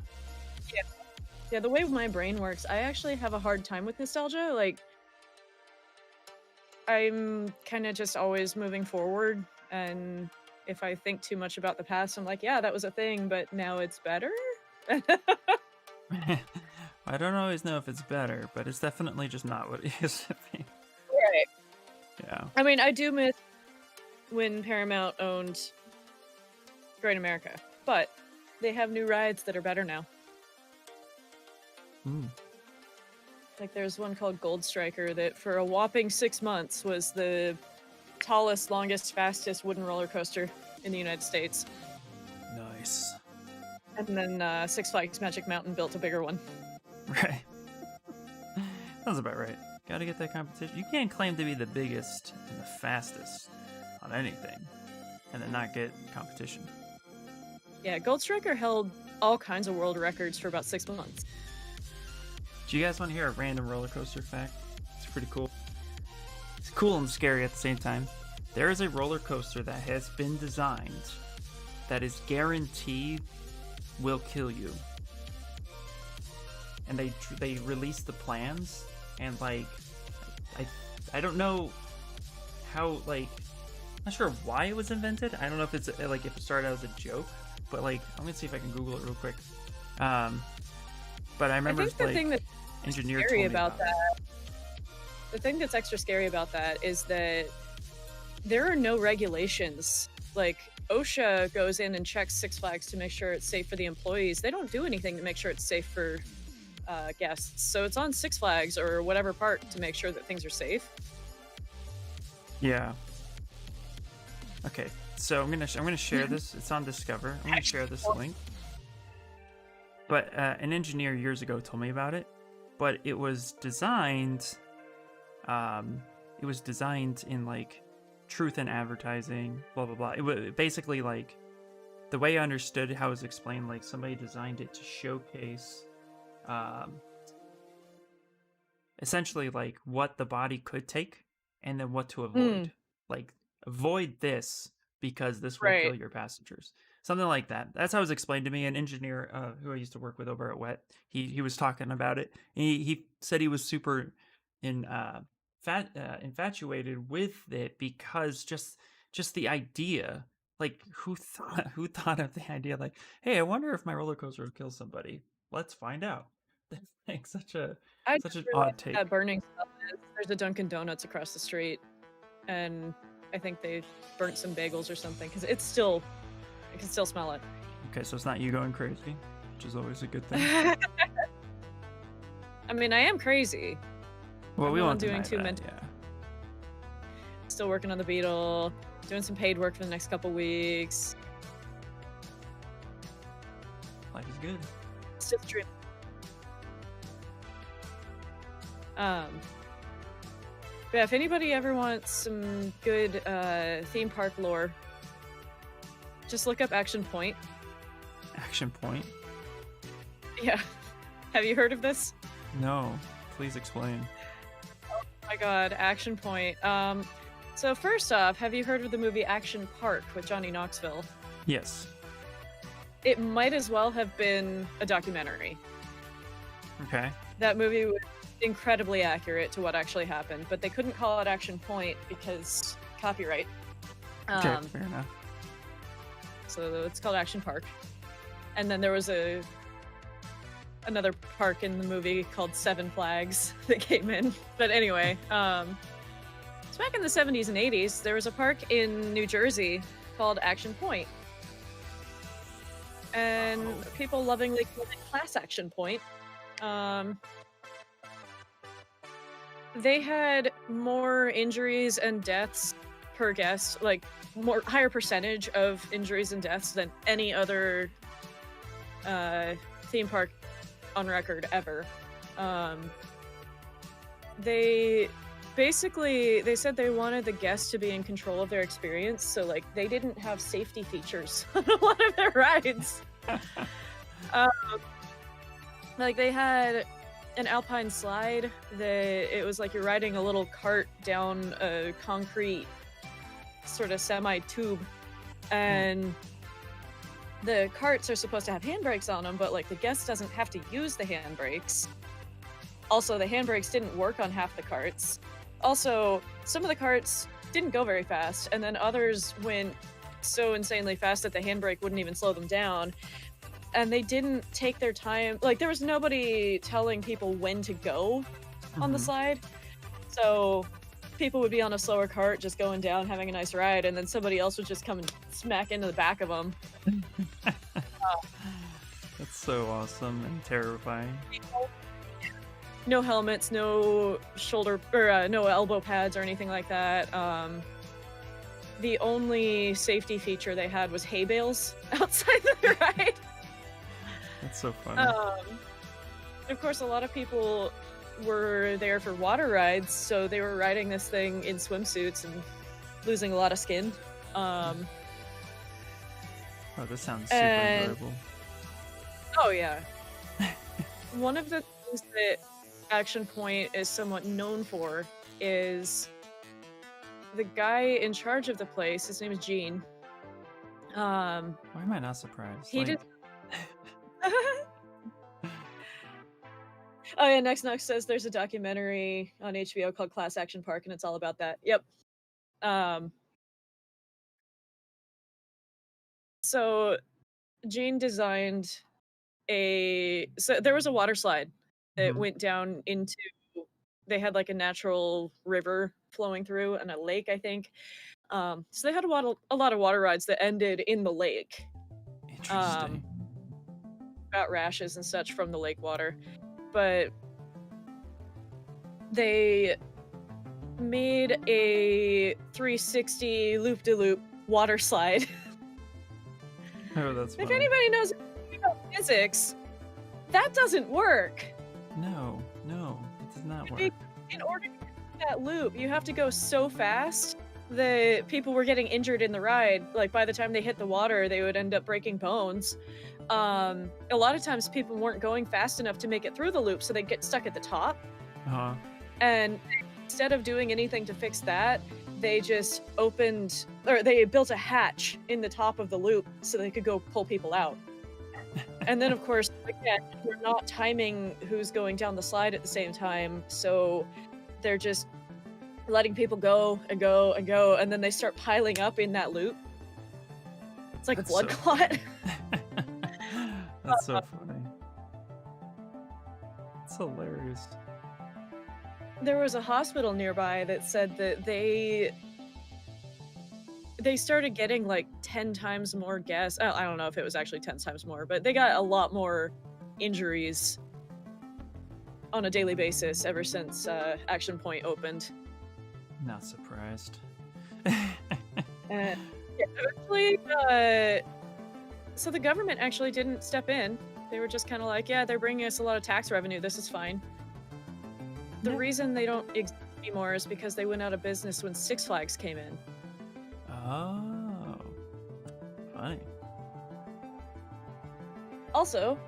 Yeah, the way my brain works, I actually have a hard time with nostalgia. Like, I'm kind of just always moving forward, and if I think too much about the past, I'm like, yeah, that was a thing, but now it's better. I don't always know if it's better, but it's definitely just not what it used to be. Right. Yeah. I mean, I do miss when Paramount owned Great America, but they have new rides that are better now. Like, there's one called Gold Striker that for a whopping 6 months was the tallest, longest, fastest wooden roller coaster in the United States. Nice. And then Six Flags Magic Mountain built a bigger one. Right. Sounds about right. Gotta get that competition. You can't claim to be the biggest and the fastest on anything and then not get competition. Yeah, Gold Striker held all kinds of world records for about 6 months. Do you guys want to hear a random roller coaster fact? It's pretty cool. It's cool and scary at the same time. There is a roller coaster that has been designed that is guaranteed will kill you. And they released the plans, and like I don't know how, like, I'm not sure why it was invented. I don't know if it's like if it started out as a joke, but like I'm gonna see if I can Google it real quick. But I remember I think the thing that's engineer scary told me about that. The thing that's extra scary about that is that there are no regulations. Like, OSHA goes in and checks Six Flags to make sure it's safe for the employees. They don't do anything to make sure it's safe for guests. So it's on Six Flags or whatever park to make sure that things are safe. Yeah. Okay, so I'm gonna share this. It's on Discover. I'm gonna share this link. But an engineer years ago told me about it. But it was designed. It was designed in like truth in advertising, blah blah blah. It was basically like the way I understood how it was explained. Like somebody designed it to showcase, essentially like what the body could take, and then what to avoid. Like avoid this because this will kill your passengers. Something like that. That's how it was explained to me. An engineer who I used to work with over at Wet, he was talking about it. He said he was super infatuated with it because just the idea, like who thought of the idea, like, hey, I wonder if my roller coaster would kill somebody. Let's find out. That's like such an odd take. That burning stuff is. There's a Dunkin' Donuts across the street, and I think they burnt some bagels or something because I can still smell it. Okay, so it's not you going crazy, which is always a good thing. I mean, I am crazy. Well, we won't doing deny two that, yeah. Still working on the Beetle, doing some paid work for the next couple weeks. Life is good. It's just true. But yeah, if anybody ever wants some good theme park lore, just look up Action Point. Action Point? Yeah. Have you heard of this? No. Please explain. Oh my god, Action Point. So first off, have you heard of the movie Action Park with Johnny Knoxville? Yes. It might as well have been a documentary. Okay. That movie was incredibly accurate to what actually happened, but they couldn't call it Action Point because copyright. Okay, fair enough. So it's called Action Park. And then there was another park in the movie called Seven Flags that came in. But anyway, so back in the 70s and 80s, there was a park in New Jersey called Action Point. And people lovingly called it Class Action Point. They had more injuries and deaths per guest, like higher percentage of injuries and deaths than any other theme park on record ever. They said they wanted the guests to be in control of their experience, so like they didn't have safety features on a lot of their rides. Like they had an alpine slide that it was like you're riding a little cart down a concrete sort of semi-tube, and the carts are supposed to have handbrakes on them, but like the guest doesn't have to use the handbrakes. Also, the handbrakes didn't work on half the carts. Also, some of the carts didn't go very fast, and then others went so insanely fast that the handbrake wouldn't even slow them down. And they didn't take their time. Like, there was nobody telling people when to go on the slide. So people would be on a slower cart just going down, having a nice ride, and then somebody else would just come and smack into the back of them. That's so awesome and terrifying. No helmets, no shoulder or no elbow pads or anything like that. the only safety feature they had was hay bales outside the ride. That's so funny. Of course, a lot of people were there for water rides, so they were riding this thing in swimsuits and losing a lot of skin. Oh, this sounds super and enjoyable. oh yeah, one of the things that Action Point is somewhat known for is the guy in charge of the place. His name is Gene. Why am I not surprised? He Like, just oh yeah, Next says there's a documentary on HBO called Class Action Park, and it's all about that. Yep. So Gene designed so there was a water slide that Mhm. went down into, they had like a natural river flowing through and a lake, I think. So they had a lot of water rides that ended in the lake. Interesting. Got rashes and such from the lake water. But they made a 360 loop-de-loop water slide. Oh, that's If funny. anybody knows anything about physics, that doesn't work. No, it does not work. In order to get that loop, you have to go so fast that people were getting injured in the ride. Like by the time they hit the water, they would end up breaking bones. A lot of times people weren't going fast enough to make it through the loop, so they'd get stuck at the top. Uh-huh. And instead of doing anything to fix that, they just they built a hatch in the top of the loop so they could go pull people out. And then, of course, again, they're not timing who's going down the slide at the same time, so they're just letting people go and go and go, and then they start piling up in that loop. It's like That's a blood so- clot. That's so funny. It's hilarious. There was a hospital nearby that said that they started getting like 10 times more guests. I don't know if it was actually 10 times more, but they got a lot more injuries on a daily basis ever since Action Point opened. Not surprised. And yeah, eventually, so the government actually didn't step in. They were just kind of like, yeah, they're bringing us a lot of tax revenue. This is fine. The Yeah. reason they don't exist anymore is because they went out of business when Six Flags came in. Oh, funny. Also,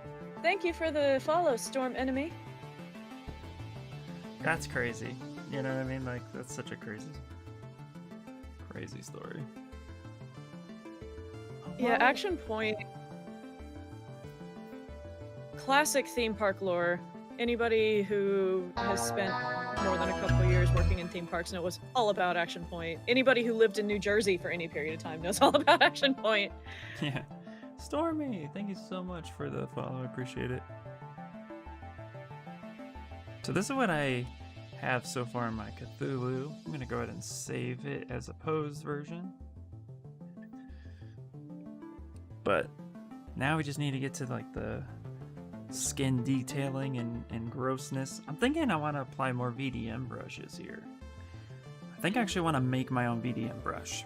thank you for the follow, Storm Enemy. That's crazy. You know what I mean? Like, that's such a crazy story. Yeah, Well, Action Point. Classic theme park lore. Anybody who has spent more than a couple of years working in theme parks knows all about Action Point. Anybody who lived in New Jersey for any period of time knows all about Action Point. Yeah. Stormy, thank you so much for the follow. I appreciate it. So this is what I have so far in my Cthulhu. I'm going to go ahead and save it as a posed version. But now we just need to get to like the skin detailing and grossness. I'm thinking I want to apply more VDM brushes here. I think I actually want to make my own VDM brush.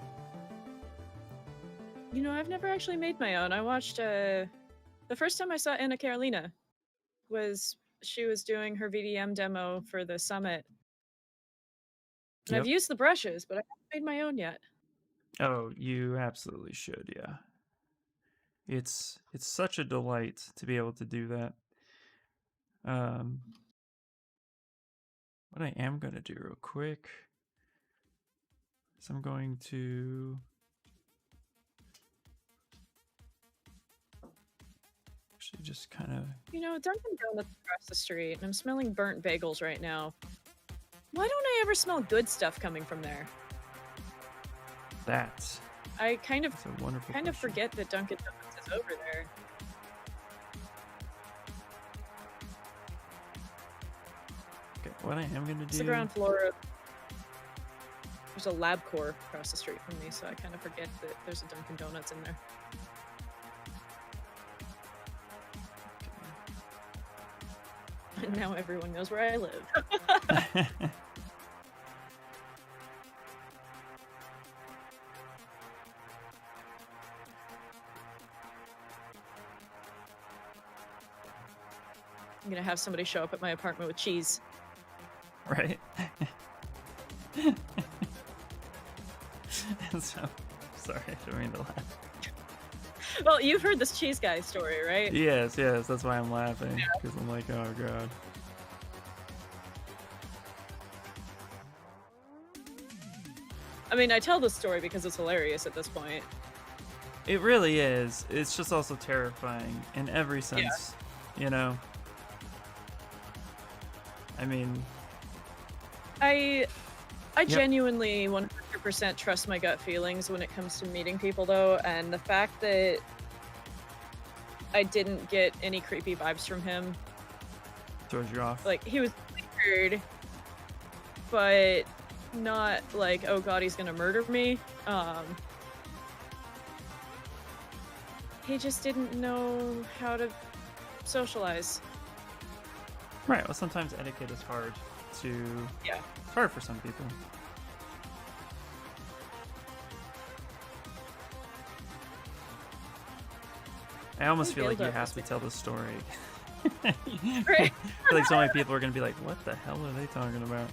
You know, I've never actually made my own. I watched, the first time I saw Anna Carolina was she was doing her VDM demo for the summit. And I've Yep. used the brushes, but I haven't made my own yet. Oh, you absolutely should, yeah. It's such a delight to be able to do that. What I am going to do real quick is I'm going to actually just kind of... You know, Dunkin' Donuts across the street, and I'm smelling burnt bagels right now. Why don't I ever smell good stuff coming from there? That's I kind of a wonderful question. forget that Dunkin' Donuts is over there. Okay, what I am going to do... It's the ground floor of... There's a LabCorp across the street from me, so I kind of forget that there's a Dunkin' Donuts in there. And now everyone knows where I live. I'm gonna have somebody show up at my apartment with cheese. Right? So, sorry, I didn't mean to laugh. Well, you've heard this cheese guy story, right? Yes, that's why I'm laughing, because I'm like, oh god. I mean, I tell this story because it's hilarious at this point. It really is. It's just also terrifying in every sense, you know? I mean, I genuinely 100% trust my gut feelings when it comes to meeting people, though, and the fact that I didn't get any creepy vibes from him, throws you off. like, he was weird, but not like, oh god, he's gonna murder me. He just didn't know how to socialize. Right, well, sometimes etiquette is hard to... Yeah. It's hard for some people. I almost feel like you have to tell the story. I Right. feel like so many people are going to be like, what the hell are they talking about?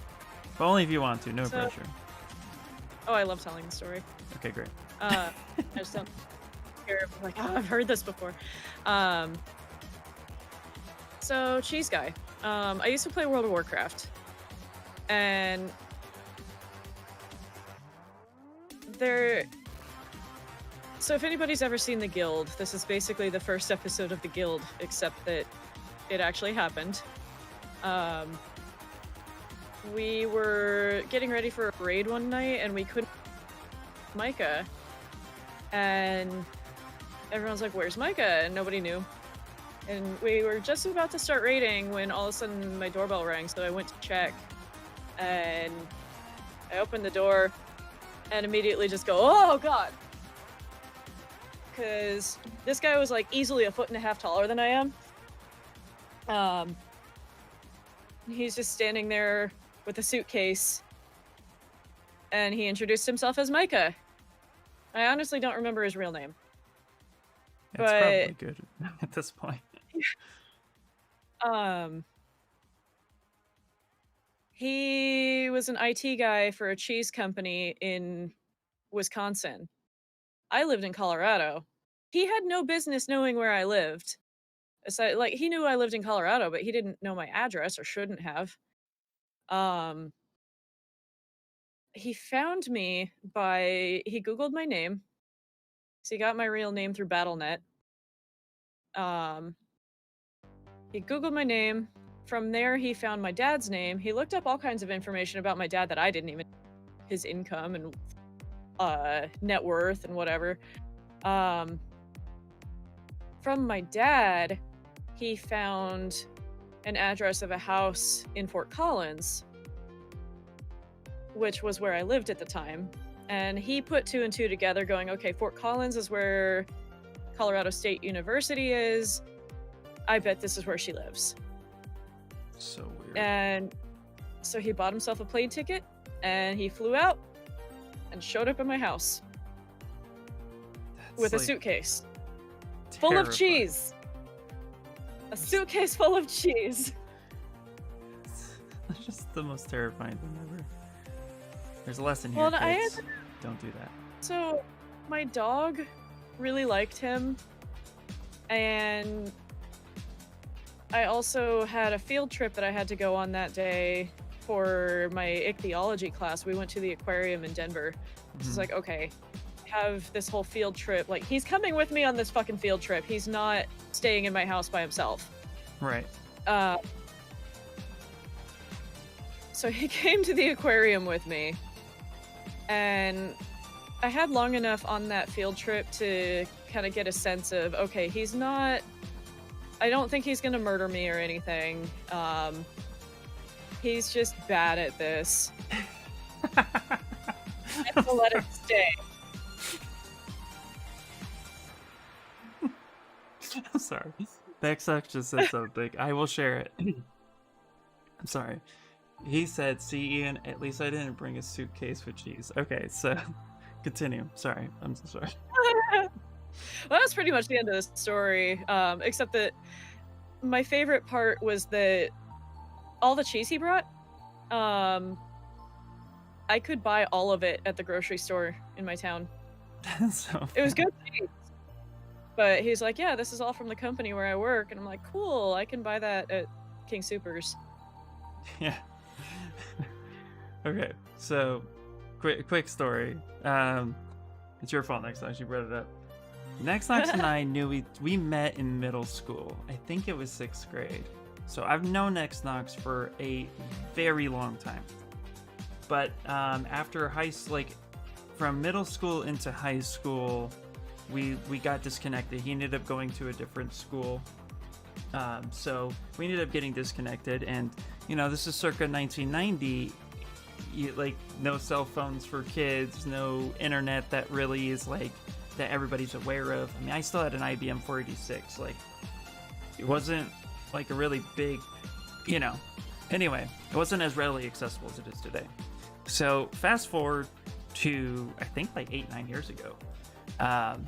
But only if you want to, no pressure. Oh, I love telling the story. Okay, great. I just don't care if I'm like, oh, I've heard this before. So cheese guy. I used to play World of Warcraft, and so if anybody's ever seen The Guild, this is basically the first episode of The Guild, except that it actually happened. We were getting ready for a raid one night, and we couldn't Micah, and everyone's like, where's Micah? And nobody knew. And we were just about to start raiding when all of a sudden my doorbell rang, so I went to check, and I opened the door and immediately just go, oh god! Because this guy was like easily 1.5 feet taller than I am. He's just standing there with a suitcase, and he introduced himself as Micah. I honestly don't remember his real name. It's But- probably good at this point. He was an IT guy for a cheese company in Wisconsin. I lived in Colorado. He had no business knowing where I lived. Aside, like, he knew I lived in Colorado, but he didn't know my address, or shouldn't have. He found me he Googled my name. So he got my real name through Battle.net. He Googled my name. From there, he found my dad's name. He looked up all kinds of information about my dad that I didn't even... His income and net worth and whatever. From my dad, he found an address of a house in Fort Collins, which was where I lived at the time. And he put 2 and 2 together going, okay, Fort Collins is where Colorado State University is. I bet this is where she lives. So weird. And so he bought himself a plane ticket, and he flew out and showed up at my house with a suitcase full of cheese. A suitcase full of cheese. It's just the most terrifying thing ever. There's a lesson here, Well, kids. Don't do that. So my dog really liked him, and I also had a field trip that I had to go on that day for my ichthyology class. We went to the aquarium in Denver. It's like, okay, have this whole field trip. Like, he's coming with me on this fucking field trip. He's not staying in my house by himself. Right. So he came to the aquarium with me, and I had long enough on that field trip to kind of get a sense of, okay, he's not... I don't think he's gonna murder me or anything. He's just bad at this. I have to let him stay. I'm sorry. Bexuck just said something. I will share it. I'm sorry. He said, see, Ian, at least I didn't bring a suitcase with cheese. Okay, so continue. Sorry. I'm so sorry. Well, that's pretty much the end of the story, except that my favorite part was that all the cheese he brought, um, I could buy all of it at the grocery store in my town. So It was good cheese. But he's like, "Yeah, this is all from the company where I work." And I'm like, "Cool, I can buy that at King Soopers." yeah. Okay, so quick story. It's your fault, Next Knox. You brought it up. Next Knox and I knew we met in middle school. I think it was 6th grade. So I've known Next Knox for a very long time. But after from middle school into high school, we got disconnected. He ended up going to a different school. So we ended up getting disconnected, and this is circa 1990. No cell phones for kids, no internet that really is that everybody's aware of. I mean, I still had an IBM 486. It wasn't a really big, anyway, it wasn't as readily accessible as it is today. So fast forward to, I think 8-9 years ago, I'm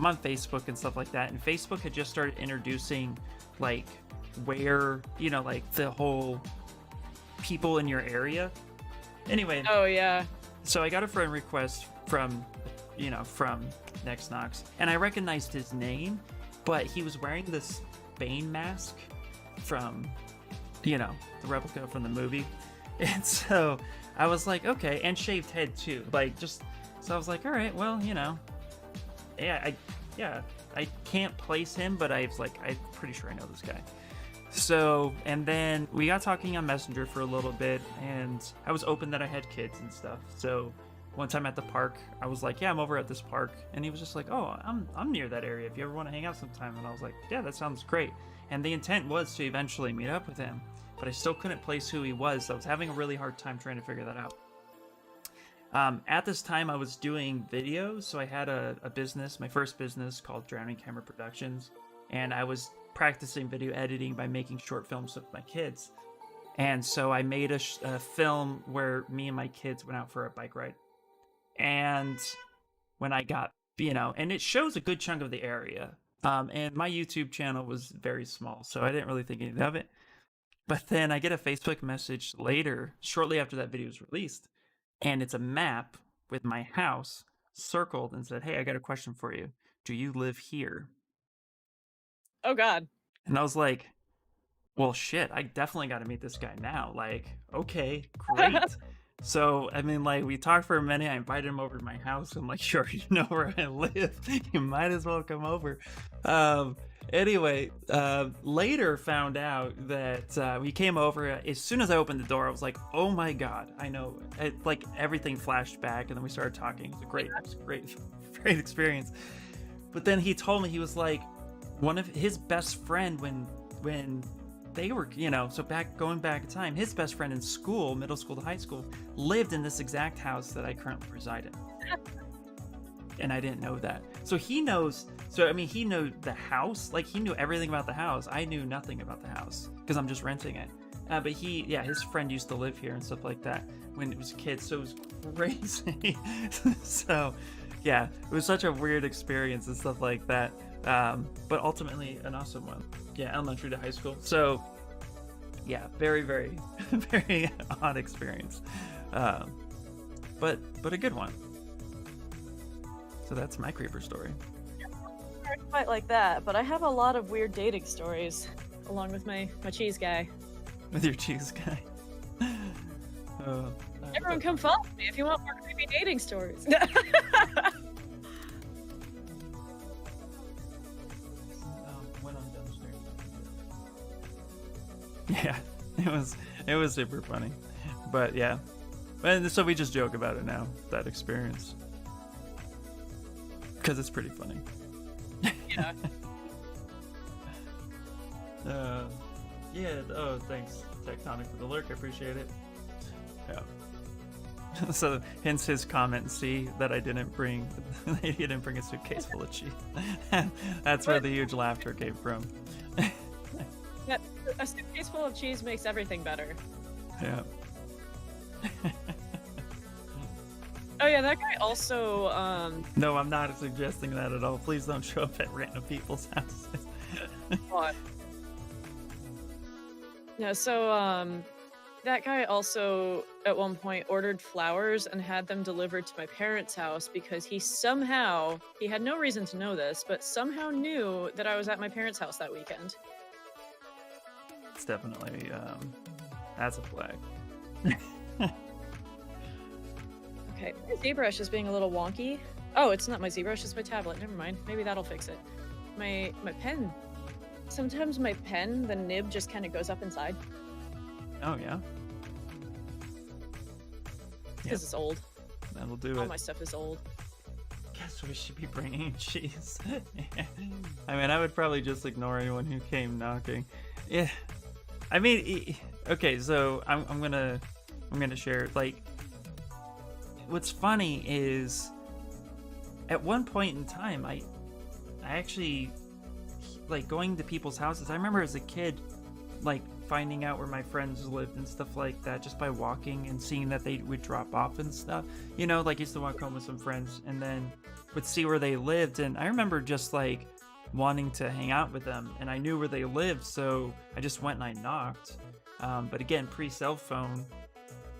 on Facebook and stuff like that, and Facebook had just started introducing where the whole people in your area. Anyway. Oh yeah. So I got a friend request from Next Knox, and I recognized his name, but he was wearing this Bane mask from the replica from the movie, and so I was like, okay, and shaved head too, so I was like, all right, well, I can't place him, but I'm pretty sure I know this guy. So, and then we got talking on Messenger for a little bit, and I was open that I had kids and stuff. So one time at the park, I was like, yeah, I'm over at this park. And he was just like, oh, I'm near that area if you ever want to hang out sometime. And I was like, yeah, that sounds great. And the intent was to eventually meet up with him, but I still couldn't place who he was. So I was having a really hard time trying to figure that out. At this time, I was doing videos. So I had a business, my first business, called Drowning Camera Productions. And I was practicing video editing by making short films with my kids. And so I made a film where me and my kids went out for a bike ride. And when I got, and it shows a good chunk of the area. And my YouTube channel was very small, so I didn't really think anything of it. But then I get a Facebook message later, shortly after that video was released, and it's a map with my house circled and said, hey, I got a question for you. Do you live here? Oh God. And I was like, well, shit, I definitely got to meet this guy now. Okay, great. So, I mean, we talked for a minute. I invited him over to my house. I'm like, sure, you know where I live. You might as well come over. Anyway, later found out that he came over. As soon as I opened the door, I was like, oh my God, I know. Everything flashed back, and then we started talking. It was a great experience. But then he told me, he was like, one of his best friend when they were, so going back in time, his best friend in school, middle school to high school, lived in this exact house that I currently reside in. And I didn't know that. So he knows, he knew the house, he knew everything about the house. I knew nothing about the house because I'm just renting it. But his friend used to live here and stuff like that when it was kids. So it was crazy. So yeah, it was such a weird experience and stuff like that. But ultimately an awesome one. Yeah, elementary to high school. So yeah, very, very, very odd experience. But a good one. So that's my creeper story. Not quite like that, but I have a lot of weird dating stories along with my cheese guy. With your cheese guy. Everyone come follow me if you want more creepy dating stories. Yeah, it was super funny, but yeah, and so we just joke about it now, that experience, because it's pretty funny. Yeah. Yeah. Oh, thanks, Tectonic, for the lurk. I appreciate it. Yeah. So, hence his comment. See that I didn't bring. He didn't bring a suitcase full of cheese. That's where the huge laughter came from. Yeah, a suitcase full of cheese makes everything better. Yeah. Oh yeah, that guy also, No, I'm not suggesting that at all. Please don't show up at random people's houses. What? Yeah, so that guy also at one point ordered flowers and had them delivered to my parents' house because he had no reason to know this, but somehow knew that I was at my parents' house that weekend. It's definitely that's a flag. Okay, my ZBrush is being a little wonky. Oh, it's not my ZBrush, it's my tablet. Never mind. Maybe that'll fix it. My pen. Sometimes my pen, the nib just kind of goes up inside Oh yeah, because it's old. that'll do All it. my stuff is old. Guess we should be bringing cheese. I mean, I would probably just ignore anyone who came knocking. Yeah, I mean, okay. So I'm gonna share. Like, what's funny is, at one point in time, I actually like going to people's houses. I remember as a kid, like finding out where my friends lived and stuff like that just by walking and seeing that they would drop off and stuff. You know, like used to walk home with some friends and then would see where they lived. And I remember just like wanting to hang out with them, and I knew where they lived, so I just went and I knocked. But again, pre-cell phone.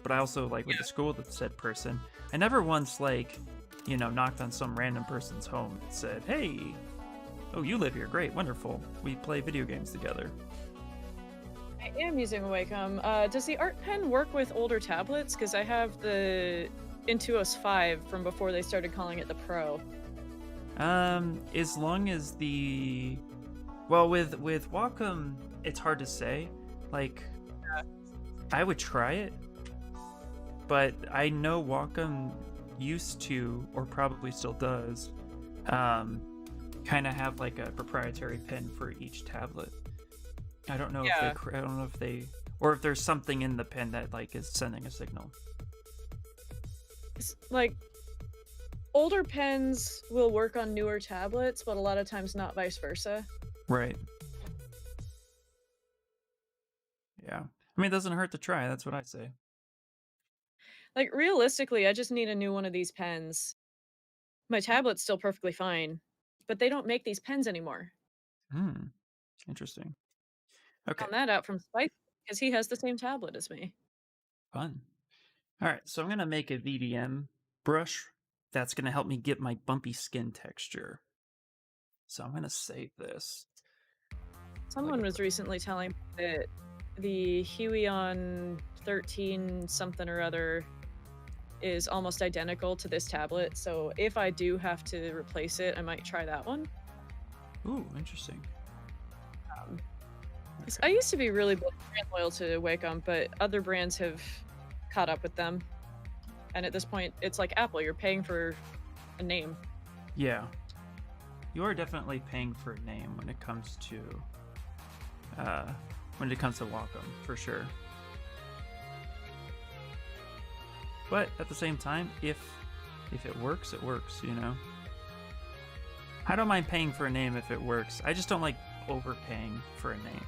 But I also like went to school with said person. I never once like, you know, knocked on some random person's home and said, "Hey, oh, you live here? Great, wonderful. We play video games together." I am using a Wacom. Does the art pen work with older tablets? Because I have the Intuos 5 from before they started calling it the Pro. As long as well, with Wacom, it's hard to say. Like, I would try it, but I know Wacom used to, or probably still does, kind of have like a proprietary pen for each tablet. I don't know if they, or if there's something in the pen that like is sending a signal. Like, older pens will work on newer tablets, but a lot of times not vice versa. Right. Yeah. I mean, it doesn't hurt to try. That's what I say. Like, realistically, I just need a new one of these pens. My tablet's still perfectly fine, but they don't make these pens anymore. Hmm. Interesting. Okay. Found that out from Spike because he has the same tablet as me. Fun. All right. So I'm going to make a VDM brush that's going to help me get my bumpy skin texture. So I'm going to save this. Someone was recently telling me that the Huion 13 something or other is almost identical to this tablet, so if I do have to replace it, I might try that one. Ooh, interesting. 'Cause I used to be really brand loyal to Wacom, but other brands have caught up with them. And at this point, it's like Apple, you're paying for a name. Yeah. You are definitely paying for a name when it comes to Wacom, for sure. But at the same time, if it works, it works, you know? I don't mind paying for a name if it works. I just don't like overpaying for a name.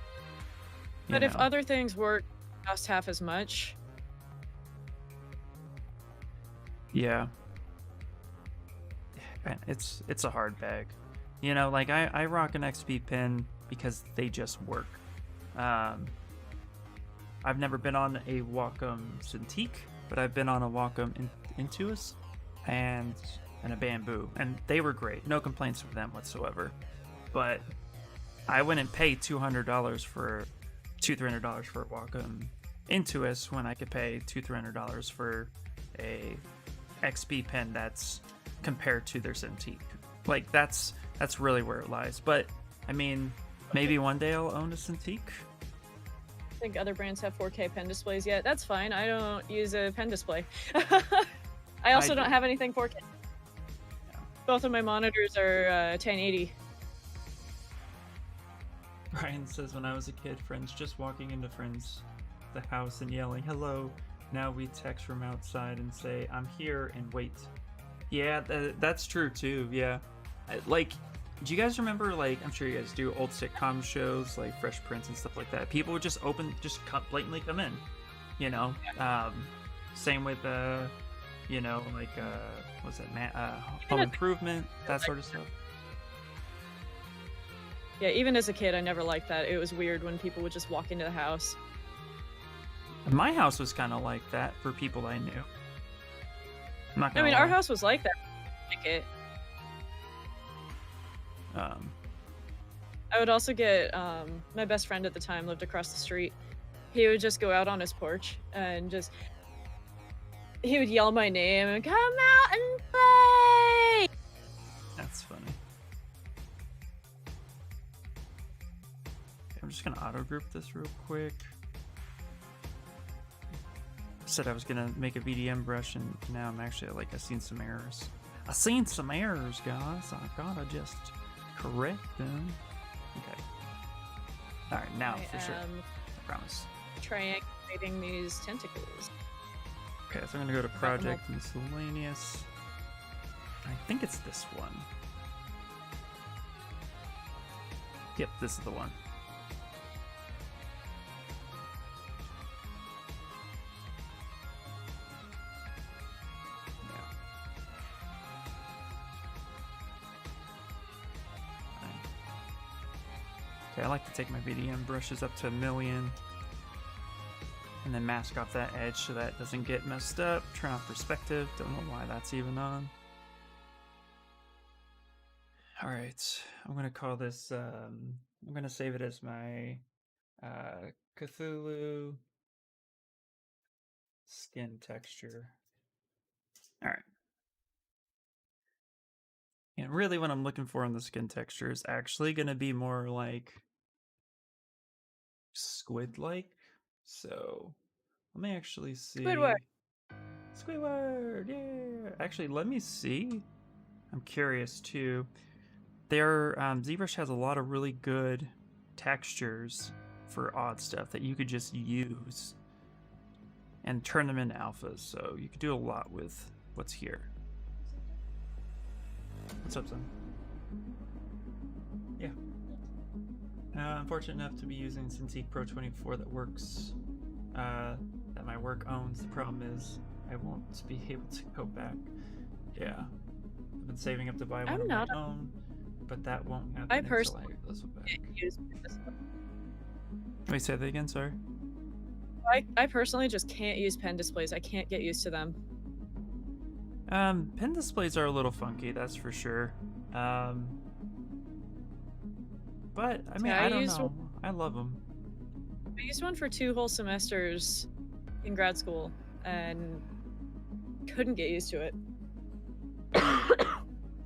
But if other things work, cost half as much. Yeah. Man, it's a hard bag. You know, like I rock an XP pen because they just work. I've never been on a Wacom Cintiq, but I've been on a Wacom Intuos and a Bamboo, and they were great. No complaints from them whatsoever. But I wouldn't pay $200 for $300 for a Wacom Intuos when I could pay $300 for a XP pen that's compared to their Cintiq. Like that's really where it lies. But I mean, maybe one day I'll own a Cintiq. I think other brands have 4K pen displays yet. That's fine. I don't use a pen display. I also don't have anything 4K. Yeah. Both of my monitors are 1080. Brian says, when I was a kid, friends just walking into the house and yelling, "Hello." Now we text from outside and say, "I'm here," and wait. Yeah, that's true too. Yeah. Like, do you guys remember, like, I'm sure you guys do, old sitcom shows like Fresh Prince and stuff like that? People would just blatantly come in, you know? Same with, you know, like, what's that, Home Improvement, that sort of stuff. Yeah, even as a kid, I never liked that. It was weird when people would just walk into the house. My house was kind of like that for people I knew. I'm not I gonna mean, lie. our house was like that. Like it. I would also get my best friend at the time lived across the street. He would just go out on his porch and he would yell my name and come out and play. That's funny. Okay, I'm just gonna auto group this real quick. Said I was gonna make a VDM brush, and now I'm actually like I've seen some errors. I seen some errors, guys. I gotta just correct them. Okay. All right, now for sure. I promise. Triangulating these tentacles. Okay, so I'm gonna go to Project Miscellaneous. I think it's this one. Yep, this is the one. Okay, I like to take my VDM brushes up to 1,000,000 and then mask off that edge so that doesn't get messed up. Turn off perspective. Don't know why that's even on. All right, I'm gonna call this. I'm gonna save it as my Cthulhu skin texture. All right. And really, what I'm looking for in the skin texture is actually gonna be more like squid-like. So let me actually see. Squidward. Squidward, yeah. Actually, let me see. I'm curious too. Their ZBrush has a lot of really good textures for odd stuff that you could just use and turn them into alphas. So you could do a lot with what's here. What's up, son? Yeah. I'm fortunate enough to be using Cintiq Pro 24 that works, that my work owns. The problem is I won't be able to go back. Yeah. I've been saving up to buy one of my own, but that won't happen I until personally I go back. can't use this. Wait, say that again, sorry? I personally just can't use pen displays. I can't get used to them. Pen displays are a little funky, that's for sure. But I mean, I don't know. I love them. I used one for 2 whole semesters in grad school and couldn't get used to it.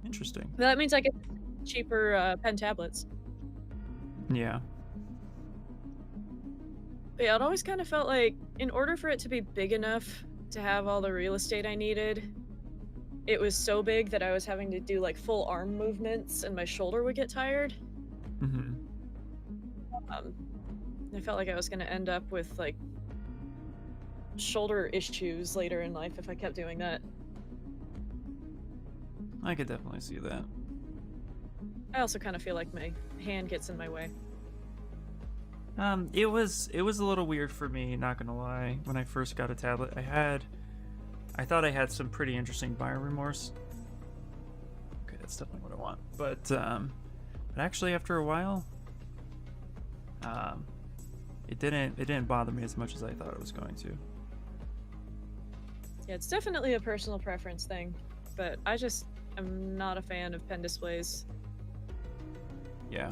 Interesting. That means I get cheaper pen tablets. Yeah. But yeah, it always kind of felt like in order for it to be big enough to have all the real estate I needed, it was so big that I was having to do like full arm movements and my shoulder would get tired. Mm-hmm. I felt like I was going to end up with like shoulder issues later in life if I kept doing that. I could definitely see that. I also kind of feel like my hand gets in my way. It was a little weird for me, not gonna lie. When I first got a tablet, I thought I had some pretty interesting buyer remorse. Okay, that's definitely what I want. But actually, after a while, it didn't bother me as much as I thought it was going to. Yeah, it's definitely a personal preference thing, but I'm not a fan of pen displays. Yeah.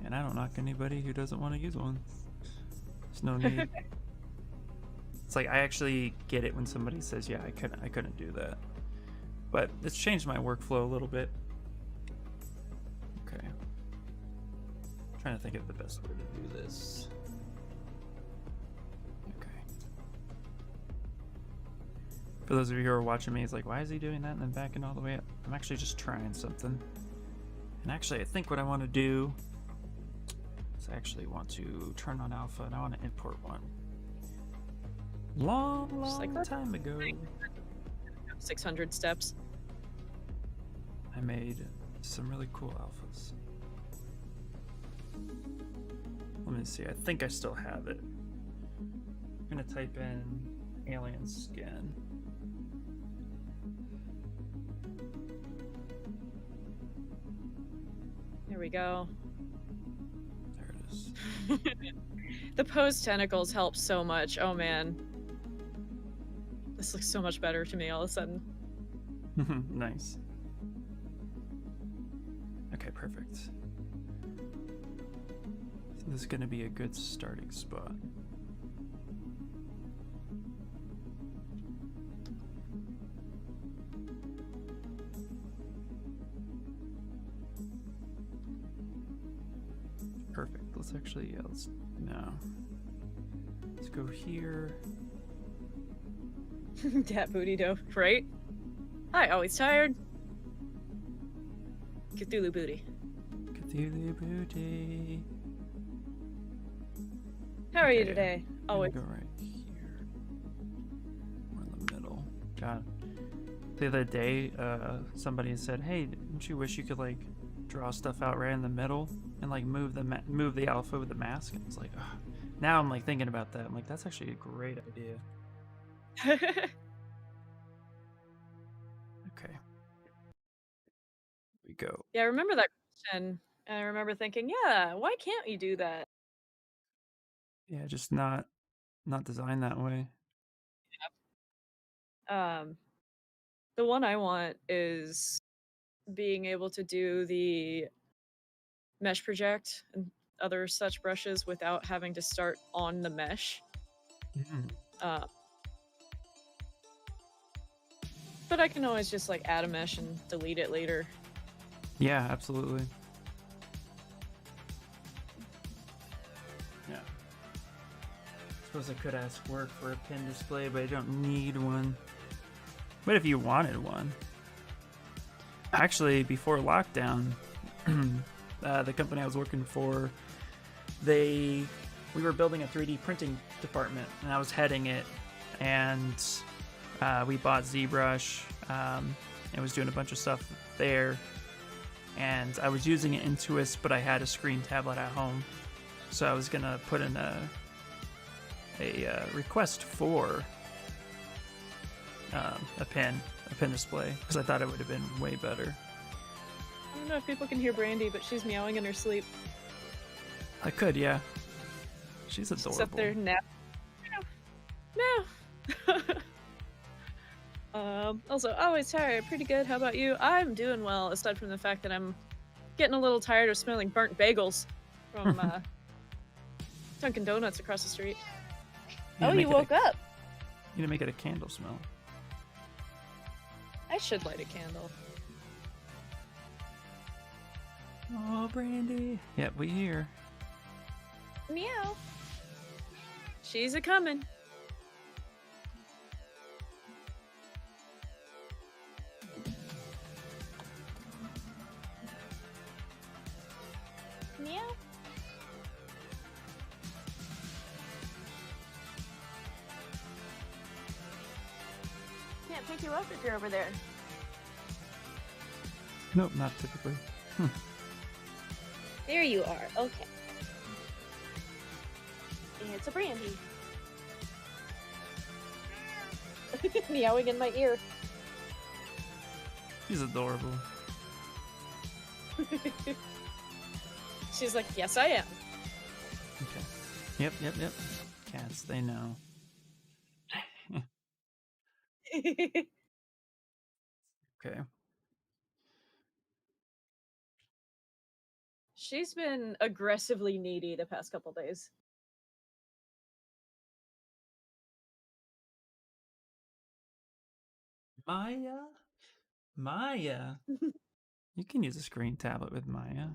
And I don't knock anybody who doesn't want to use one. There's no need. It's like I actually get it when somebody says, "Yeah, I couldn't do that," but it's changed my workflow a little bit. Okay. Trying to think of the best way to do this. Okay. For those of you who are watching me, it's like, why is he doing that and then backing all the way up? I'm actually just trying something. And actually, I think what I want to do is I actually want to turn on alpha and I want to import one. Long time ago. 600 steps. I made some really cool alphas. Let me see, I think I still have it. I'm gonna type in alien skin. There we go. There it is. The pose tentacles help so much. Oh man. This looks so much better to me all of a sudden. Nice. Okay, perfect. So this is going to be a good starting spot. Perfect. Let's actually, let's go here. Dat booty dough, right? Hi, always tired. Cthulhu booty. Cthulhu booty. How are you Okay, today? I'm Always. gonna go right here. We're in the middle. God. The other day, somebody said, "Hey, don't you wish you could like draw stuff out right in the middle and like move the alpha with the mask?" And I was like, ugh. Now I'm like thinking about that. I'm like, that's actually a great idea. Okay. Here we go. Yeah, I remember that question. And I remember thinking, yeah, why can't you do that? Yeah, just not designed that way. Um, the one I want is being able to do the mesh project and other such brushes without having to start on the mesh. Mhm. But I can always just like add a mesh and delete it later. Yeah, absolutely. Yeah. Suppose I could ask work for a pin display, but I don't need one. But if you wanted one. Actually, before lockdown, the company I was working for, we were building a 3D printing department, and I was heading it, and we bought Zbrush, and was doing a bunch of stuff there, and I was using it in Twist, but I had a screen tablet at home, so I was gonna put in a request for a pin display, because I thought it would have been way better. I don't know if people can hear Brandy, but she's meowing in her sleep. I could, yeah. She's adorable. Except they're nap. No. Also, always tired. Pretty good. How about you? I'm doing well, aside from the fact that I'm getting a little tired of smelling burnt bagels from Dunkin' Donuts across the street. Oh, you woke up. You need to make it a candle smell. I should light a candle. Oh, Brandy. Yep, we here. Meow. She's a coming. Meow. Can't pick you up if you're over there. Nope, not typically. There you are. Okay. It's a Brandy. Meowing in my ear. She's adorable. She's like, yes, I am. Okay. Yep. Cats, they know. Okay. She's been aggressively needy the past couple days. Maya. You can use a screen tablet with Maya.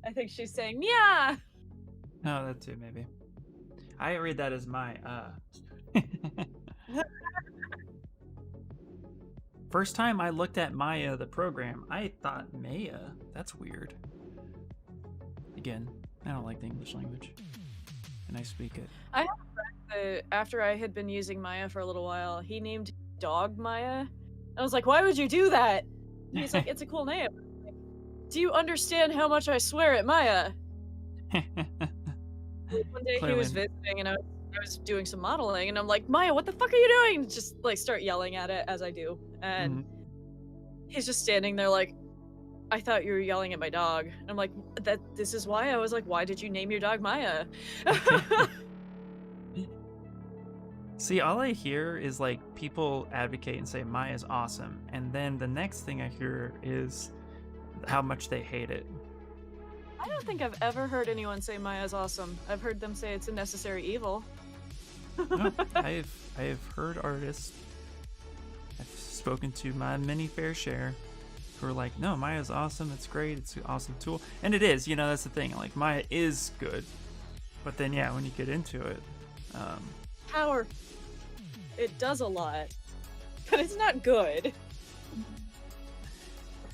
I think she's saying, yeah. Oh, that too, maybe. I read that as my First time I looked at Maya, the program, I thought Maya. That's weird. Again, I don't like the English language. And I speak it. I have a friend that after I had been using Maya for a little while, he named his dog Maya. I was like, why would you do that? And he's like, it's a cool name. Like, do you understand how much I swear at Maya? One day he was visiting and I was doing some modeling and I'm like, Maya, what the fuck are you doing? Just like start yelling at it as I do. And he's just standing there like, I thought you were yelling at my dog. And I'm like, this is why I was like, why did you name your dog Maya? See, all I hear is like people advocate and say Maya's awesome, and then the next thing I hear is how much they hate it. I don't think I've ever heard anyone say Maya's awesome. I've heard them say it's a necessary evil. No, I've heard artists, I've spoken to my many fair share, who are like, no, Maya's awesome, it's great, it's an awesome tool. And it is, that's the thing, like Maya is good. But then yeah, when you get into it, Power. It does a lot. But it's not good.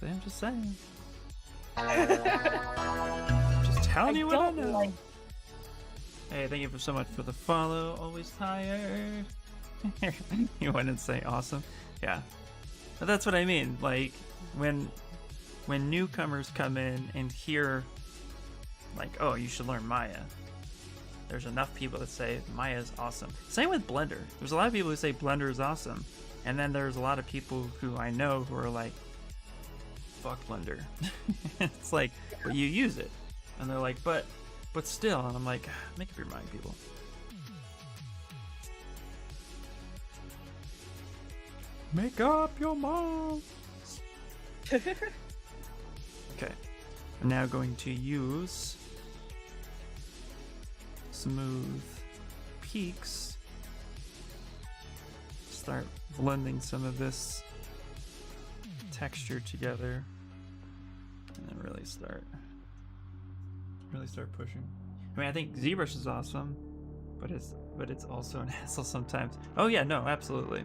I'm just saying. Just telling you what I know. Hey, thank you so much for the follow. Always tired. You went and say awesome. Yeah. But that's what I mean. Like, when newcomers come in and hear, like, oh, you should learn Maya, there's enough people that say Maya's awesome. Same with Blender. There's a lot of people who say Blender is awesome. And then there's a lot of people who I know who are like, fuck Blender. It's like, but you use it. And they're like, but still. And I'm like, make up your mind, people. Make up your mind. Okay. I'm now going to use Smooth Peaks. Start blending some of this texture together, and then really start pushing. I mean, I think ZBrush is awesome, but it's also an hassle sometimes. Oh yeah, no, absolutely.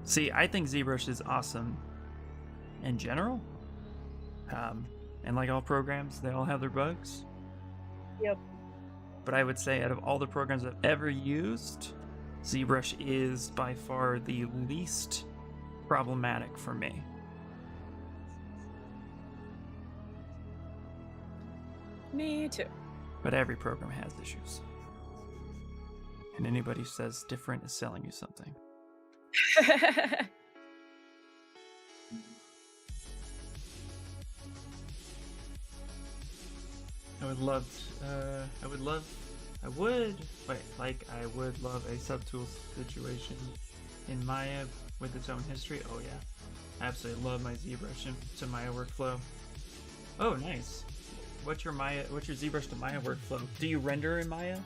See, I think ZBrush is awesome in general. And like all programs, they all have their bugs. Yep. But I would say out of all the programs I've ever used, ZBrush is by far the least problematic for me. Me too. But every program has issues. And anybody who says different is selling you something. I would love a subtool situation in Maya with its own history. Oh yeah. I absolutely love my ZBrush to Maya workflow. Oh nice. What's your ZBrush to Maya workflow? Do you render in Maya?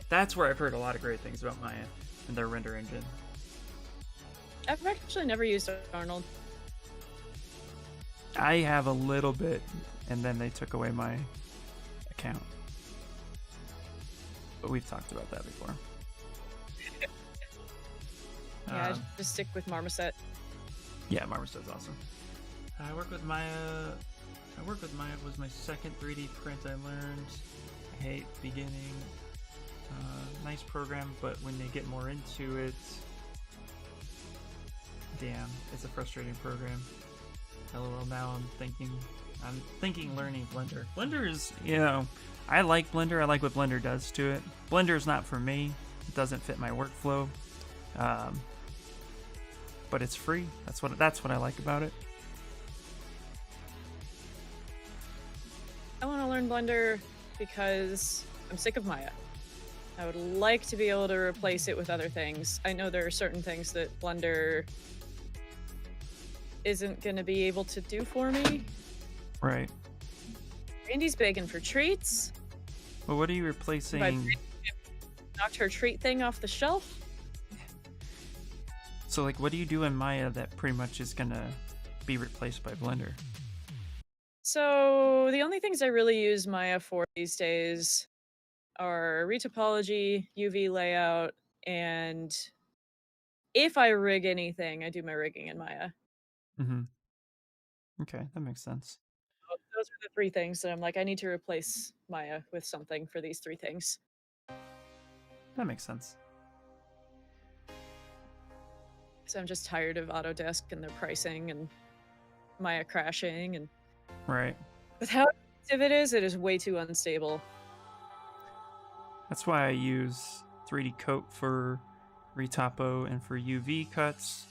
That's where I've heard a lot of great things about Maya and their render engine. I've actually never used Arnold. I have a little bit, and then they took away my account. But we've talked about that before. Yeah, I just stick with Marmoset. Yeah, Marmoset's awesome. I work with Maya. Was my second 3D print I learned. I hate beginning. Nice program, but when they get more into it, damn, it's a frustrating program. LOL, now I'm thinking learning Blender. Blender is, I like Blender. I like what Blender does to it. Blender is not for me. It doesn't fit my workflow. But it's free. That's what I like about it. I want to learn Blender because I'm sick of Maya. I would like to be able to replace it with other things. I know there are certain things that Blender isn't going to be able to do for me. Right. Randy's begging for treats. Well, what are you replacing? Knocked her treat thing off the shelf. So, like, what do you do in Maya that pretty much is going to be replaced by Blender? So, the only things I really use Maya for these days are retopology, UV layout, and if I rig anything, I do my rigging in Maya. Mm-hmm. Okay, that makes sense. Those are the three things that I'm like, I need to replace Maya with something for these three things. That makes sense. So I'm just tired of Autodesk and their pricing and Maya crashing, and Right. with how expensive it is way too unstable. That's why I use 3D Coat for retopo and for UV cuts.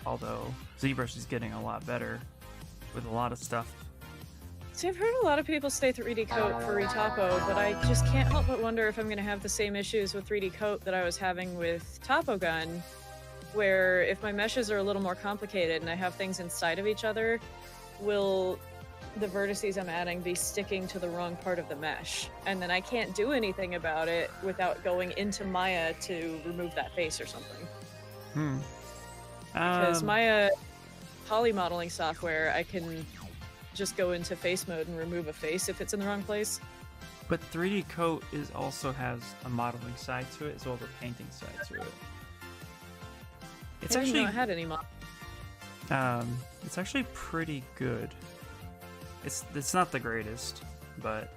Although ZBrush is getting a lot better with a lot of stuff. See, I've heard a lot of people say 3D Coat for Retopo, but I just can't help but wonder if I'm going to have the same issues with 3D Coat that I was having with Topo Gun, where if my meshes are a little more complicated and I have things inside of each other, will the vertices I'm adding be sticking to the wrong part of the mesh? And then I can't do anything about it without going into Maya to remove that face or something. Because Maya poly modeling software, I can just go into face mode and remove a face if it's in the wrong place. But 3D Coat also has a modeling side to it as well as a painting side to it. It's I didn't actually know it had any mod. it's actually pretty good. It's not the greatest, but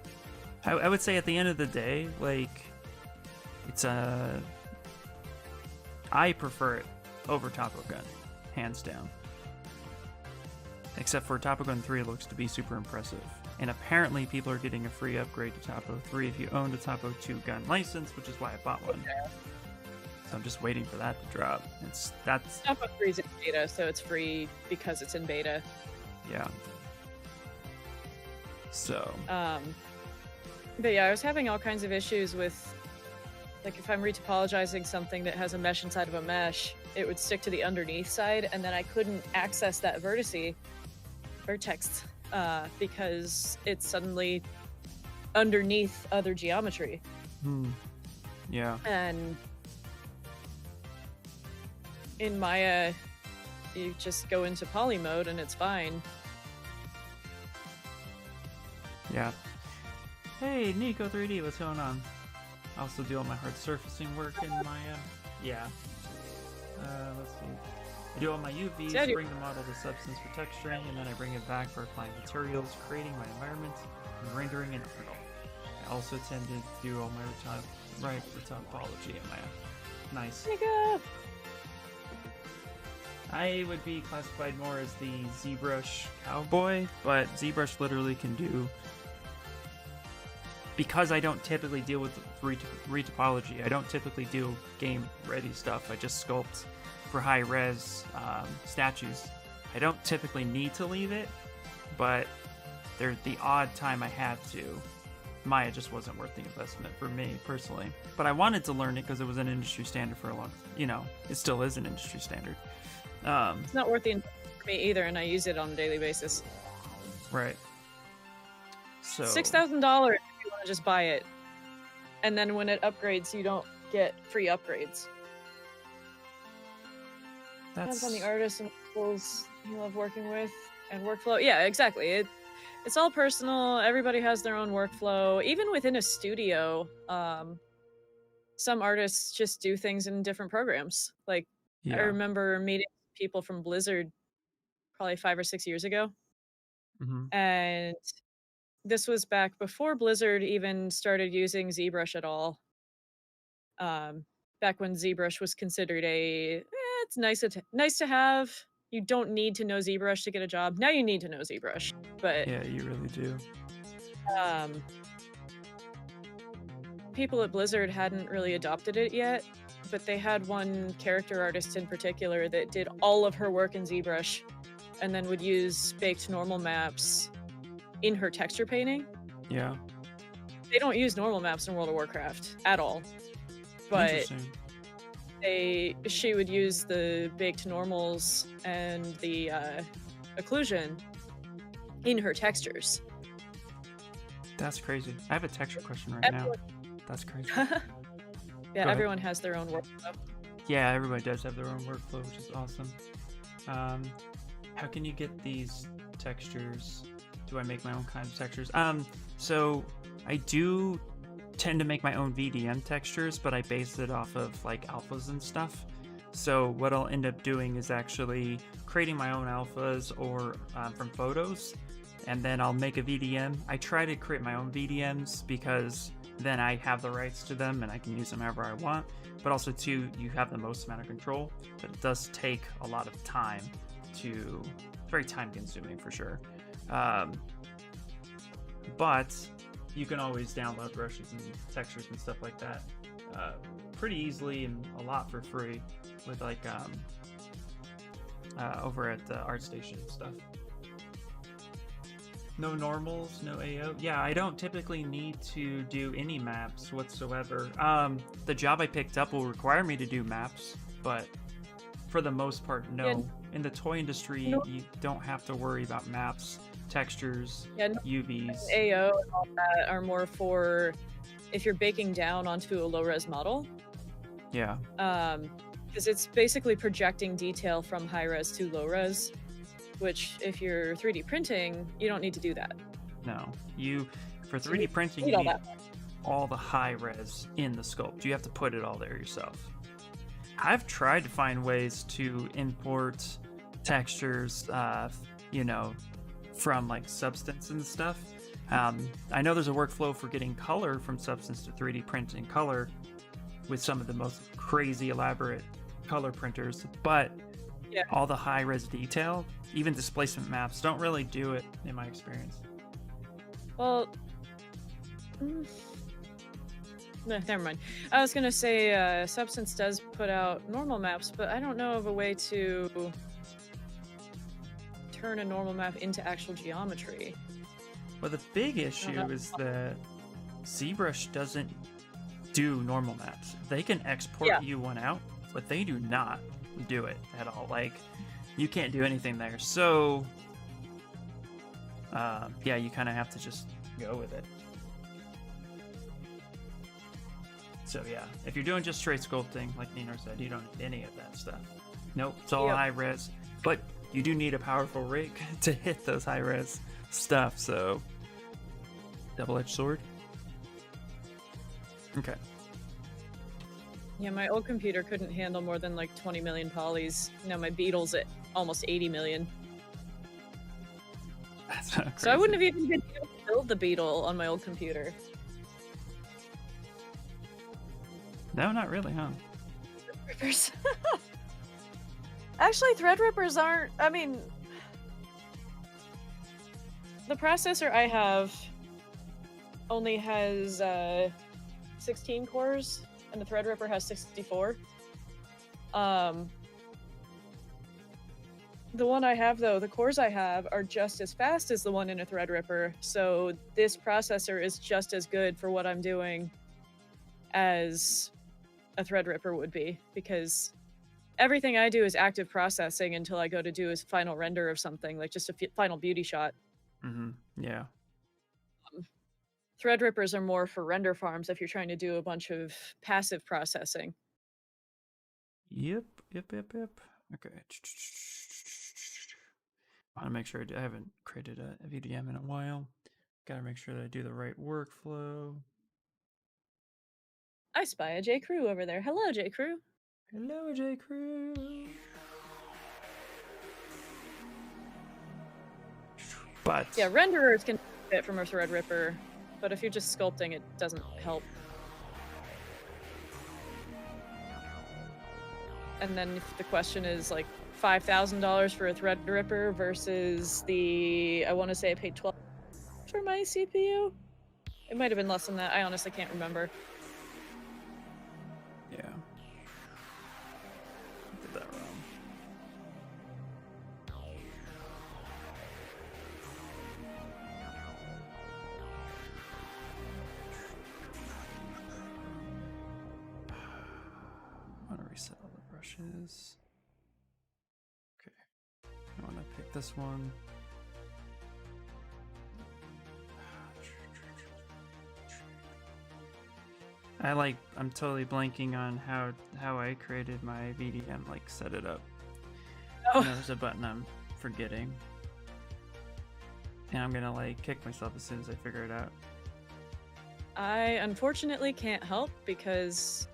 I would say at the end of the day, like, it's I prefer it over Topo Gun, hands down. Except for Topo Gun 3 looks to be super impressive. And apparently people are getting a free upgrade to Topo 3 if you own the Topo 2 gun license, which is why I bought one. So I'm just waiting for that to drop. That's Topo 3 is in beta, so it's free because it's in beta. Yeah. So but yeah, I was having all kinds of issues with, like, if I'm retopologizing something that has a mesh inside of a mesh, it would stick to the underneath side, and then I couldn't access that vertex because it's suddenly underneath other geometry. Yeah. And in Maya, you just go into poly mode and it's fine. Yeah. Hey, Nico 3D, what's going on? I also do all my hard surfacing work in Maya. Yeah. Let's see. I do all my UVs, bring the model to substance for texturing, and then I bring it back for applying materials, creating my environment, and rendering an article. I also tend to do all my retopology in Maya. Nice. Nico! I would be classified more as the ZBrush cowboy, but ZBrush literally can do... Because I don't typically deal with retopology, I don't typically do game-ready stuff. I just sculpt for high-res statues. I don't typically need to leave it, but there's the odd time I had to. Maya just wasn't worth the investment for me, personally. But I wanted to learn it because it was an industry standard for a long... it still is an industry standard. It's not worth the investment for me either, and I use it on a daily basis. Right. So $6,000 if you want to just buy it. And then when it upgrades, you don't get free upgrades. Depends on the artist and tools you love working with and workflow. Yeah, exactly. It's all personal. Everybody has their own workflow. Even within a studio, some artists just do things in different programs. Like, I remember meeting people from Blizzard probably 5 or 6 years ago. And this was back before Blizzard even started using ZBrush at all. Back when ZBrush was considered it's nice to have. You don't need to know ZBrush to get a job. Now you need to know ZBrush, but yeah, you really do. People at Blizzard hadn't really adopted it yet, but they had one character artist in particular that did all of her work in ZBrush and then would use baked normal maps in her texture painting. Yeah. They don't use normal maps in World of Warcraft at all. But she would use the baked normals and the occlusion in her textures. That's crazy. I have a texture question right now. That's crazy. Yeah, everyone has their own workflow. Yeah, everybody does have their own workflow, which is awesome. How can you get these textures? Do I make my own kinds of textures? So I do tend to make my own VDM textures, but I base it off of like alphas and stuff. So what I'll end up doing is actually creating my own alphas or from photos, and then I'll make a VDM. I try to create my own VDMs because then I have the rights to them and I can use them however I want. But also too, you have the most amount of control, but it does take a lot of time to... It's very time consuming for sure. But you can always download brushes and textures and stuff like that pretty easily and a lot for free with like over at the ArtStation and stuff. No normals, no AO. Yeah, I don't typically need to do any maps whatsoever. The job I picked up will require me to do maps, but for the most part, no. Yeah. In the toy industry, No. you don't have to worry about maps, textures, Yeah, no, UVs. AO and all that are more for if you're baking down onto a low-res model. Yeah. Because it's basically projecting detail from high-res to low-res, which if you're 3D printing, you don't need to do that. No. For So 3D you printing, need you all need that. all the high res in the sculpt. You have to put it all there yourself. I've tried to find ways to import textures, from like Substance and stuff. I know there's a workflow for getting color from Substance to 3D print in color with some of the most crazy elaborate color printers, but Yeah. all the high res detail, even displacement maps, don't really do it in my experience. Well, no, never mind. I was gonna say Substance does put out normal maps, but I don't know of a way to turn a normal map into actual geometry. Well, the big issue is that Zbrush doesn't do normal maps. They can export you one out, but they do not do it at all. Like, you can't do anything there. So, yeah, you kind of have to just go with it. So, yeah, if you're doing just straight sculpting, like Nino said, you don't need any of that stuff. Nope, it's all high res. But you do need a powerful rig to hit those high res stuff, so double-edged sword. Okay. Yeah, my old computer couldn't handle more than like 20 million polys. Now my Beetle's at almost 80 million. That's not crazy. So I wouldn't have even been able to build the Beetle on my old computer. No, not really, huh? Threadrippers. Actually, Threadrippers aren't. I mean, the processor I have only has 16 cores, and the Threadripper has 64. The one I have, though, the cores I have are just as fast as the one in a Threadripper, so this processor is just as good for what I'm doing as a Threadripper would be, because everything I do is active processing until I go to do a final render of something, like just a final beauty shot. Mm-hmm. Yeah. Threadrippers are more for render farms if you're trying to do a bunch of passive processing. Yep. Okay. I want to make sure I haven't created a VDM in a while. Gotta make sure that I do the right workflow. I spy a J. Crew over there. Hello, J. Crew. Hello, J. Crew. But yeah, renderers can fit from a Threadripper, but if you're just sculpting, it doesn't help. And then if the question is like $5,000 for a Threadripper versus the, I want to say I paid $12 for my CPU. It might have been less than that. I honestly can't remember. Yeah. I did that wrong. I want to reset all the brushes. Okay. I want to pick this one. I'm totally blanking on how I created my VDM, like set it up. Oh. There's a button I'm forgetting. And I'm gonna like kick myself as soon as I figure it out. I unfortunately can't help because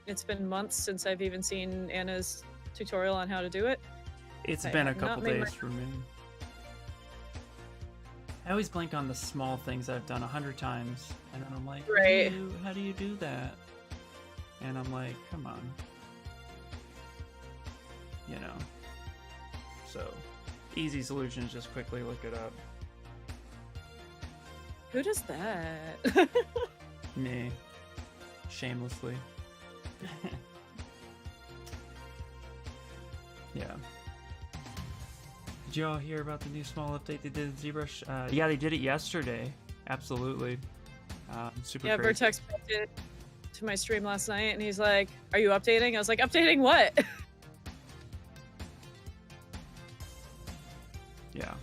it's been months since I've even seen Anna's tutorial on how to do it. It's I been a have not couple made days for me. I always blank on the small things I've done 100 times, and then I'm like, Right. how do you do that? And I'm like, come on. You know. So, easy solution is just quickly look it up. Who does that? Me. Shamelessly. Yeah. Did you all hear about the new small update they did in ZBrush? Yeah, they did it yesterday. Absolutely. Super Yeah, crazy. Vertex posted to my stream last night, and he's like, "Are you updating?" I was like, "Updating what?" Yeah.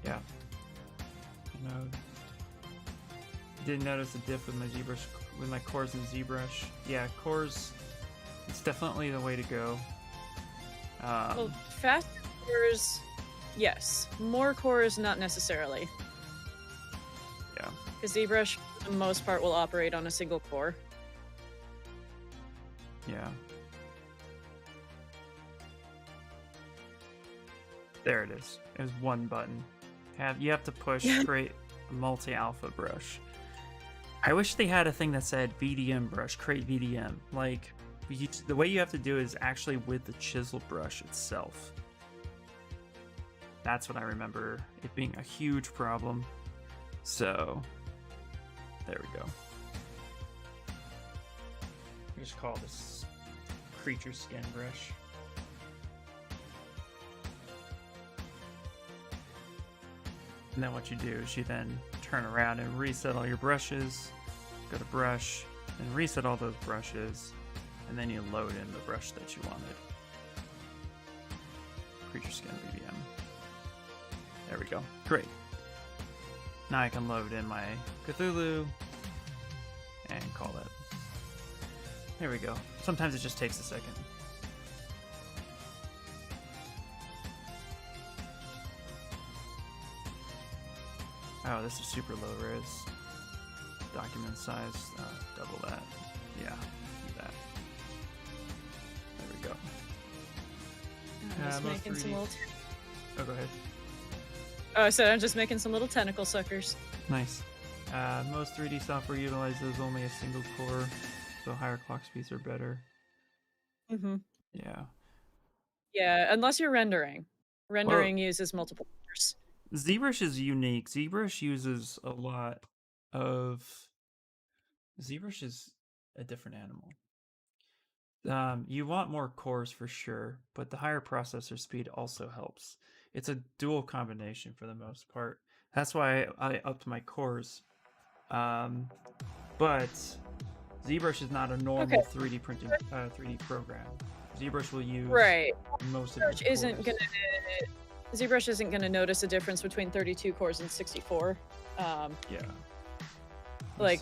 Yeah. You know, didn't notice a diff with my ZBrush, with my cores in ZBrush. Yeah, cores, it's definitely the way to go. Well, faster cores, yes. More cores, not necessarily. Yeah. Because ZBrush, for the most part, will operate on a single core. Yeah. There it is. It was one button. You have to push create a multi-alpha brush. I wish they had a thing that said VDM brush, create VDM. Like, the way you have to do it is actually with the chisel brush itself. That's what I remember it being a huge problem. So, there we go. We just call this creature skin brush. And then what you do is you then turn around and reset all your brushes, go to brush, and reset all those brushes, and then you load in the brush that you wanted. Creature skin BBM. There we go. Great. Now I can load in my Cthulhu and call it. There we go. Sometimes it just takes a second. Oh, this is super low res. Document size, double that. Yeah, do that. There we go. I'm just making some little. Oh, go ahead. Oh, I said I'm just making some little tentacle suckers. Nice. Most 3D software utilizes only a single core, so higher clock speeds are better. Mm-hmm. Yeah. Yeah, unless you're rendering. Rendering uses multiple cores. ZBrush is unique. ZBrush uses a lot of. ZBrush is a different animal. You want more cores for sure, but the higher processor speed also helps. It's a dual combination for the most part. That's why I upped my cores. But ZBrush is not a normal 3D printing 3D program. ZBrush will use most of its cores. ZBrush isn't gonna notice a difference between 32 cores and 64. Yeah. Like.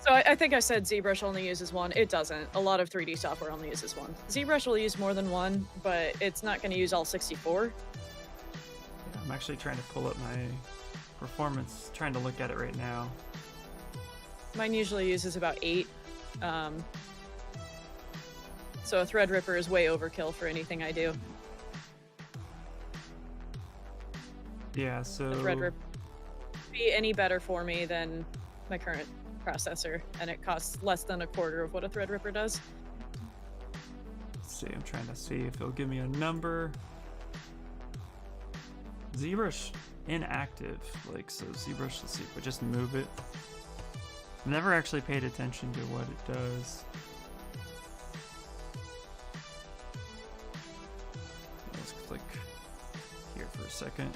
So I think I said ZBrush only uses one. It doesn't. A lot of 3D software only uses one. ZBrush will use more than one, but it's not going to use all 64. I'm actually trying to pull up my performance, trying to look at it right now. Mine usually uses about 8. So a Threadripper is way overkill for anything I do. Yeah, so... A Threadripper won't be any better for me than my current processor, and it costs less than a quarter of what a Threadripper does. Let's see, I'm trying to see if it'll give me a number. ZBrush inactive, like, so ZBrush, let's see if I just move it. I've never actually paid attention to what it does. Let's click here for a second.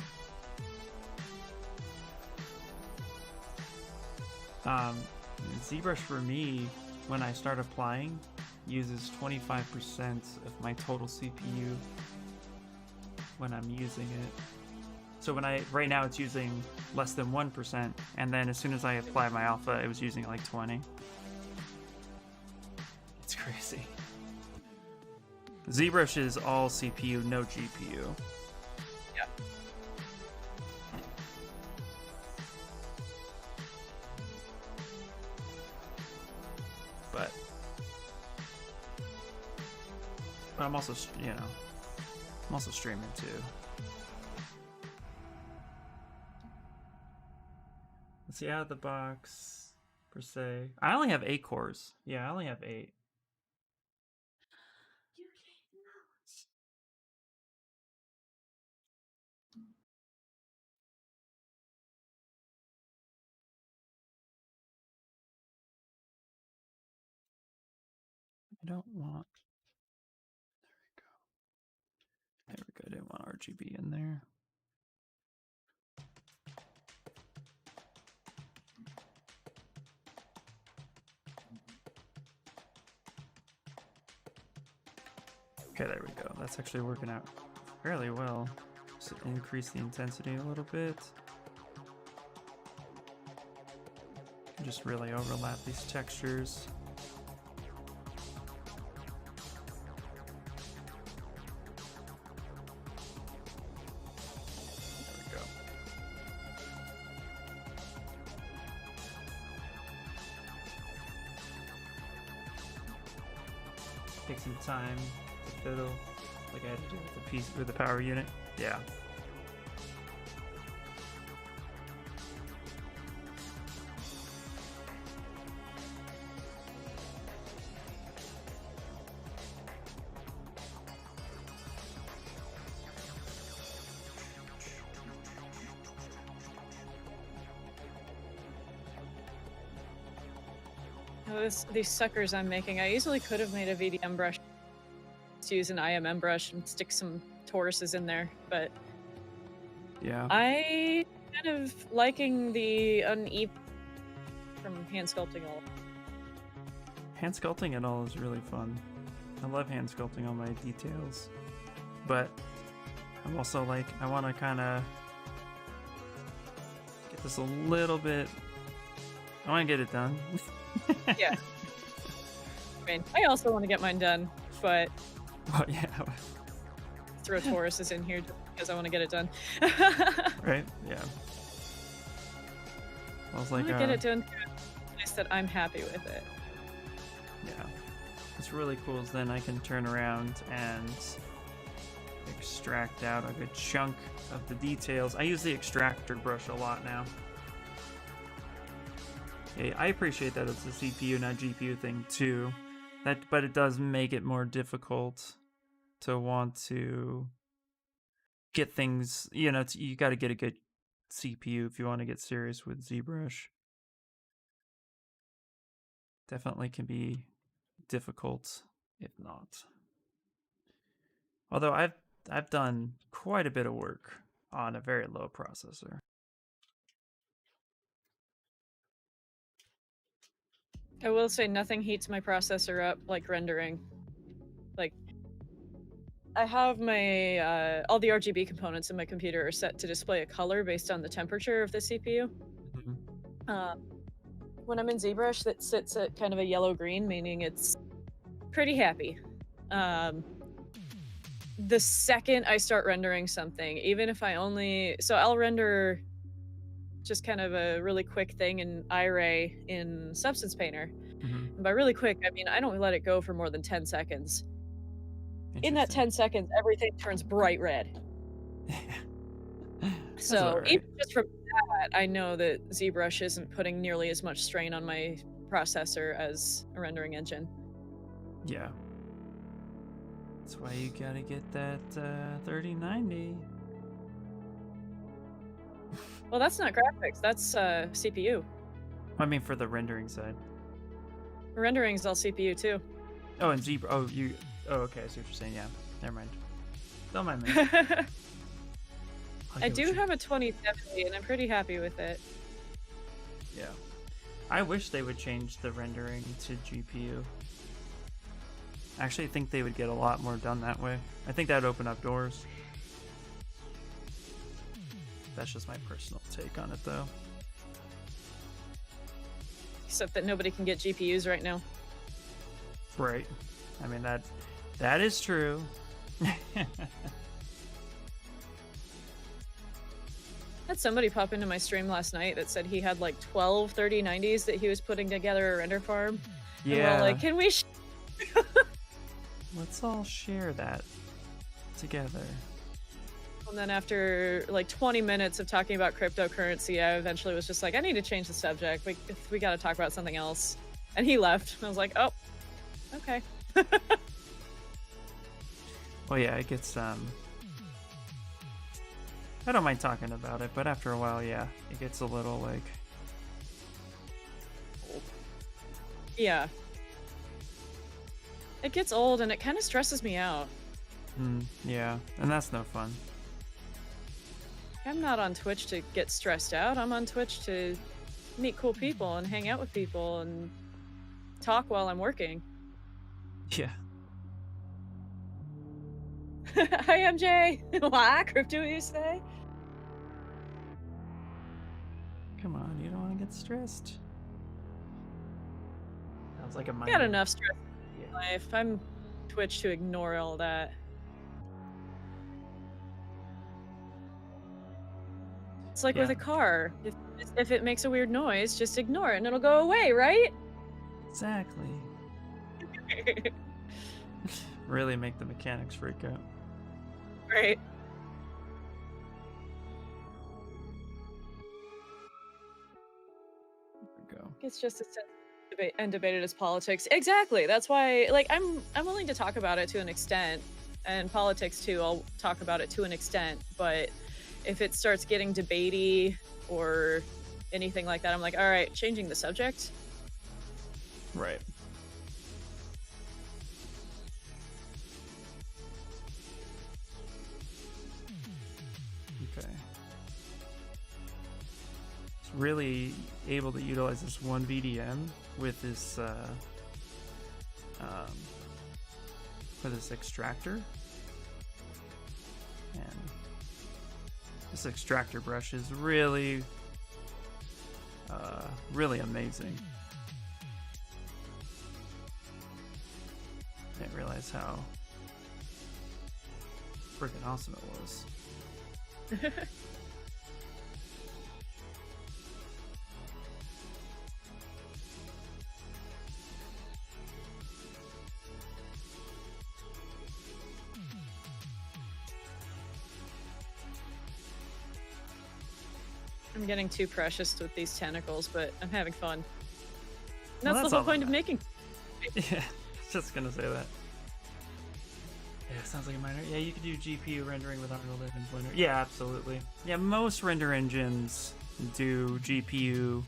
ZBrush for me, when I start applying, uses 25% of my total CPU when I'm using it. So right now it's using less than 1%, and then as soon as I apply my alpha, it was using like 20. It's crazy. ZBrush is all CPU, no GPU. Yeah. But I'm also, I'm also streaming too. Let's see, out of the box, per se. I only have 8 cores. Yeah, I only have 8. I don't want. There we go. I didn't want RGB in there. Okay, there we go. That's actually working out fairly well. Just increase the intensity a little bit. Just really overlap these textures. There we go. Take some time to fiddle, like I had to do with the piece with the power unit. Yeah. These suckers I'm making, I easily could have made a VDM brush to use an IMM brush and stick some toruses in there, but Yeah. I kind of liking the uneven from hand sculpting all. Hand sculpting it all is really fun. I love hand sculpting all my details, but I'm also like, I want to kind of get this a little bit. I want to get it done. Yeah. I mean, I also want to get mine done, but Well, yeah. throw toruses in here just because I want to get it done. Right? Yeah. I was I like, want to get it done to a place that I'm happy with it. yeah. What's really cool is then I can turn around and extract out a good chunk of the details. I use the extractor brush a lot now. Yeah, I appreciate that it's a CPU, not GPU thing too. But it does make it more difficult to want to get things. You know, you got to get a good CPU if you want to get serious with ZBrush. Definitely can be difficult, if not. Although I've done quite a bit of work on a very low processor. I will say nothing heats my processor up like rendering. Like, I have my all the RGB components in my computer are set to display a color based on the temperature of the CPU. Mm-hmm. When I'm in ZBrush, that sits at kind of a yellow-green, meaning it's pretty happy. The second I start rendering something, even if I only... So I'll render just kind of a really quick thing in iRay in Substance Painter. Mm-hmm. And by really quick, I mean I don't let it go for more than 10 seconds. In that 10 seconds, everything turns bright red. So right. even just from that, I know that ZBrush isn't putting nearly as much strain on my processor as a rendering engine. Yeah. That's why you gotta get that 3090. Well, that's not graphics, that's CPU. I mean, for the rendering side. Rendering's all CPU too. Oh, and ZBrush. Oh, you. Oh, okay. I see what you're saying. Yeah. Never mind. Don't mind me. I do have a 2070 and I'm pretty happy with it. Yeah. I wish they would change the rendering to GPU. I actually think they would get a lot more done that way. I think that would open up doors. That's just my personal take on it, though. Except that nobody can get GPUs right now. Right. I mean, that is true. Had somebody pop into my stream last night that said he had like 12 3090s that he was putting together a render farm. Yeah. And we're all like, can we Let's all share that together. And then after like 20 minutes of talking about cryptocurrency, I eventually was just like, I need to change the subject. We got to talk about something else. And he left. And I was like, oh, okay. Well, yeah, it gets, I don't mind talking about it, but after a while, yeah, it gets a little, like... Yeah. It gets old and it kind of stresses me out. Yeah, and that's no fun. I'm not on Twitch to get stressed out. I'm on Twitch to meet cool people and hang out with people and talk while I'm working. Yeah. Hi, MJ. Why, Crypto, you say? Come on, you don't want to get stressed. Sounds like a minor. Got enough stress Yeah. in life. I'm Twitch to ignore all that. It's like with Yeah. a car. If it makes a weird noise, just ignore it and it'll go away, right? Exactly. Really make the mechanics freak out. Right. There we go. It's just as debated as politics. Exactly. That's why, like, I'm willing to talk about it to an extent, and politics too. I'll talk about it to an extent, but if it starts getting debatey or anything like that, I'm like, all right, changing the subject. Right. Okay. It's really able to utilize this one VDM with this extractor, and this extractor brush is really really amazing. Didn't realize how freaking awesome it was. I'm getting too precious with these tentacles, but I'm having fun. And Well, that's that's the all whole point that of making. Yeah, just gonna say that. Yeah, sounds like a minor. Yeah, you could do GPU rendering with Unreal Engine Blender. Yeah, absolutely. Yeah, most render engines do GPU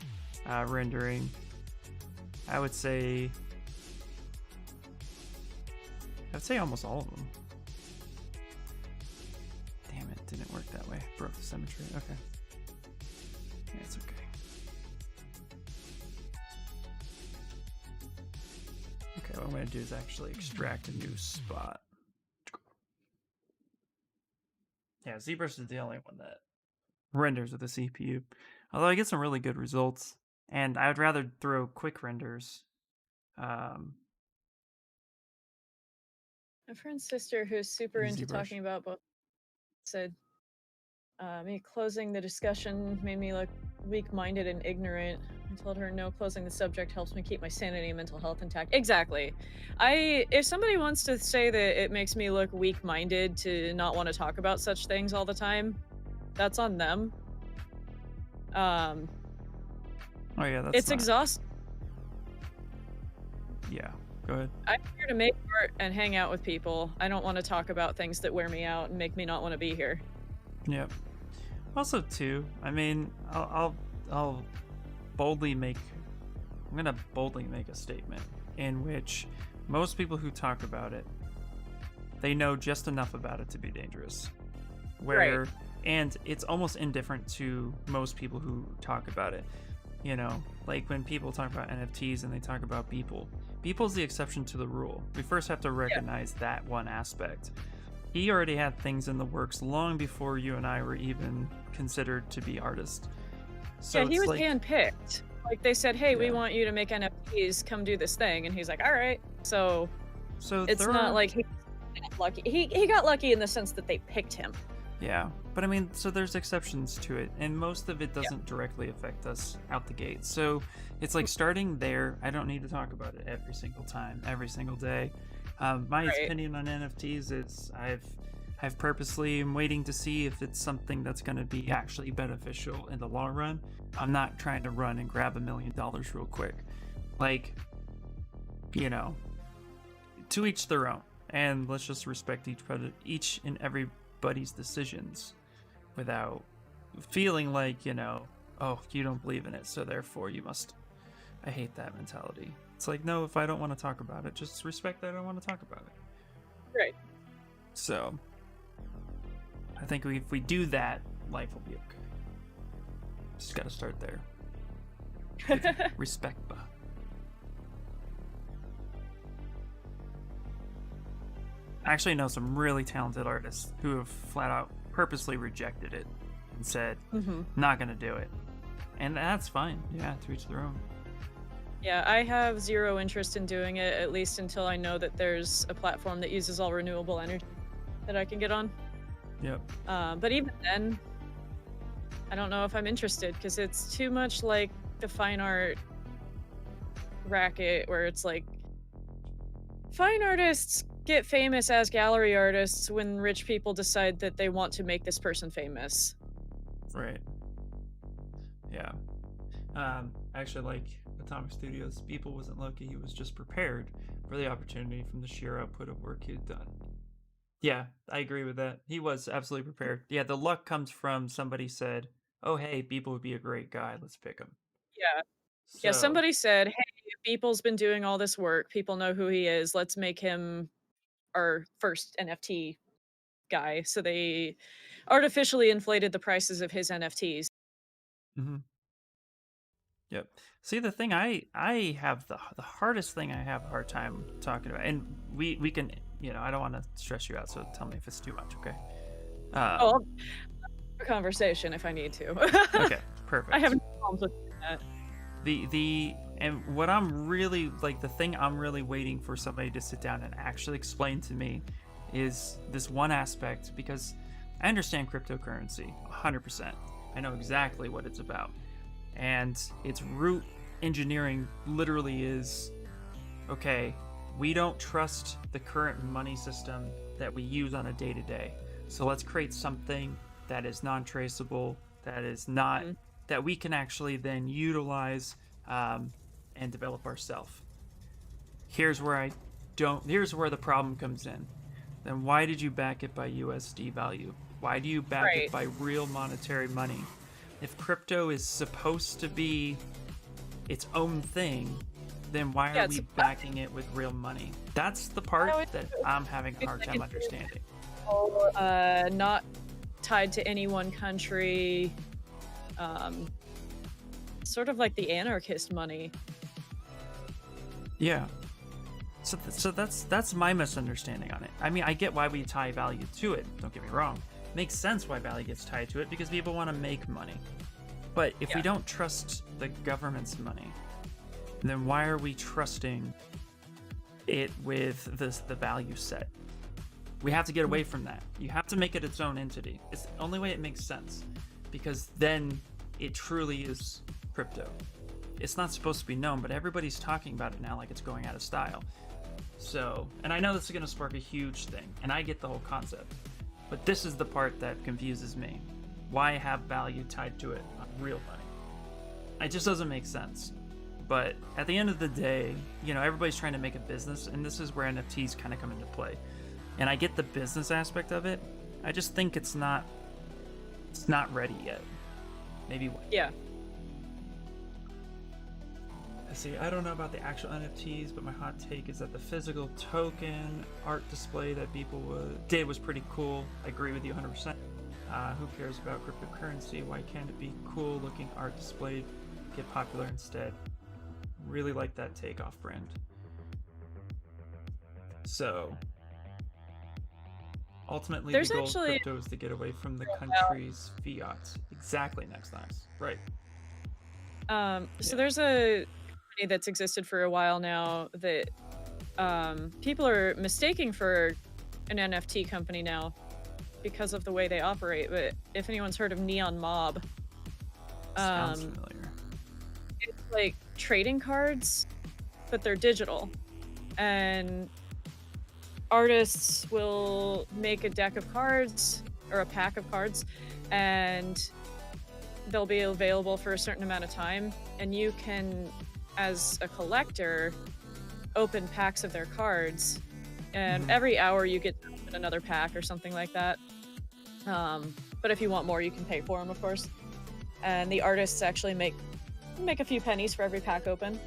rendering. I would say almost all of them. Damn it, didn't work that way. Broke the symmetry. Okay. Yeah, it's okay. Okay, what I'm going to do is actually extract a new spot. Yeah, Zbrush is the only one that renders with the CPU. Although I get some really good results. And I would rather throw quick renders. My friend's sister, who's super in into ZBrush. talking about both, said, me closing the discussion made me look weak-minded and ignorant. I told her no, closing the subject helps me keep my sanity and mental health intact. Exactly. If somebody wants to say that it makes me look weak-minded to not want to talk about such things all the time, that's on them. Oh yeah, that's it's exhausting. Yeah, go ahead. I'm here to make art and hang out with people. I don't want to talk about things that wear me out and make me not want to be here. Yep. Also, too, I mean, I'm gonna boldly make a statement in which most people who talk about it, they know just enough about it to be dangerous. Right. And it's almost indifferent to most people who talk about it. You know, like when people talk about NFTs and they talk about Beeple's the exception to the rule. We first have to recognize that one aspect. He already had things in the works long before you and I were even considered to be artists. So yeah, he was handpicked. Like they said, hey, we Yeah. want you to make NFTs, come do this thing. And he's like, all right. So it's there not are- like he got lucky. He got lucky in the sense that they picked him. Yeah, but I mean, so there's exceptions to it, and most of it doesn't directly affect us out the gate. So it's like starting there. I don't need to talk about it every single time, every single day. My opinion on NFTs is I've purposely am waiting to see if it's something that's going to be actually beneficial in the long run. I'm not trying to run and grab $1 million real quick. Like, you know, to each their own, and let's just respect each and everybody's decisions without feeling like, you know, oh, you don't believe in it, so therefore you must I hate that mentality. It's like, no, if I don't want to talk about it, just respect that I don't want to talk about it. Right. So, I think if we do that, life will be okay. Just gotta start there. Respect, ba. I actually know some really talented artists who have flat out purposely rejected it and said, not gonna do it. And that's fine. Yeah, to each their own. Yeah, I have zero interest in doing it, at least until I know that there's a platform that uses all renewable energy that I can get on. Yep. But even then, I don't know if I'm interested, because it's too much like the fine art racket, where it's like fine artists get famous as gallery artists when rich people decide that they want to make this person famous. Right. Yeah. Actually, like Atomic Studios, People wasn't lucky. He was just prepared for the opportunity from the sheer output of work he had done. Yeah, I agree with that. He was absolutely prepared. Yeah, the luck comes from somebody said, oh, hey, People would be a great guy. Let's pick him. Yeah. Yeah, So, somebody said, hey, Beeple's been doing all this work. People know who he is. Let's make him our first NFT guy. So they artificially inflated the prices of his NFTs. mhm. Yep. See, the thing I have the hardest thing I have a hard time talking about, and we can, I don't want to stress you out, so tell me if it's too much, okay? Oh, I'll have a conversation if I need to. Okay, perfect. I have no problems with that. And what I'm really like, the thing I'm really waiting for somebody to sit down and actually explain to me is this one aspect, because I understand cryptocurrency 100%. I know exactly what it's about. And its root engineering literally is, okay, we don't trust the current money system that we use on a day-to-day. So let's create something that is non-traceable, that is not, that we can actually then utilize and develop ourselves. Here's where the problem comes in. Then why did you back it by USD value? Why do you back it by real monetary money? If crypto is supposed to be its own thing, then why are we backing it with real money? That's the part that I'm having a hard time understanding. Not tied to any one country. Sort of like the anarchist money. Yeah. So that's my misunderstanding on it. I mean, I get why we tie value to it. Don't get me wrong. Makes sense why value gets tied to it, because people want to make money. But if we don't trust the government's money, then why are we trusting it with the value set? We have to get away from that. You have to make it its own entity. It's the only way it makes sense, because then it truly is crypto. It's not supposed to be known, but everybody's talking about it now like it's going out of style. So, and I know this is going to spark a huge thing, and I get the whole concept. But this is the part that confuses me. Why have value tied to it on real money? It just doesn't make sense. But at the end of the day, everybody's trying to make a business, and this is where NFTs kind of come into play. And I get the business aspect of it. I just think it's not ready yet. Maybe when. Yeah. See, I don't know about the actual NFTs, but my hot take is that the physical token art display that people did was pretty cool. I agree with you 100%. Who cares about cryptocurrency? Why can't it be cool looking art displayed get popular instead? Really like that take off brand. So ultimately, the goal of crypto is to get away from the country's fiat. Exactly, next nice. Right. So there's a company that's existed for a while now that people are mistaking for an NFT company now because of the way they operate. But if anyone's heard of Neon Mob, sounds familiar. It's like trading cards, but they're digital, and artists will make a deck of cards or a pack of cards, and they'll be available for a certain amount of time, and you can, as a collector, open packs of their cards, and every hour you get to open another pack or something like that. But if you want more, you can pay for them, of course. And the artists actually make a few pennies for every pack open.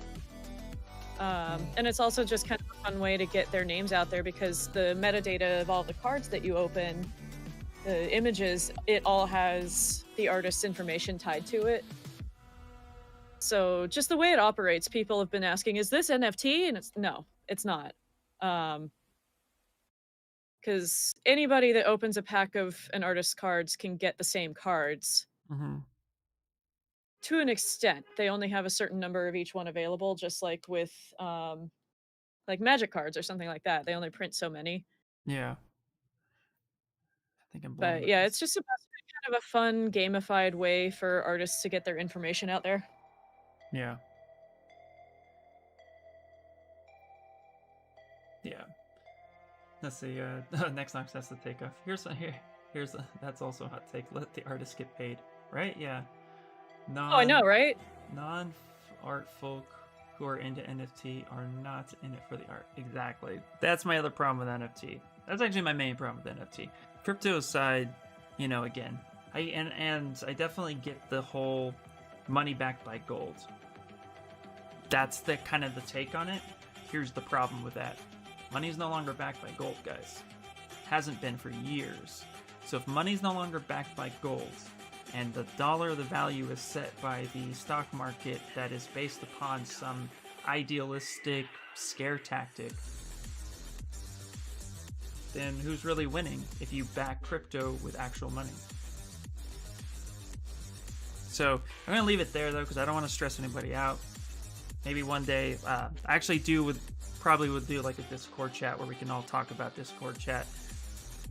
And it's also just kind of a fun way to get their names out there because the metadata of all the cards that you open, the images, it all has the artist's information tied to it. So just the way it operates, people have been asking, is this NFT? And no, it's not. Because anybody that opens a pack of an artist's cards can get the same cards. Mm-hmm. To an extent, they only have a certain number of each one available, just like with like magic cards or something like that. They only print so many. Yeah. I think I'm blowing But the yeah, best. it's just supposed to be kind of a fun, gamified way for artists to get their information out there. Yeah. Yeah. Let's see. Next Knox has to take off. That's also a hot take. Let the artist get paid, right? Yeah. Oh, I know, right? Non-art folk who are into NFT are not in it for the art. Exactly. That's my other problem with NFT. That's actually my main problem with NFT. Crypto aside, again, I definitely get the whole money backed by gold. That's the kind of the take on it. Here's the problem with that. Money's no longer backed by gold, guys. Hasn't been for years. So if money's no longer backed by gold, and the dollar, the value is set by the stock market that is based upon some idealistic scare tactic, then who's really winning if you back crypto with actual money? So I'm going to leave it there, though, because I don't want to stress anybody out. Maybe one day, I actually probably would do like a Discord chat where we can all talk about Discord chat.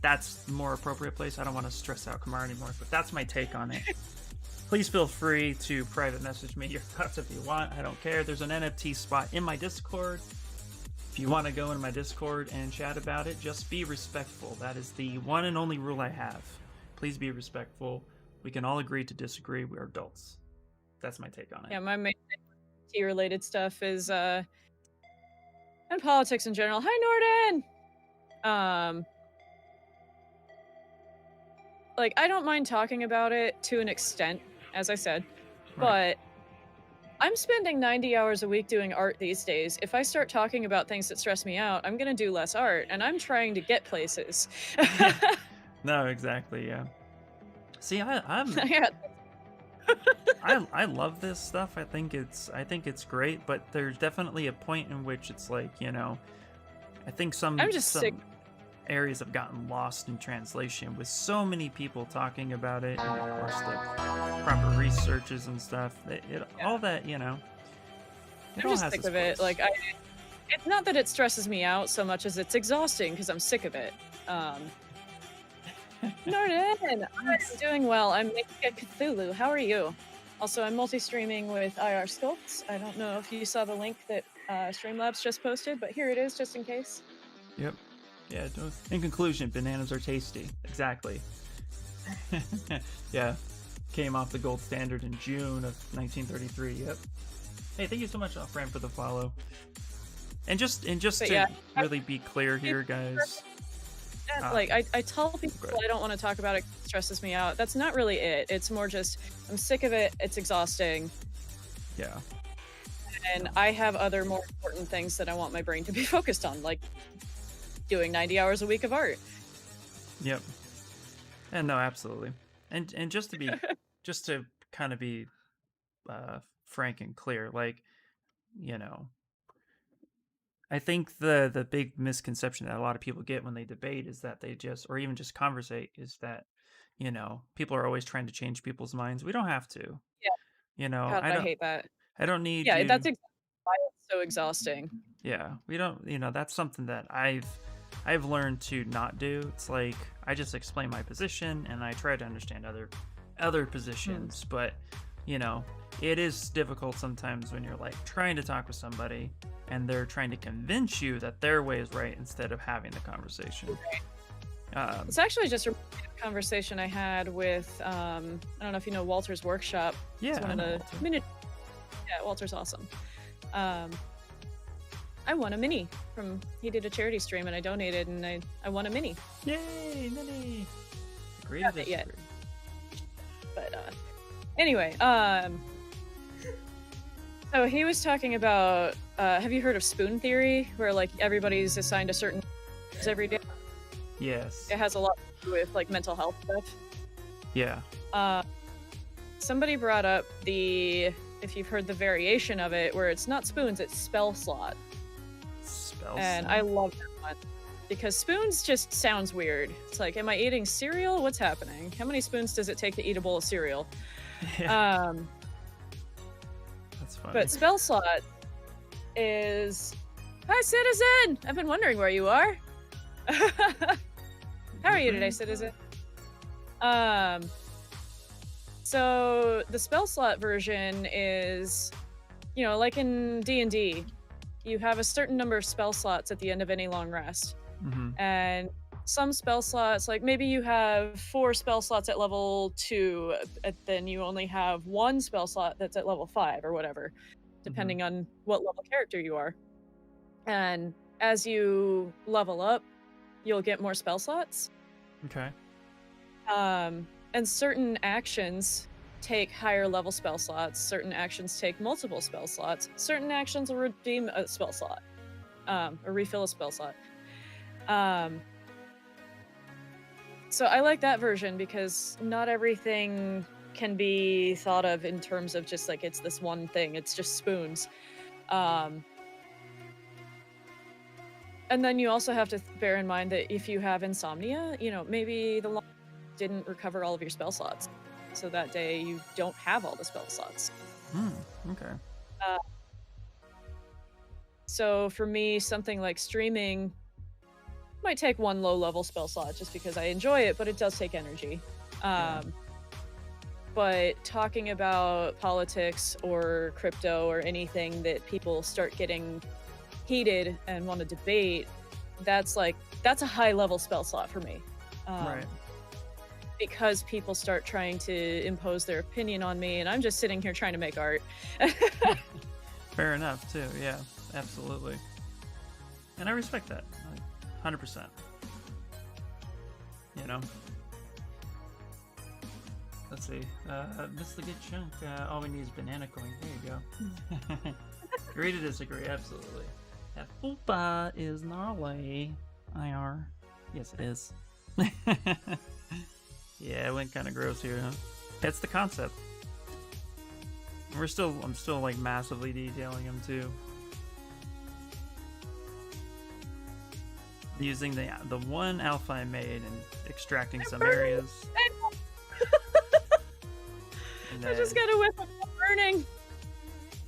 That's the more appropriate place. I don't want to stress out Kamar anymore, but that's my take on it. Please feel free to private message me your thoughts if you want. I don't care. There's an NFT spot in my Discord. If you want to go into my Discord and chat about it, just be respectful. That is the one and only rule I have. Please be respectful. We can all agree to disagree. We're adults. That's my take on it. Yeah, my main NFT related stuff is and politics in general. Hi, Norden. Like, I don't mind talking about it to an extent, as I said, Right. but I'm spending 90 hours a week doing art these days. If I start talking about things that stress me out, I'm gonna do less art, and I'm trying to get places. No, exactly. Yeah. See, I'm Yeah. I love this stuff. I think it's great, but there's definitely a point in which it's like, I think I'm just sick. areas have gotten lost in translation with so many people talking about it, and of course the proper researches and stuff. All that, it I'm all just has sick its of it. place. Like, it's not that it stresses me out so much as it's exhausting because I'm sick of it. Norden, I'm doing well. I'm making a Cthulhu. How are you? Also, I'm multi-streaming with IR Sculpts. I don't know if you saw the link that Streamlabs just posted, but here it is, just in case. Yep. Yeah. In conclusion, bananas are tasty. Exactly. Yeah. Came off the gold standard in June of 1933. Yep. Hey, thank you so much, Fran, for the follow. And just to yeah, really be clear here, guys. Like, I tell people I don't want to talk about it, it stresses me out. That's not really it. It's more just, I'm sick of it. It's exhausting. Yeah. And I have other more important things that I want my brain to be focused on, like doing 90 hours a week of art. Yep. And no, absolutely. And just to kind of be frank and clear, like, I think the big misconception that a lot of people get when they debate is that they just, or even just conversate, is that, people are always trying to change people's minds. We don't have to. Yeah. God, I hate that. I don't need Yeah, you. that's exactly why it's so exhausting. Yeah, we don't, that's something that I've learned to not do. It's like I just explain my position and I try to understand other positions, but it is difficult sometimes when you're like trying to talk with somebody and they're trying to convince you that their way is right instead of having the conversation. It's actually just a conversation I had with I don't know if you know Walter's Workshop. Yeah, it's one of the yeah, Walter's awesome. I won a mini he did a charity stream and I donated and I won a mini. Yay, mini! Agree Not to it yet. disagree. But anyway, So he was talking about, have you heard of spoon theory, where like everybody's assigned a certain every day? Yes. It has a lot to do with like mental health stuff. Yeah. Somebody brought up if you've heard the variation of it, where it's not spoons, it's spell slot. Spell And slot. I love that one. Because spoons just sounds weird. It's like, am I eating cereal? What's happening? How many spoons does it take to eat a bowl of cereal? Yeah. That's funny. But spell slot is, hi citizen! I've been wondering where you are. How are you today, citizen? So the spell slot version is, you know, like in D&D, you have a certain number of spell slots at the end of any long rest. And some spell slots, like maybe you have 4 spell slots at level 2, and then you only have 1 spell slot that's at level 5 or whatever, depending on what level character you are. And as you level up, you'll get more spell slots. Okay. And certain actions take higher level spell slots. Certain actions take multiple spell slots. Certain actions will redeem a spell slot, or refill a spell slot. So I like that version because not everything can be thought of in terms of just like it's this one thing. It's just spoons. And then you also have to bear in mind that if you have insomnia, you know, maybe the long didn't recover all of your spell slots. So that day you don't have all the spell slots. Okay. So for me, something like streaming might take 1 low-level spell slot just because I enjoy it, but it does take energy. But talking about politics or crypto or anything that people start getting heated and want to debate, that's a high-level spell slot for me. Right. Because people start trying to impose their opinion on me, and I'm just sitting here trying to make art. Fair enough, too. Yeah, absolutely. And I respect that. 100%. You know? Let's see. Missed the good chunk. All we need is banana coin. There you go. Agree to disagree, absolutely. That fupa is gnarly. IR. Yes, it is. Yeah, it went kind of gross here, huh? That's the concept. I'm still like massively detailing them too. Using the one alpha I made and extracting some areas. I just got a whiff of burning.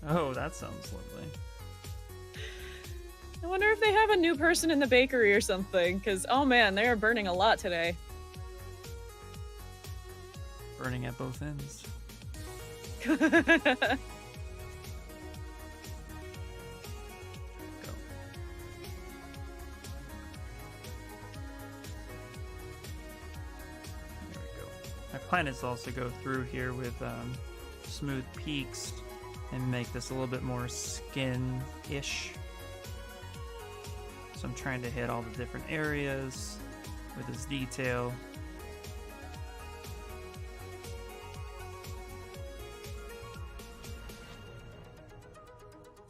Oh, that sounds lovely. I wonder if they have a new person in the bakery or something, because, oh man, they are burning a lot today. Burning at both ends. Go. My plan is to also go through here with smooth peaks and make this a little bit more skin-ish. So I'm trying to hit all the different areas with this detail.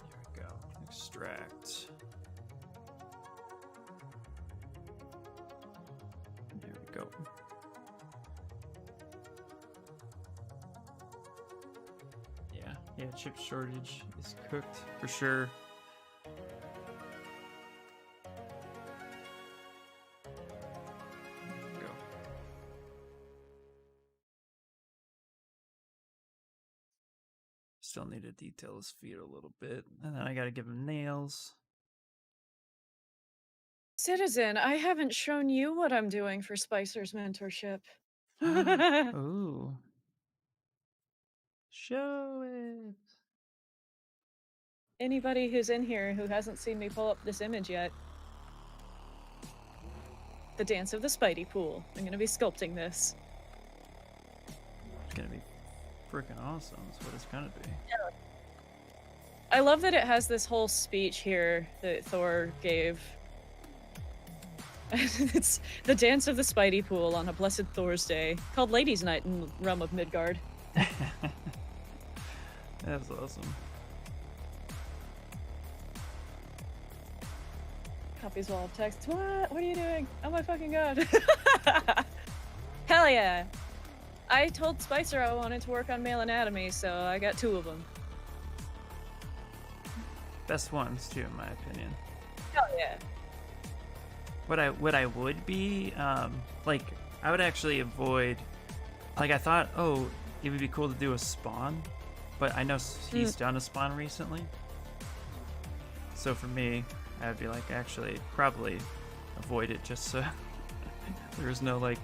There we go. Extract. There we go. Yeah, chip shortage is cooked for sure. There we go. Still need to detail his feet a little bit, and then I gotta give him nails. Citizen, I haven't shown you what I'm doing for Spicer's mentorship. Ooh. Show it. Anybody who's in here who hasn't seen me pull up this image yet. The Dance of the Spidey Pool. I'm gonna be sculpting this. It's gonna be freaking awesome. That's what it's gonna be. Yeah. I love that it has this whole speech here that Thor gave. It's the Dance of the Spidey Pool on a blessed Thor's Day, called Ladies' Night in the realm of Midgard. That's awesome. Copies wall of text. What? What are you doing? Oh my fucking god. Hell yeah. I told Spicer I wanted to work on male anatomy, so I got 2 of them. Best ones too, in my opinion. Hell yeah. What I would be, like, I would actually avoid, like, I thought, oh, it would be cool to do a spawn, but I know he's done a spawn recently. So for me, I would be like, actually, probably avoid it just so there's no, like,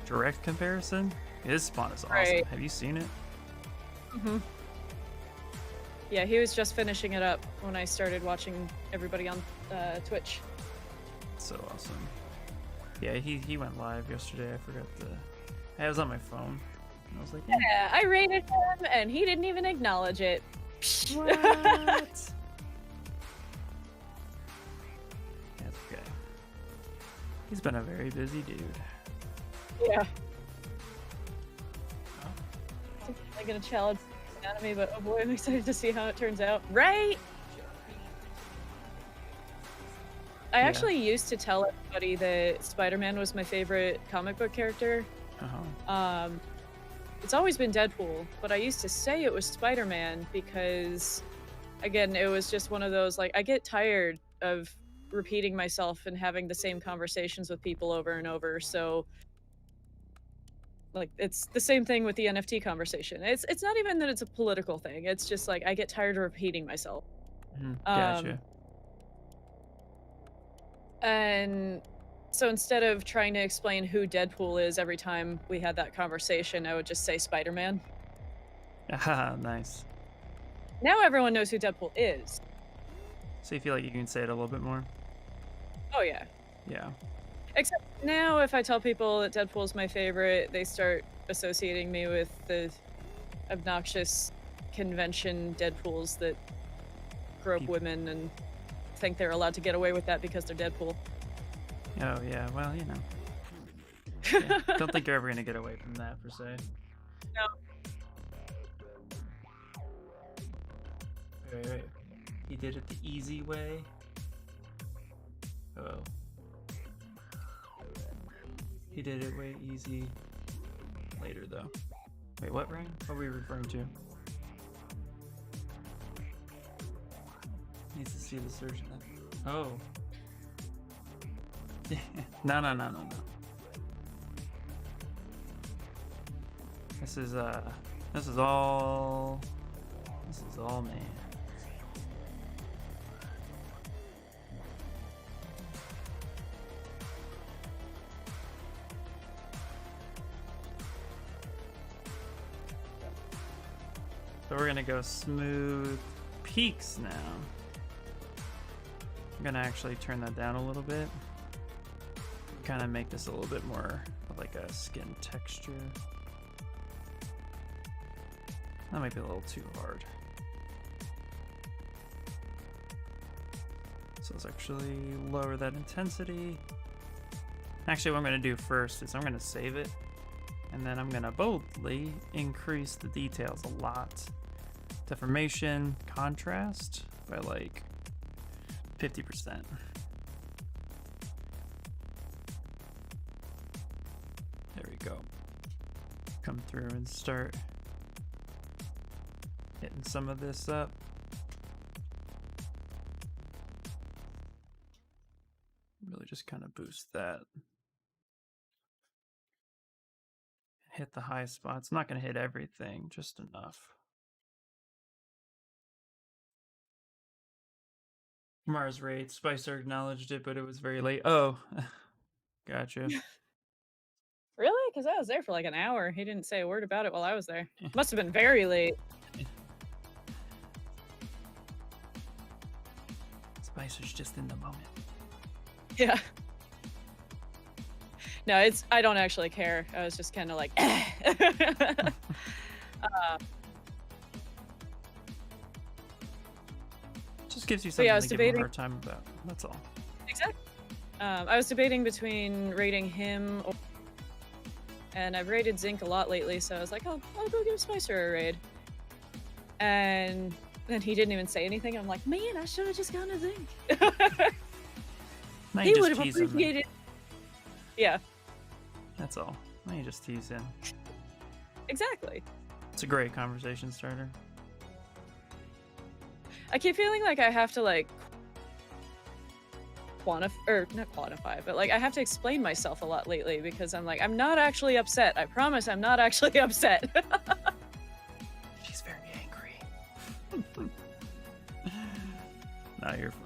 direct comparison. His spawn is awesome. Right. Have you seen it? Mm-hmm. Yeah, he was just finishing it up when I started watching everybody on Twitch. So awesome. Yeah, he went live yesterday. I forgot I was on my phone. And I was like, yeah, I rated him, and he didn't even acknowledge it. What? That's okay. He's been a very busy dude. Yeah. I'm gonna challenge anatomy, but oh boy, I'm excited to see how it turns out. Right? I actually used to tell everybody that Spider-Man was my favorite comic book character. Uh-huh. It's always been Deadpool, but I used to say it was Spider-Man because, again, it was just one of those, like, I get tired of repeating myself and having the same conversations with people over and over, so, like, it's the same thing with the NFT conversation. It's not even that it's a political thing, it's just, like, I get tired of repeating myself. Gotcha. And so instead of trying to explain who Deadpool is every time we had that conversation, I would just say Spider-Man. Ah, nice. Now everyone knows who Deadpool is. So you feel like you can say it a little bit more? Oh yeah. Yeah. Except now if I tell people that Deadpool's my favorite, they start associating me with the obnoxious convention Deadpools that grope women and think they're allowed to get away with that because they're Deadpool. Oh, yeah. Well, you know. Yeah. Don't think you're ever going to get away from that, per se. No. Wait. He did it the easy way. Oh. He did it way easy later, though. Wait, what, Ryan? What were we referring to? Needs to see the surgeon. Oh. No. This is all me. So we're gonna go smooth peaks now. I'm gonna actually turn that down a little bit. Kind of make this a little bit more of like a skin texture. That might be a little too hard. So let's actually lower that intensity. Actually, what I'm gonna do first is I'm gonna save it, and then I'm gonna boldly increase the details a lot. Deformation, contrast by like 50%. There we go. Come through and start hitting some of this up. Really just kind of boost that. Hit the high spots. Not going to hit everything, just enough. Mars raid. Spicer acknowledged it, but it was very late. Oh, gotcha. Really? Because I was there for like an hour. He didn't say a word about it while I was there. Must have been very late. Spicer's just in the moment. Yeah. No, I don't actually care. I was just kind of like, Just gives you something I was to give debating him a hard time about. That's all. Exactly. I was debating between rating him and I've raided Zinc a lot lately, so I was like, I'll go give Spicer a raid. And then he didn't even say anything. I'm like, man, I should have just gone to Zinc. Now He you would just have tease him. appreciated. Yeah, That's all. Now you just tease him. exactly. It's a great conversation starter. I keep feeling like I have to like quantify, or not quantify, but like I have to explain myself a lot lately because I'm like, I'm not actually upset. I promise I'm not actually upset. She's very angry. Nah, you're fine.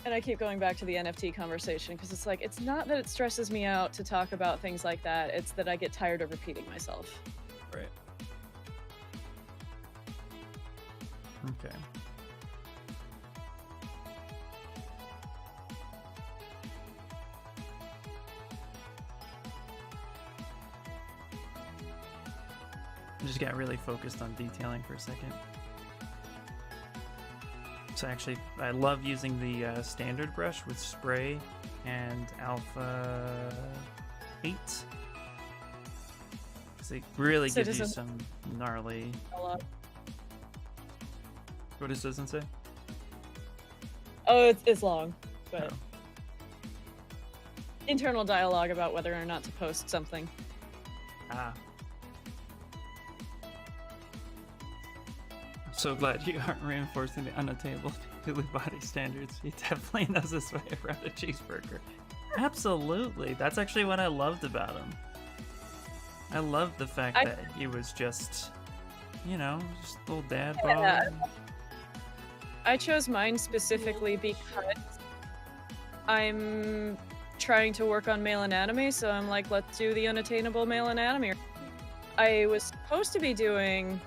And I keep going back to the NFT conversation because it's like, it's not that it stresses me out to talk about things like that. It's that I get tired of repeating myself. Right. Okay. I just got really focused on detailing for a second. So actually, I love using the standard brush with spray and alpha 8. Because it really So gives you does it- some gnarly... A lot. What it doesn't say? Oh, it's long, but Oh. internal dialogue about whether or not to post something. Ah. I'm so glad you aren't reinforcing the unattainable Cthulhu body standards. He definitely knows his way around a cheeseburger. Absolutely. That's actually what I loved about him. I loved the fact that he was just, you know, just a little dad bod. Yeah. I chose mine specifically because I'm trying to work on male anatomy, so I'm like, let's do the unattainable male anatomy. I was supposed to be doing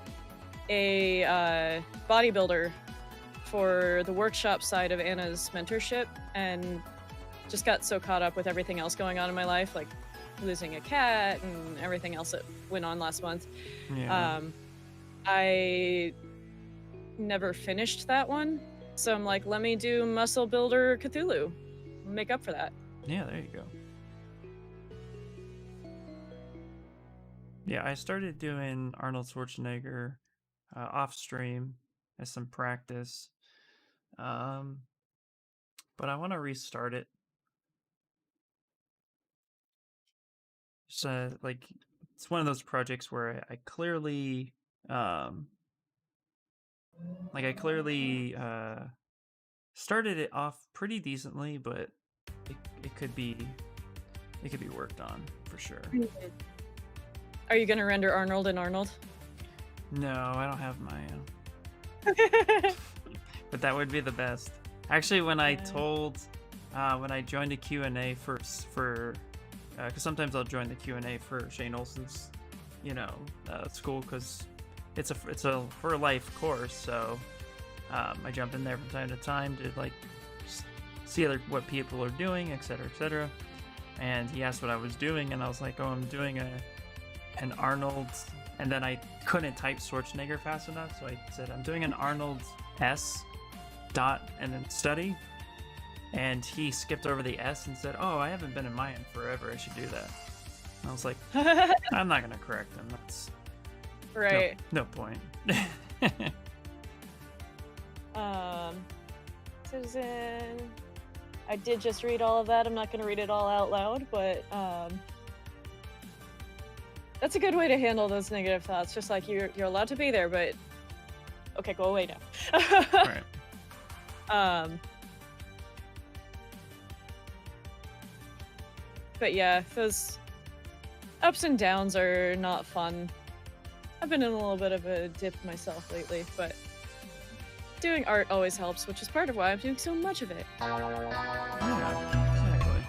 a bodybuilder for the workshop side of Anna's mentorship, and just got so caught up with everything else going on in my life, like losing a cat and everything else that went on last month. Yeah. I never finished that one, so I'm like, let me do Muscle Builder Cthulhu, make up for that. Yeah, there you go. Yeah, I started doing Arnold Schwarzenegger off stream as some practice. But I want to restart it. So, like, it's one of those projects where I clearly, started it off pretty decently, but it could be worked on for sure. Are you gonna render Arnold in Arnold? No, I don't have my but that would be the best. Actually, when I joined a Q&A for because sometimes I'll join the Q&A for Shane Olsen's, school, because it's a for life course. So I jump in there from time to time to like see what people are doing, etc., etc. And he asked what I was doing, and I was like, "Oh, I'm doing an Arnold." And then I couldn't type Schwarzenegger fast enough, so I said, "I'm doing an Arnold S. dot and then study." And he skipped over the S and said, "Oh, I haven't been in mine in forever. I should do that." And I was like, "I'm not gonna correct him. That's Right. no point." Citizen. I did just read all of that. I'm not gonna read it all out loud, but that's a good way to handle those negative thoughts. Just like you're allowed to be there, but okay, go away now. Right. But yeah, those ups and downs are not fun. I've been in a little bit of a dip myself lately, but doing art always helps, which is part of why I'm doing so much of it. Yeah, exactly.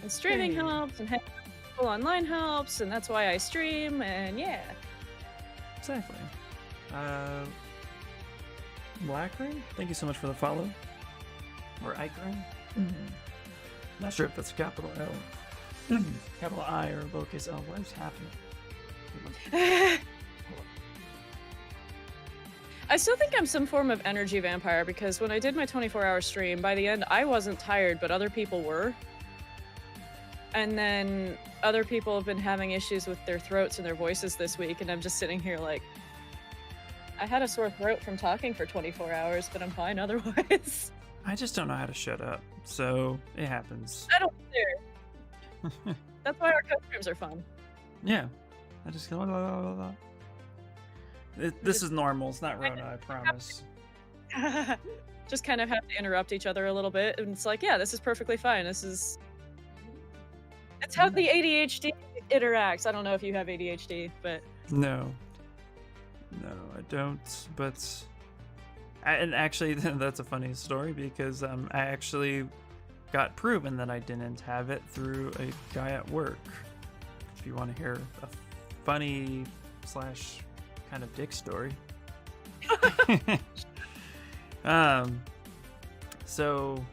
And streaming Hey. helps, and having people online helps, and that's why I stream, and yeah. Exactly. Blackring, thank you so much for the follow. Or Icering. Not sure if that's a capital L, capital I, or lowercase L. What is happening? I still think I'm some form of energy vampire, because when I did my 24-hour stream, by the end I wasn't tired, but other people were. And then other people have been having issues with their throats and their voices this week, and I'm just sitting here like, I had a sore throat from talking for 24 hours, but I'm fine otherwise. I just don't know how to shut up, so it happens. I don't either. That's why our co-streams are fun. Yeah, I just go. La, la, la, la. This is normal. It's not Rona, I promise. Just kind of have to interrupt each other a little bit, and it's like, yeah, this is perfectly fine. It's how the ADHD interacts. I don't know if you have ADHD, but No, I don't. But and actually, that's a funny story because I actually got proven that I didn't have it through a guy at work. If you want to hear a funny / kind of dick story. So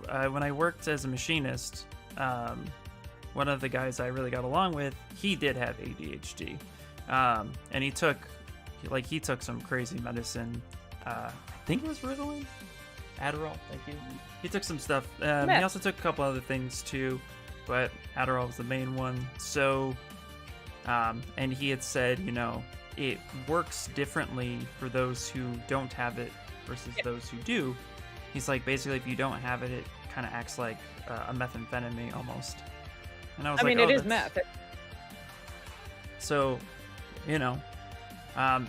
when I worked as a machinist, one of the guys I really got along with, he did have ADHD, and he took some crazy medicine. I think it was Ritalin, Adderall. Thank you. He took some stuff. He also took a couple other things too, but Adderall was the main one. So, and he had said, it works differently for those who don't have it versus those who do. He's like, basically, if you don't have it, it kind of acts like a methamphetamine almost. And I was like, it is meth. So,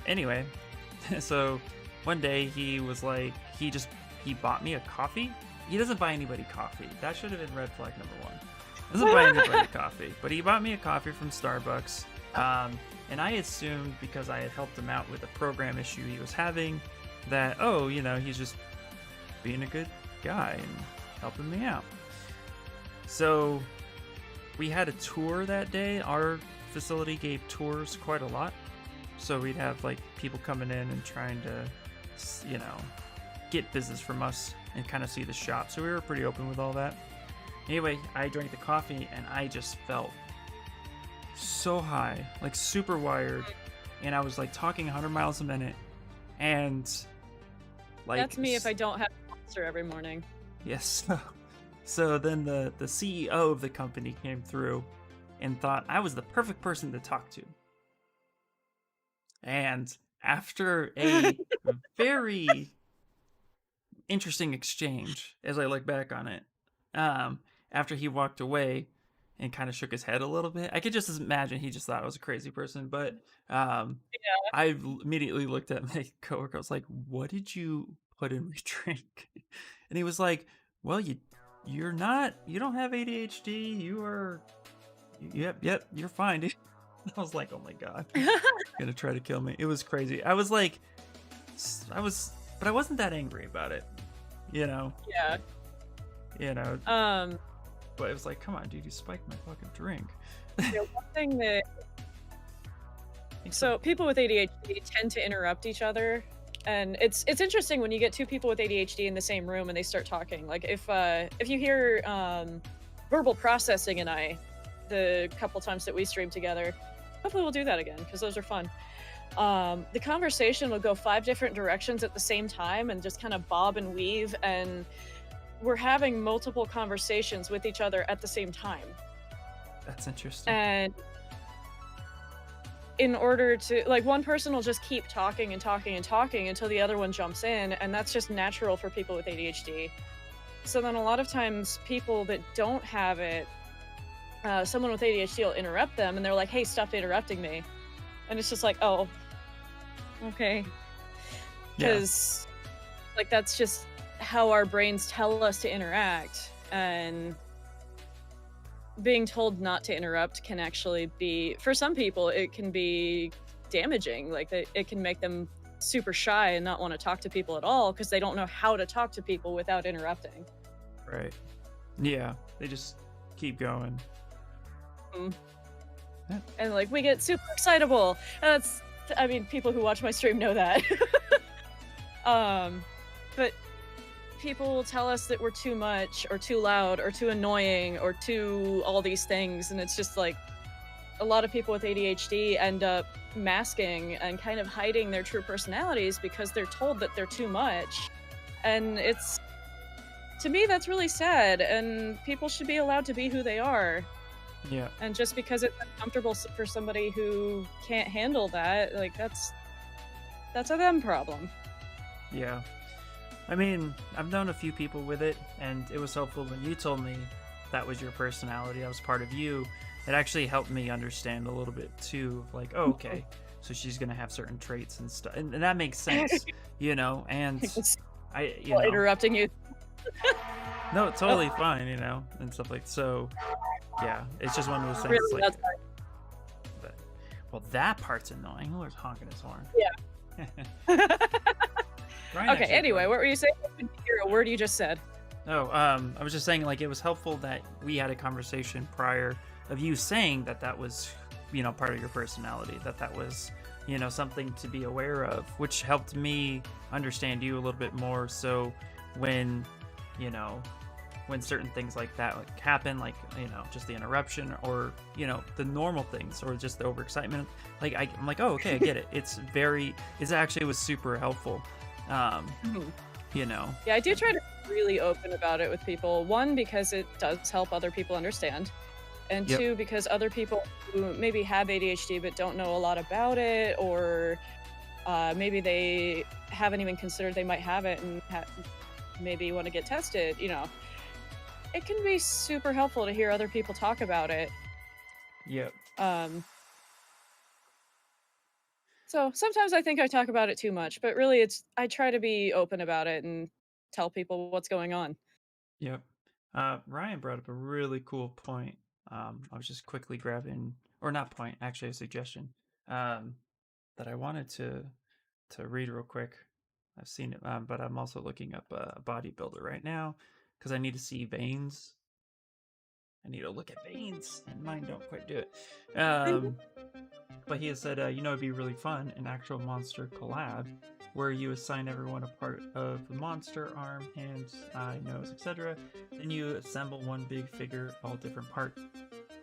anyway, so one day he was like, he bought me a coffee. He doesn't buy anybody coffee. That should have been red flag number one. Doesn't buy anybody coffee, but he bought me a coffee from Starbucks. And I assumed because I had helped him out with a program issue he was having that, he's just being a good guy and helping me out. So we had a tour that day. Our facility gave tours quite a lot. So we'd have like people coming in and trying to, get business from us and kind of see the shop. So we were pretty open with all that. Anyway, I drank the coffee and I just felt so high, like super wired, and I was like talking 100 miles a minute, and like that's me if I don't have a monster every morning. Yes. So then the CEO of the company came through and thought I was the perfect person to talk to. And after a very interesting exchange, as I look back on it, after he walked away and kind of shook his head a little bit, I could just imagine he just thought I was a crazy person. But I immediately looked at my coworker. I was like, "What did you put in my drink?" And he was like, "Well, you don't have ADHD. Yep, you're fine, dude." I was like, "Oh my god, he's gonna try to kill me." It was crazy. But I wasn't that angry about it, Yeah. But it was like, come on, dude, you spiked my fucking drink. One thing that so people with ADHD tend to interrupt each other, and it's interesting when you get two people with ADHD in the same room and they start talking. Like if you hear verbal processing and the couple times that we stream together, hopefully we'll do that again because those are fun. The conversation will go 5 different directions at the same time and just kind of bob and weave, and we're having multiple conversations with each other at the same time. That's interesting. And in order to, like, one person will just keep talking and talking and talking until the other one jumps in, and that's just natural for people with ADHD. So then a lot of times people that don't have it, someone with ADHD will interrupt them and they're like, "Hey, stop interrupting me." And it's just like, oh, okay. Because like that's just how our brains tell us to interact, and being told not to interrupt can actually be, for some people, it can be damaging. Like it can make them super shy and not want to talk to people at all because they don't know how to talk to people without interrupting. Right. Yeah, they just keep going. And like we get super excitable. People who watch my stream know that. But people will tell us that we're too much or too loud or too annoying or too all these things, and it's just like a lot of people with ADHD end up masking and kind of hiding their true personalities because they're told that they're too much. And it's, to me, that's really sad, and people should be allowed to be who they are. Yeah. And just because it's uncomfortable for somebody who can't handle that, like That's a them problem. Yeah. I mean, I've known a few people with it, and it was helpful when you told me that was your personality, that was part of you. It actually helped me understand a little bit too, like, oh, okay, so she's gonna have certain traits and stuff, and that makes sense, you know. And While interrupting you. no, it's totally fine, you know, and stuff like so. Yeah, it's just one of those things. Really, like, but, well, that part's annoying. Who's honking his horn? Yeah. Ryan Okay. Anyway, what were you saying? I couldn't hear a word you just said. Oh, I was just saying, like, it was helpful that we had a conversation prior of you saying that that was, you know, part of your personality, that was, you know, something to be aware of, which helped me understand you a little bit more. So when, you know, when certain things like that like happen, like, you know, just the interruption or, you know, the normal things or just the overexcitement, like I'm like, oh, okay, I get it. It actually was super helpful. You know. Yeah, I do try to be really open about it with people. One, because it does help other people understand. And Yep. two, because other people who maybe have ADHD but don't know a lot about it, or maybe they haven't even considered they might have it and maybe want to get tested, you know. It can be super helpful to hear other people talk about it. Yep. So sometimes I think I talk about it too much, but really I try to be open about it and tell people what's going on. Yep. Ryan brought up a really cool point. I was just quickly grabbing, or not point, actually a suggestion, that I wanted to read real quick. I've seen it, but I'm also looking up a bodybuilder right now because I need to see veins. I need to look at veins, and mine don't quite do it. But he has said, you know, it'd be really fun, an actual monster collab, where you assign everyone a part of the monster, arm, hands, eye, nose, etc. Then you assemble one big figure, all different parts.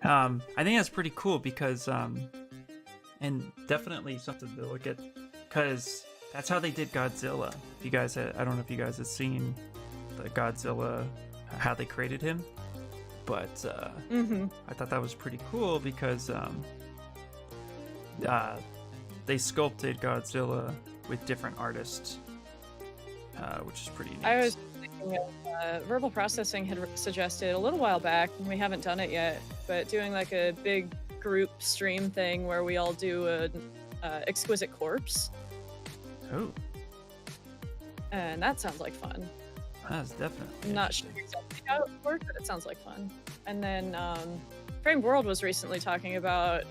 I think that's pretty cool because, and definitely something to look at, because that's how they did Godzilla. If you guys, I don't know if you guys have seen the Godzilla, how they created him, but I thought that was pretty cool because they sculpted Godzilla with different artists, which is pretty neat. I was thinking of, Verbal Processing had suggested a little while back, and we haven't done it yet, but doing like a big group stream thing where we all do an exquisite corpse. Oh, And that sounds like fun. that's definitely. I'm not sure exactly how it would work, but it sounds like fun. And then Framed World was recently talking about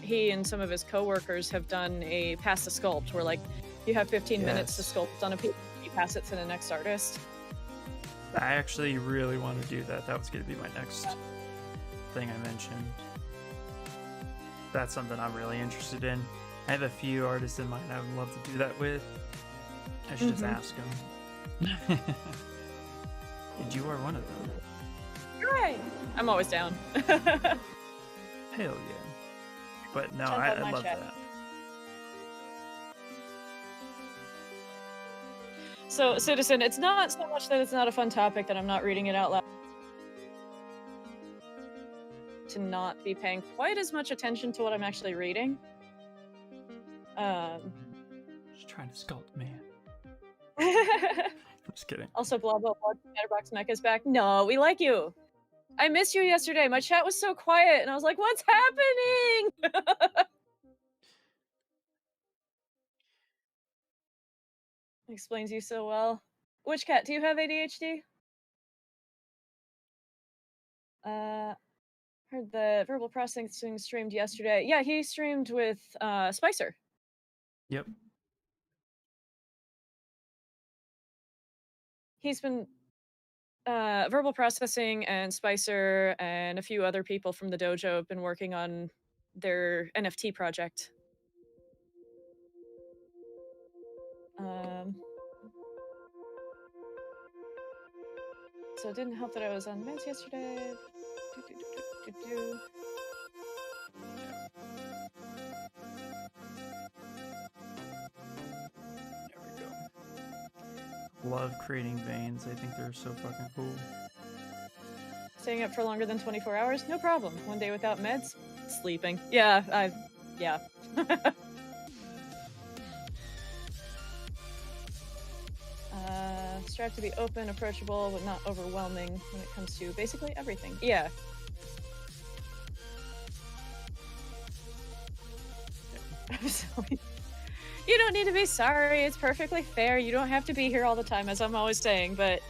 he and some of his coworkers have done a pass the sculpt where like you have 15 minutes to sculpt on a piece, you pass it to the next artist. I actually really want to do that. That was going to be my next thing I mentioned. That's something I'm really interested in. I have a few artists in mind I would love to do that with. I should just ask them. And you are one of them. Hooray! I'm always down. Hell yeah. But no, Jump I on my love chat. that. So, Citizen, it's not so much that it's not a fun topic that I'm not reading it out loud. To not be paying quite as much attention to what I'm actually reading. Just trying to sculpt, man. Just kidding. Also, blah blah blah. Chatterbox Mecha's back. No, we like you. I missed you yesterday. My chat was so quiet, and I was like, "What's happening?" Explains you so well. Which cat? Do you have ADHD? Heard the Verbal Processing streamed yesterday. Yeah, he streamed with Spicer. Yep. He's been Verbal Processing and Spicer and a few other people from the dojo have been working on their NFT project. So it didn't help that I was on meds yesterday. There we go. Love creating veins. I think they're so fucking cool. Staying up for longer than 24 hours? No problem. One day without meds? Sleeping. Yeah, yeah. strive to be open, approachable, but not overwhelming when it comes to basically everything. Yeah. I'm sorry. You don't need to be sorry. It's perfectly fair. You don't have to be here all the time, as I'm always saying, but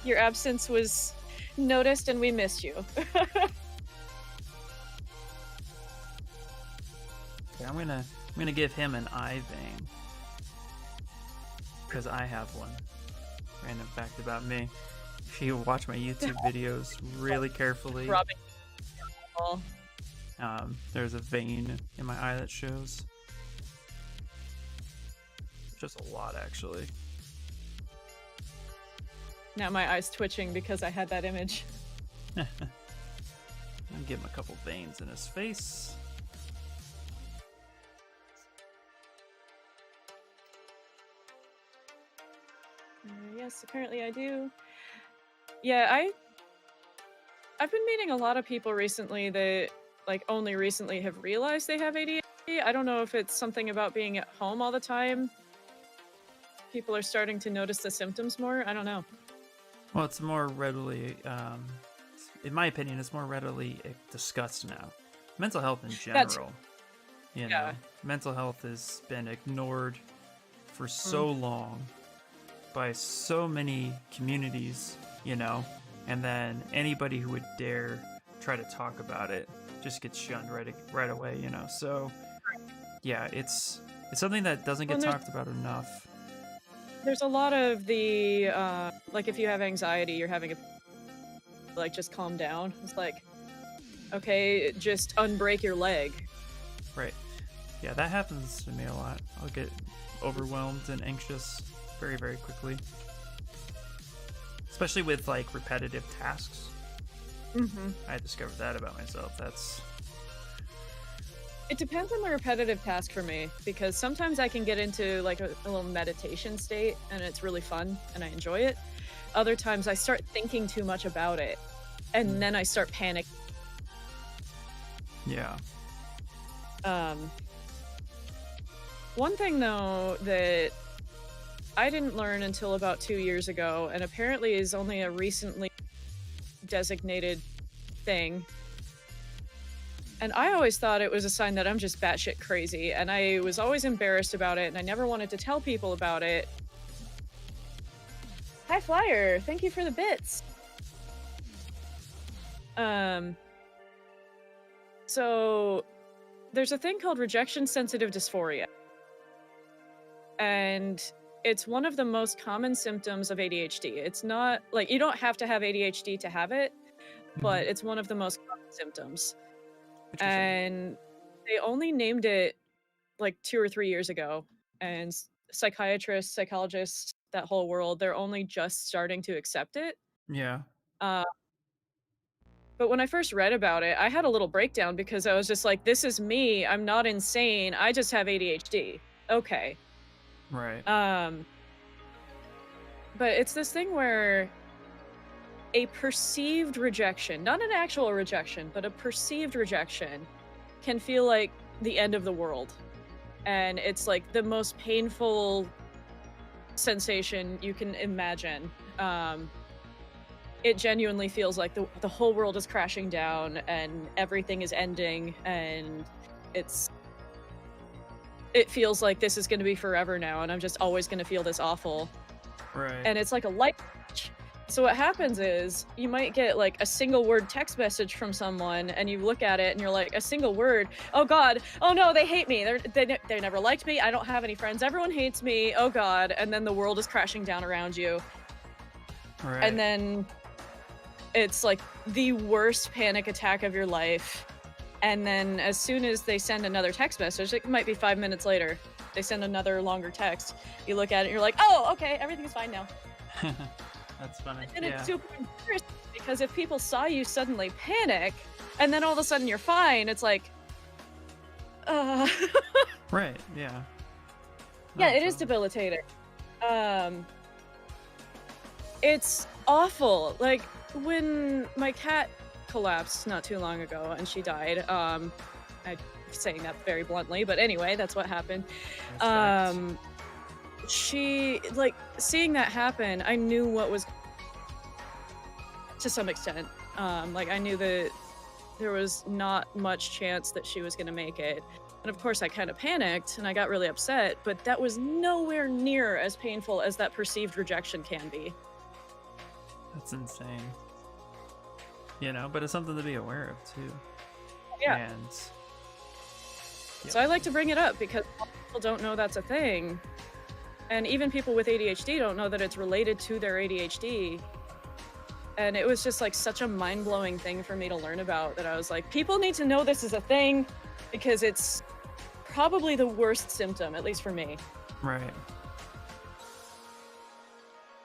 your absence was noticed and we missed you. Okay, I'm gonna give him an eye vein. Because I have one. Random fact about me. If you watch my YouTube videos really carefully, Robbing. there's a vein in my eye that shows. Just a lot, actually. Now my eye's twitching because I had that image. I'll give him a couple veins in his face. Yes, apparently I do. Yeah, I've been meeting a lot of people recently that like only recently have realized they have ADHD. I don't know if it's something about being at home all the time. People are starting to notice the symptoms more. I don't know. Well, it's more readily, in my opinion, it's more readily discussed now. Mental health in general, you know, mental health has been ignored for so long by so many communities, you know, and then anybody who would dare try to talk about it just gets shunned right away, you know. So, yeah, it's something that doesn't get talked about enough. There's a lot of the like if you have anxiety, you're having a like just calm down. It's like, okay, just unbreak your leg. Right. Yeah, that happens to me a lot. I'll get overwhelmed and anxious very, very quickly. Especially with like repetitive tasks. I discovered that about myself. It depends on the repetitive task for me, because sometimes I can get into like a little meditation state and it's really fun and I enjoy it. Other times I start thinking too much about it and then I start panicking. Yeah. One thing though that I didn't learn until about 2 years ago, and apparently is only a recently designated thing. And I always thought it was a sign that I'm just batshit crazy, and I was always embarrassed about it, and I never wanted to tell people about it. Hi, Flyer. Thank you for the bits. So there's a thing called rejection-sensitive dysphoria. And it's one of the most common symptoms of ADHD. It's not, like, you don't have to have ADHD to have it, but it's one of the most common symptoms. And they only named it like 2 or 3 years ago, and psychiatrists, psychologists, that whole world, they're only just starting to accept it. Yeah. But when I first read about it, I had a little breakdown because I was just like, this is me. I'm not insane. I just have ADHD. Okay. Right. But it's this thing where a perceived rejection, not an actual rejection, but a perceived rejection can feel like the end of the world. And it's like the most painful sensation you can imagine. It genuinely feels like the whole world is crashing down and everything is ending, and it feels like this is going to be forever now, and I'm just always going to feel this awful. Right. And it's like a light switch. So what happens is you might get like a single word text message from someone, and you look at it and you're like, a single word, oh god, oh no, they hate me, they never liked me, I don't have any friends, everyone hates me, oh god. And then the world is crashing down around you. Right. And then it's like the worst panic attack of your life. And then as soon as they send another text message, it might be 5 minutes later, they send another longer text, you look at it and you're like, oh, okay, everything's fine now. That's funny. And yeah. it's super embarrassing because if people saw you suddenly panic and then all of a sudden you're fine, it's like, Right, yeah. Yeah, it is debilitating. It's awful. Like, when my cat collapsed not too long ago and she died, I'm saying that very bluntly, but anyway, that's what happened. she, like, seeing that happen, I knew what was to some extent. Like, I knew that there was not much chance that she was gonna make it. And of course, I kind of panicked and I got really upset, but that was nowhere near as painful as that perceived rejection can be. That's insane. You know, but it's something to be aware of too. Yeah. And So I like to bring it up because a lot of people don't know that's a thing. And even people with ADHD don't know that it's related to their ADHD. And it was just like such a mind-blowing thing for me to learn about that I was like, people need to know this is a thing because it's probably the worst symptom, at least for me. right.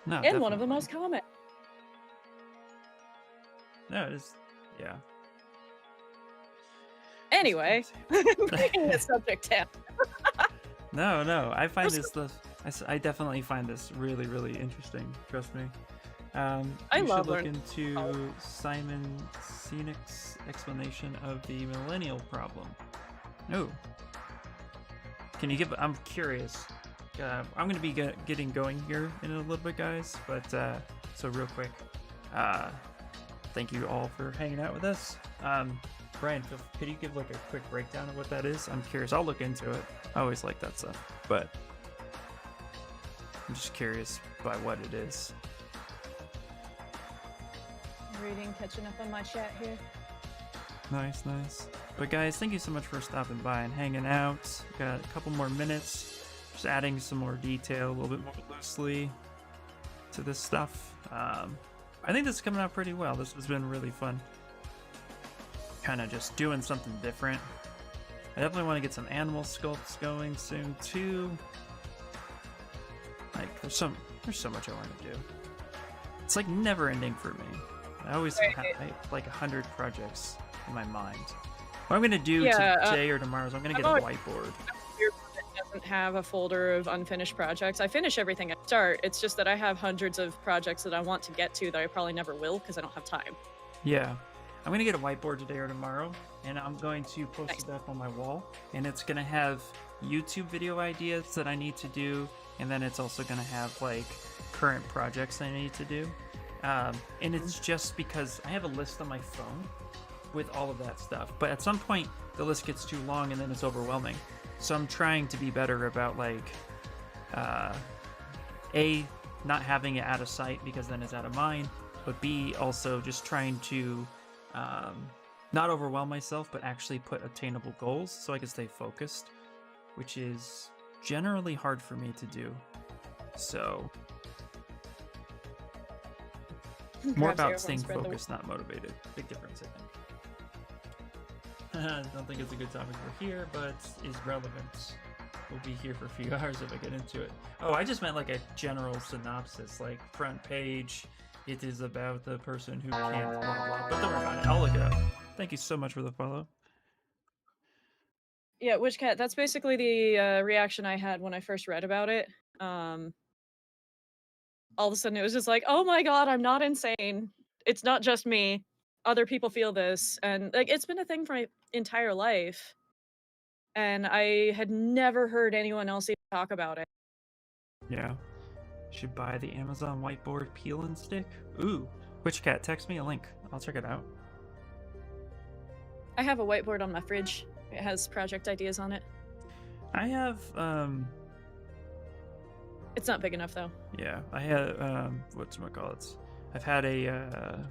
No, And one of the definitely. most common. No, it is. Yeah. Anyway, bringing the subject down. No. I find That's- I definitely find this really, really interesting. Trust me. I You love should look learning. into Simon Sinek's explanation of the millennial problem. Oh, can you give? I'm curious. I'm going to be getting going here in a little bit, guys. But so real quick, thank you all for hanging out with us. Brian, could you give like a quick breakdown of what that is? I'm curious. I'll look into it. I always like that stuff, but I'm just curious by what it is. Reading, catching up on my chat here. Nice. But guys, thank you so much for stopping by and hanging out. Got a couple more minutes, just adding some more detail, a little bit more loosely to this stuff. I think this is coming out pretty well. This has been really fun. Kind of just doing something different. I definitely want to get some animal sculpts going soon too. Like there's so much I want to do. It's like never ending for me. I always have like 100 projects in my mind. What I'm gonna do today or tomorrow is I'm gonna get a whiteboard. Doesn't have a folder of unfinished projects. I finish everything at start. It's just that I have hundreds of projects that I want to get to that I probably never will because I don't have time. Yeah. I'm gonna get a whiteboard today or tomorrow, and I'm going to post it up on my wall, and it's gonna have YouTube video ideas that I need to do, and then it's also gonna have like current projects I need to do. And it's just because I have a list on my phone with all of that stuff, but at some point the list gets too long and then it's overwhelming. So I'm trying to be better about like A, not having it out of sight because then it's out of mind, but B, also just trying to not overwhelm myself, but actually put attainable goals so I can stay focused, which is generally hard for me to do. So more about staying focused, not motivated. Big difference, I think. I don't think it's a good topic for here, but is relevant. We'll be here for a few hours if I get into it. Oh, I just meant like a general synopsis, like front page. It is about the person who can't blah blah. But don't worry about it. I'll look it up. Thank you so much for the follow. Yeah, Witch Cat, that's basically the reaction I had when I first read about it. All of a sudden it was just like, oh my god, I'm not insane. It's not just me. Other people feel this. And like it's been a thing for my entire life. And I had never heard anyone else even talk about it. Yeah. Should buy the Amazon whiteboard peel and stick. Ooh. Witch Cat, text me a link. I'll check it out. I have a whiteboard on my fridge. It has project ideas on it. I have It's not big enough though. yeah, I had whatchamacallits. I've had a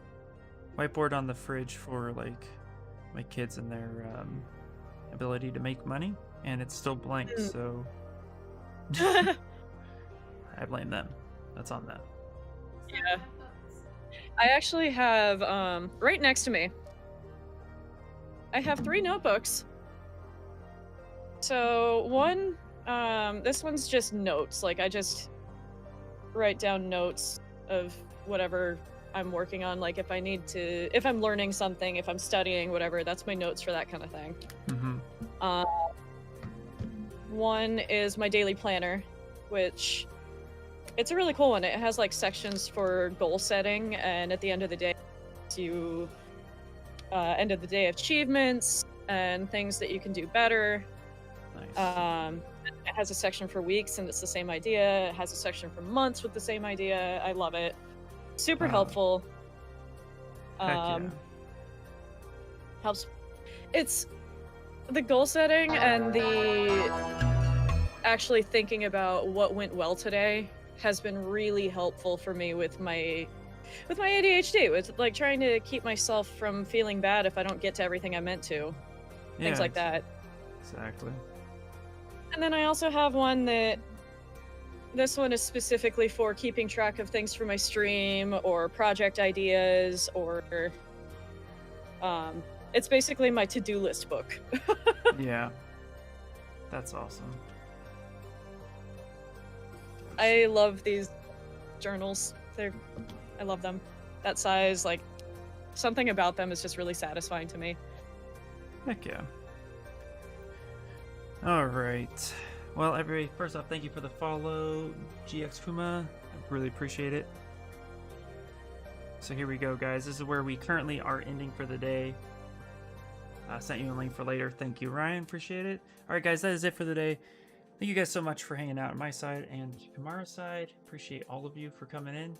whiteboard on the fridge for like my kids and their ability to make money, and it's still blank, so I blame them. That's on them. Yeah. I actually have right next to me. I have 3 notebooks. So one, this one's just notes. Like I just write down notes of whatever I'm working on. Like if I'm learning something, if I'm studying, whatever, that's my notes for that kind of thing. Mm-hmm. One is my daily planner, which it's a really cool one. It has like sections for goal setting, and at the end of the day, you end of the day achievements and things that you can do better. Nice. And It has a section for weeks and it's the same idea. It has a section for months with the same idea. I love it. Super Wow. helpful. Heck yeah. Helps. It's the goal setting and the actually thinking about what went well today has been really helpful for me with my ADHD. With like trying to keep myself from feeling bad if I don't get to everything I meant to. Things Yeah, like that. Exactly. And then I also have one that this one is specifically for keeping track of things for my stream or project ideas or it's basically my to-do list book. Yeah. That's awesome. I love these journals. I love them. That size, like something about them is just really satisfying to me. Heck yeah. All right. Well, everybody, first off, thank you for the follow, GX Kuma. I really appreciate it. So here we go, guys. This is where we currently are ending for the day. I sent you a link for later. Thank you, Ryan. Appreciate it. All right, guys, that is it for the day. Thank you guys so much for hanging out on my side and Kamara's side. Appreciate all of you for coming in.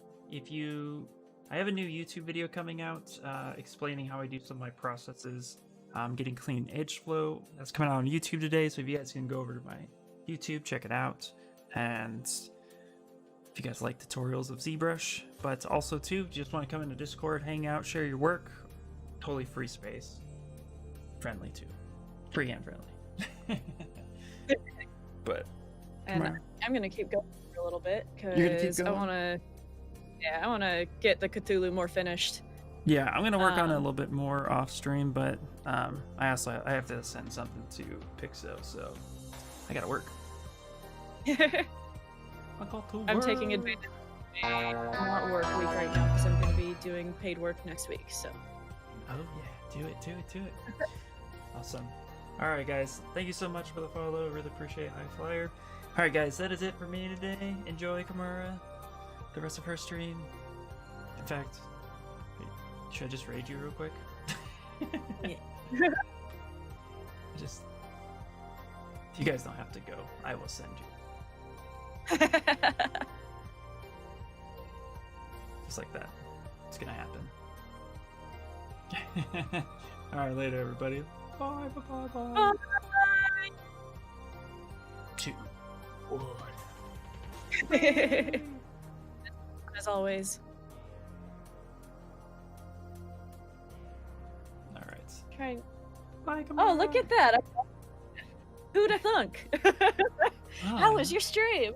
I have a new YouTube video coming out explaining how I do some of my processes. Getting clean edge flow. That's coming out on YouTube today, so if you guys can go over to my YouTube, check it out. And if you guys like tutorials of Zbrush, but also too, just want to come into Discord, hang out, share your work, totally free space. Friendly too. Free and friendly. But And I'm gonna keep going for a little bit You're gonna keep because I going? want to get the Cthulhu more finished. Yeah, I'm gonna work on it a little bit more off stream, but I have to send something to Pixel, so I gotta work. I got to I'm work. taking advantage of a not work week right now because I'm going to be doing paid work next week. So, Oh yeah, do it. Awesome. All right, guys, thank you so much for the follow. Really appreciate High Flyer. All right, guys, that is it for me today. Enjoy Kamara, the rest of her stream. In fact, wait, should I just raid you real quick? Yeah. Just, you guys don't have to go. I will send you. Just like that. It's gonna happen. All right, later, everybody. Bye. Bye. 2, 1. As always. All right. Trying. Bye, come Oh, look at that! Who'da thunk? How Oh, was your stream?